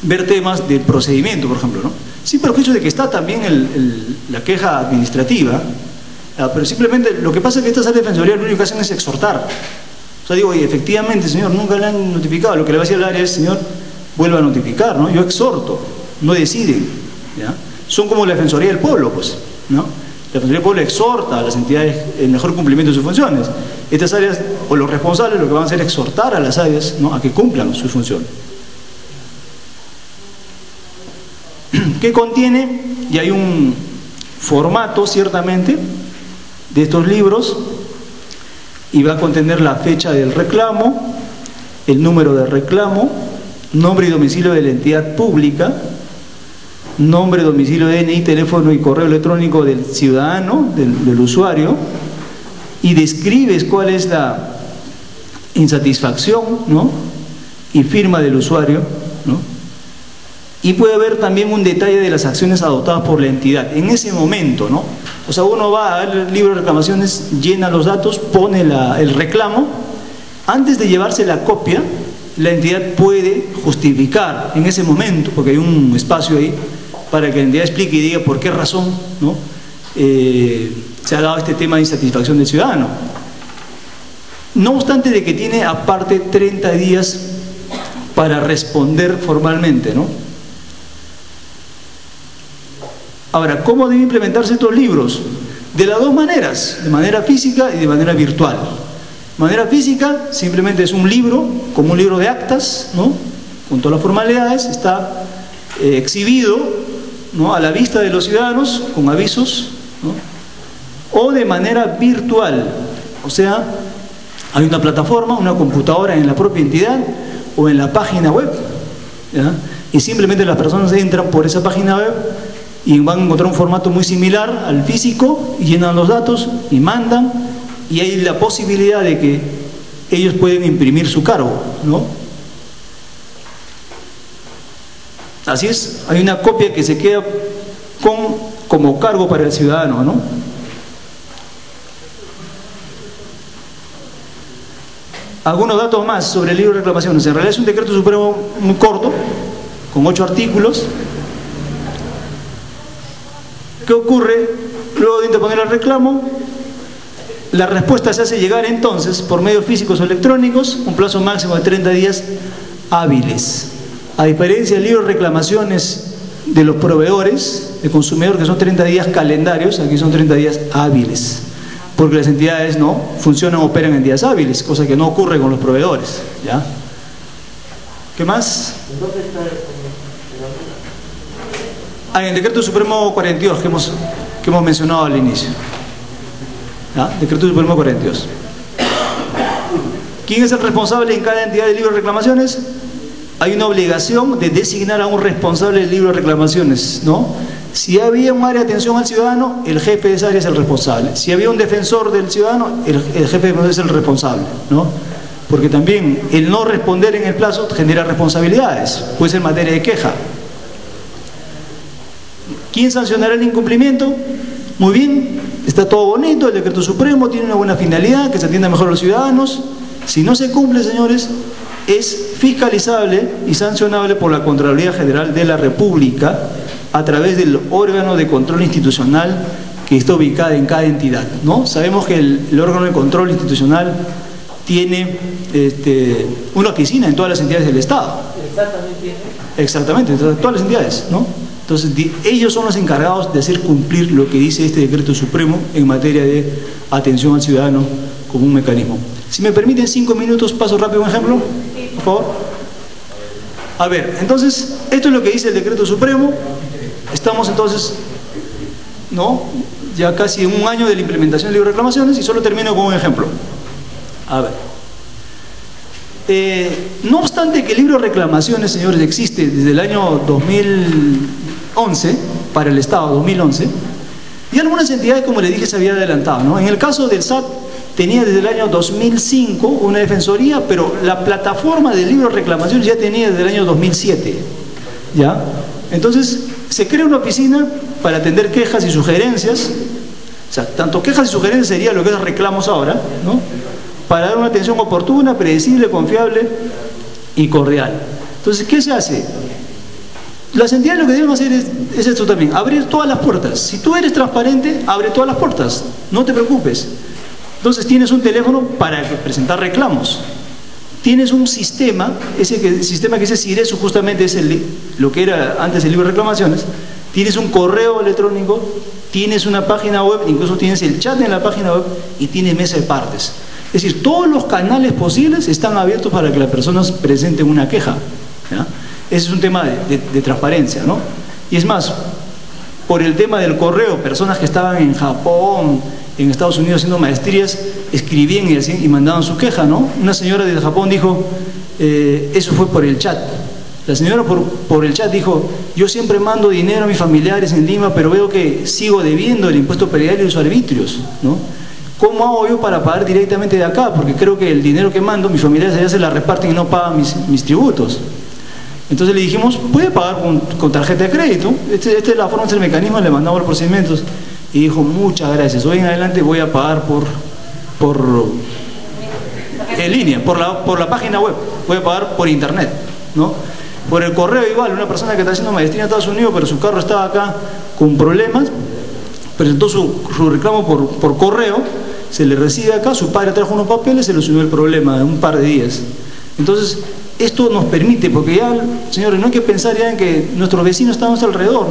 Ver temas del procedimiento, por ejemplo, ¿no? Sí, pero el hecho de que está también la queja administrativa, pero simplemente lo que pasa es que estas áreas de defensoría lo único que hacen es exhortar. O sea, digo, oye, efectivamente, señor, nunca le han notificado. Lo que le va a decir al área es, señor, vuelva a notificar, ¿no? Yo exhorto, no deciden, ¿ya? Son como la Defensoría del Pueblo, pues, ¿no? La Defensoría del Pueblo exhorta a las entidades el mejor cumplimiento de sus funciones. Estas áreas, o los responsables, lo que van a hacer es exhortar a las áreas, ¿no? A que cumplan sus funciones. ¿Qué contiene? Y hay un formato, ciertamente, de estos libros, y va a contener la fecha del reclamo, el número de reclamo, nombre y domicilio de la entidad pública, nombre, domicilio, DNI, teléfono y correo electrónico del ciudadano, del usuario, y describes cuál es la insatisfacción, ¿no? Y firma del usuario, ¿no? Y puede haber también un detalle de las acciones adoptadas por la entidad en ese momento, ¿no? O sea, uno va a ver el libro de reclamaciones, llena los datos, pone el reclamo. Antes de llevarse la copia, la entidad puede justificar en ese momento, porque hay un espacio ahí para que la entidad explique y diga por qué razón, ¿no? Se ha dado este tema de insatisfacción del ciudadano. No obstante de que tiene aparte 30 días para responder formalmente, ¿no? Ahora, ¿cómo deben implementarse estos libros? De las dos maneras, de manera física y de manera virtual. De manera física, simplemente es un libro, como un libro de actas, ¿no? Con todas las formalidades, está exhibido, ¿no? A la vista de los ciudadanos, con avisos, ¿no? O de manera virtual, o sea, hay una plataforma, una computadora en la propia entidad o en la página web, ¿ya? Y simplemente las personas entran por esa página web y van a encontrar un formato muy similar al físico, y llenan los datos y mandan, y hay la posibilidad de que ellos pueden imprimir su cargo, ¿no? Así es, hay una copia que se queda como cargo para el ciudadano, ¿no? Algunos datos más sobre el libro de reclamaciones. En realidad es un decreto supremo muy corto, con 8 artículos. ¿Qué ocurre? Luego de interponer el reclamo, la respuesta se hace llegar entonces por medios físicos o electrónicos, un plazo máximo de 30 días hábiles. A diferencia del libro de reclamaciones de los proveedores, de consumidor, que son 30 días calendarios, aquí son 30 días hábiles, porque las entidades no funcionan, operan en días hábiles, cosa que no ocurre con los proveedores, ¿ya? ¿Qué más? En el Decreto Supremo 42 que hemos mencionado al inicio. ¿Ya? Decreto Supremo 42. ¿Quién es el responsable en cada entidad de libro de reclamaciones? hay una obligación de designar a un responsable del libro de reclamaciones, ¿no? Si había un área de atención al ciudadano, el jefe de esa área es el responsable. Si había un defensor del ciudadano, el jefe es el responsable, ¿no? Porque también el no responder en el plazo genera responsabilidades, puede ser materia de queja. ¿Quién sancionará el incumplimiento? Muy bien, está todo bonito, el decreto supremo tiene una buena finalidad, que se atienda mejor a los ciudadanos. Si no se cumple, señores, es fiscalizable y sancionable por la Contraloría General de la República a través del órgano de control institucional que está ubicado en cada entidad, ¿no? Sabemos que el órgano de control institucional tiene una oficina en todas las entidades del Estado. Exactamente, en todas las entidades, ¿no? Entonces, ellos son los encargados de hacer cumplir lo que dice este decreto supremo en materia de atención al ciudadano como un mecanismo. Si me permiten 5 minutos, paso rápido un ejemplo, por favor. A ver, entonces, esto es lo que dice el decreto supremo. Estamos entonces, ¿no?, ya casi en un año de la implementación del libro de reclamaciones, y solo termino con un ejemplo. A ver. No obstante que el libro de reclamaciones, señores, existe desde el año 2011, para el Estado, 2011, y algunas entidades, como les dije, se había adelantado, ¿no? En el caso del SAT, tenía desde el año 2005 una defensoría, pero la plataforma del libro de reclamaciones ya tenía desde el año 2007, ¿ya? Entonces, se crea una oficina para atender quejas y sugerencias, o sea, tanto quejas y sugerencias sería lo que es reclamos ahora, ¿no?, para dar una atención oportuna, predecible, confiable y cordial. Entonces, ¿qué se hace? Las entidades lo que deben hacer es esto también, abrir todas las puertas. Si tú eres transparente, abre todas las puertas, no te preocupes. Entonces tienes un teléfono para presentar reclamos. Tienes un sistema, sistema que dice CIRESU, justamente es lo que era antes el libro de reclamaciones. Tienes un correo electrónico, tienes una página web, incluso tienes el chat en la página web y tienes mesa de partes. Es decir, todos los canales posibles están abiertos para que las personas presenten una queja, ¿ya? Ese es un tema de transparencia, ¿no? Y es más, por el tema del correo, personas que estaban en Japón, en Estados Unidos haciendo maestrías, escribían y mandaban su queja, ¿no? Una señora de Japón dijo, eso fue por el chat. La señora por el chat dijo, yo siempre mando dinero a mis familiares en Lima, pero veo que sigo debiendo el impuesto predial y los arbitrios, ¿no? ¿Cómo hago yo para pagar directamente de acá? Porque creo que el dinero que mando, mis familiares allá se la reparten y no pagan mis tributos. Entonces le dijimos, puede pagar con tarjeta de crédito. Esta es la forma, este es el mecanismo, le mandamos los procedimientos. Y dijo, muchas gracias, hoy en adelante voy a pagar en línea, por la página web, voy a pagar por internet, ¿no? Por el correo igual, una persona que está haciendo maestría en Estados Unidos, pero su carro estaba acá con problemas, presentó su reclamo por correo, se le recibe acá, su padre trajo unos papeles, se le subió el problema en un par de días. Entonces, esto nos permite, porque ya, señores, no hay que pensar ya en que nuestros vecinos están a nuestro alrededor,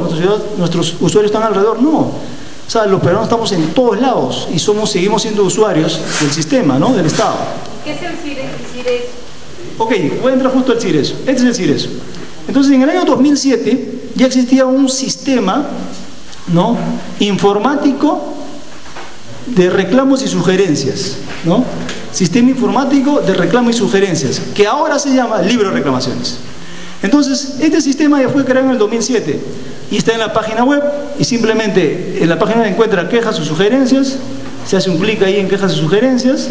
nuestros usuarios están alrededor, no. O sea, los peruanos estamos en todos lados y seguimos siendo usuarios del sistema, ¿no?, del Estado. ¿Qué es el CIRES? Ok, voy a entrar justo al CIRES. Este es el CIRES. Entonces, en el año 2007 ya existía un sistema, ¿no?, informático de reclamos y sugerencias, ¿no? Sistema informático de reclamos y sugerencias, que ahora se llama libro de reclamaciones. Entonces, este sistema ya fue creado en el 2007 y está en la página web, y simplemente en la página web encuentra quejas o sugerencias, se hace un clic ahí en quejas y sugerencias,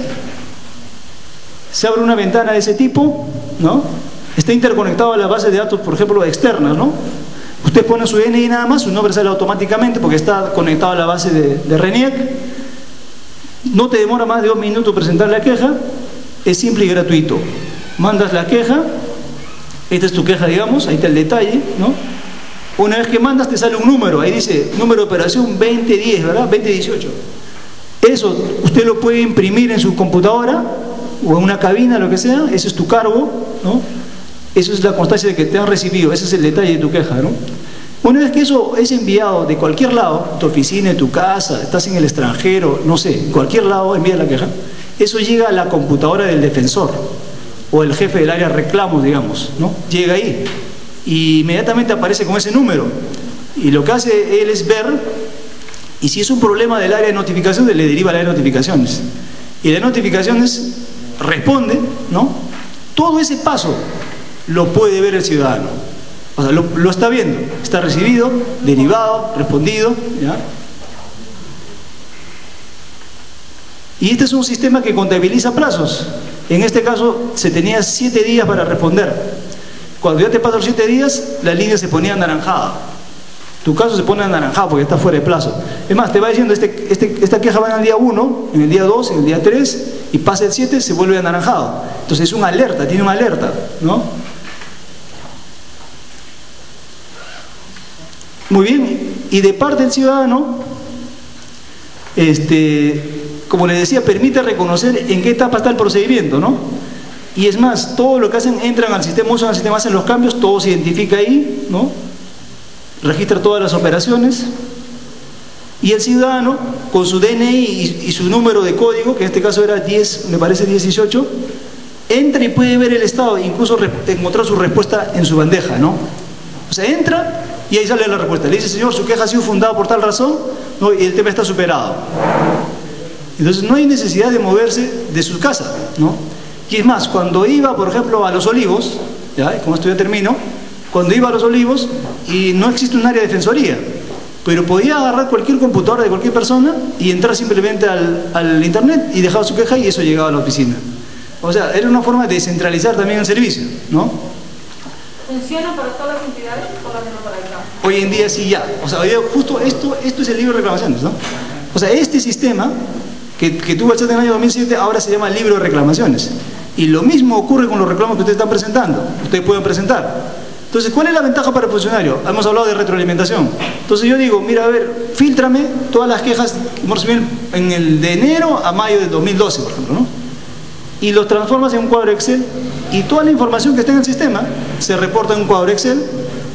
se abre una ventana de ese tipo, ¿no? Está interconectado a la base de datos, por ejemplo, externas, ¿no? Usted pone su DNI nada más, su nombre sale automáticamente porque está conectado a la base de RENIEC. No te demora más de 2 minutos presentar la queja, es simple y gratuito. Mandas la queja, esta es tu queja, digamos, ahí está el detalle, ¿no? Una vez que mandas te sale un número, ahí dice número de operación 2010, ¿verdad? 2018. Eso usted lo puede imprimir en su computadora o en una cabina, lo que sea, ese es tu cargo, ¿no? Eso es la constancia de que te han recibido, ese es el detalle de tu queja, ¿no? Una vez que eso es enviado de cualquier lado, tu oficina, tu casa, estás en el extranjero, no sé, en cualquier lado envía la queja, eso llega a la computadora del defensor o el jefe del área de reclamos, digamos, ¿no? Llega ahí y inmediatamente aparece con ese número y lo que hace él es ver, y si es un problema del área de notificaciones, le deriva al área de notificaciones y la notificaciones responde, ¿no? Todo ese paso lo puede ver el ciudadano. O sea, lo está viendo, está recibido, derivado, respondido, ¿ya? Y este es un sistema que contabiliza plazos. En este caso se tenía 7 días para responder. Cuando ya te pasan los 7 días, la línea se ponía anaranjada. Tu caso se pone anaranjado porque está fuera de plazo. Es más, te va diciendo, esta queja va en el día 1, en el día 2, en el día 3, y pasa el 7, se vuelve anaranjado. Entonces es una alerta, tiene una alerta, ¿no? Muy bien, y de parte del ciudadano, como les decía, permite reconocer en qué etapa está el procedimiento, ¿no? Y es más, todo lo que hacen, entran al sistema, usan el sistema, hacen los cambios, todo se identifica ahí, ¿no? Registra todas las operaciones, y el ciudadano, con su DNI y su número de código, que en este caso era 10, me parece 18, entra y puede ver el estado, incluso encontrar su respuesta en su bandeja, ¿no? O sea, entra y ahí sale la respuesta. Le dice, señor, su queja ha sido fundada por tal razón, ¿no? Y el tema está superado. Entonces no hay necesidad de moverse de su casa, ¿no? Y es más, cuando iba, por ejemplo, a Los Olivos, ¿ya? Con esto ya termino, cuando iba a Los Olivos, y no existe un área de defensoría, pero podía agarrar cualquier computadora de cualquier persona y entrar simplemente al internet y dejaba su queja y eso llegaba a la oficina. O sea, era una forma de descentralizar también el servicio, ¿no? ¿Funciona para todas las entidades o solamente para el campo? Hoy en día sí ya. O sea, hoy día justo esto es el libro de reclamaciones, ¿no? O sea, este sistema que tuvo el SAT en el año 2007 ahora se llama libro de reclamaciones. Y lo mismo ocurre con los reclamos que ustedes están presentando. Ustedes pueden presentar. Entonces, ¿cuál es la ventaja para el funcionario? Hemos hablado de retroalimentación. Entonces yo digo, mira, a ver, fíltrame todas las quejas que hemos recibido en el de enero a mayo de 2012, por ejemplo, ¿no? Y los transformas en un cuadro Excel y toda la información que está en el sistema se reporta en un cuadro Excel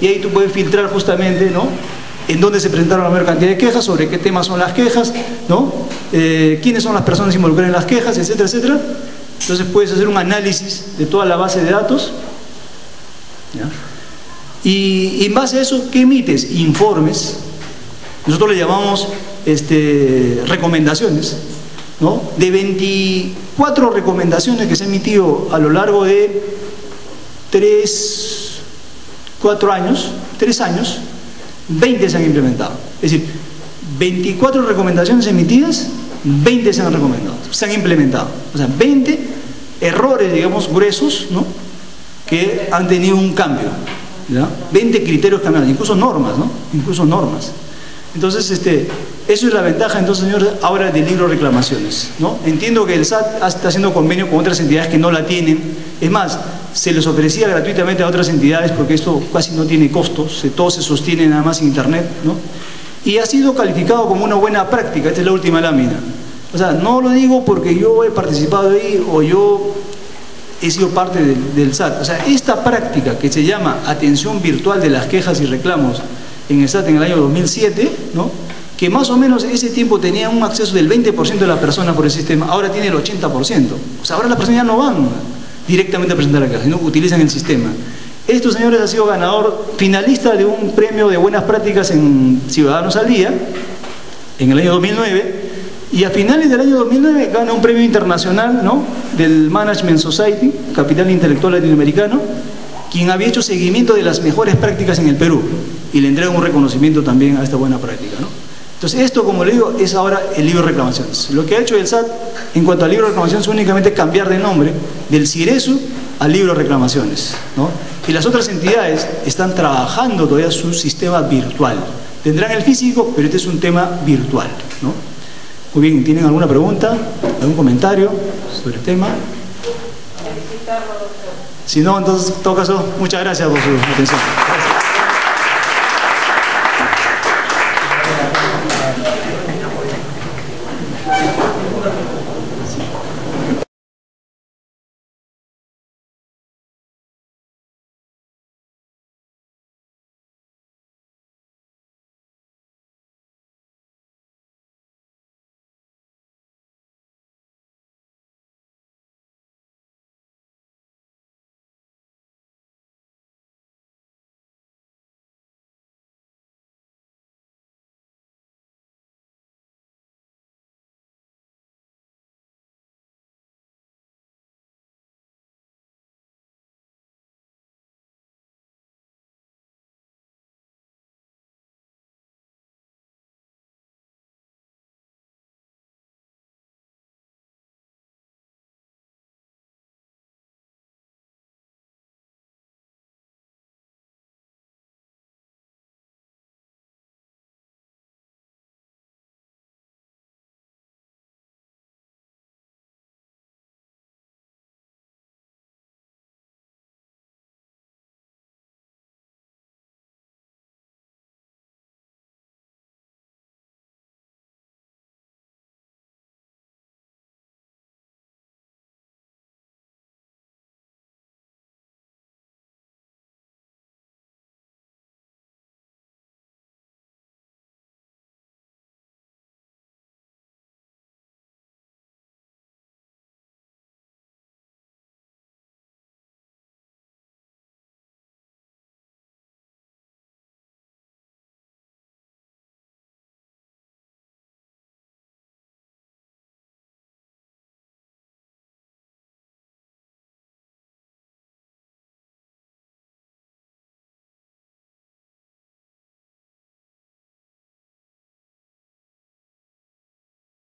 y ahí tú puedes filtrar justamente, ¿no? En dónde se presentaron la mayor cantidad de quejas, sobre qué temas son las quejas, ¿no? Quiénes son las personas involucradas en las quejas, etcétera, etcétera. Entonces puedes hacer un análisis de toda la base de datos, ¿ya? Y en base a eso, ¿qué emites? Informes. Nosotros le llamamos recomendaciones, ¿no? De 24 recomendaciones que se han emitido a lo largo de 3 años, 20 se han implementado. Es decir, 24 recomendaciones emitidas, 20 se han implementado. O sea, 20 errores, digamos, gruesos, ¿no? Que han tenido un cambio, ¿ya? 20 criterios cambiados, incluso normas, ¿no? Incluso normas. Entonces, eso es la ventaja, entonces, señores, ahora del libro de reclamaciones, ¿no? Entiendo que el SAT está haciendo convenio con otras entidades que no la tienen. Es más, se les ofrecía gratuitamente a otras entidades porque esto casi no tiene costos, todo se sostiene nada más en internet, ¿no? Y ha sido calificado como una buena práctica. Esta es la última lámina. O sea, no lo digo porque yo he participado ahí o yo he sido parte del SAT. O sea, esta práctica que se llama atención virtual de las quejas y reclamos en el SAT en el año 2007, ¿no? Que más o menos ese tiempo tenía un acceso del 20% de la persona por el sistema, ahora tiene el 80%. O sea, ahora las personas ya no van directamente a presentar la queja, sino utilizan el sistema. Estos señores ha sido ganador, finalista de un premio de buenas prácticas en Ciudadanos al Día, en el año 2009, y a finales del año 2009 gana un premio internacional, ¿no? Del Management Society, Capital Intelectual Latinoamericano, quien había hecho seguimiento de las mejores prácticas en el Perú, y le entrega un reconocimiento también a esta buena práctica, ¿no? Entonces esto, como le digo, es ahora el libro de reclamaciones. Lo que ha hecho el SAT en cuanto al libro de reclamaciones es únicamente cambiar de nombre del CIRESU al libro de reclamaciones, ¿no? Y las otras entidades están trabajando todavía su sistema virtual. Tendrán el físico, pero este es un tema virtual, ¿no? Muy bien, ¿tienen alguna pregunta? ¿Algún comentario sobre el tema? Si no, entonces, en todo caso, muchas gracias por su atención. Gracias.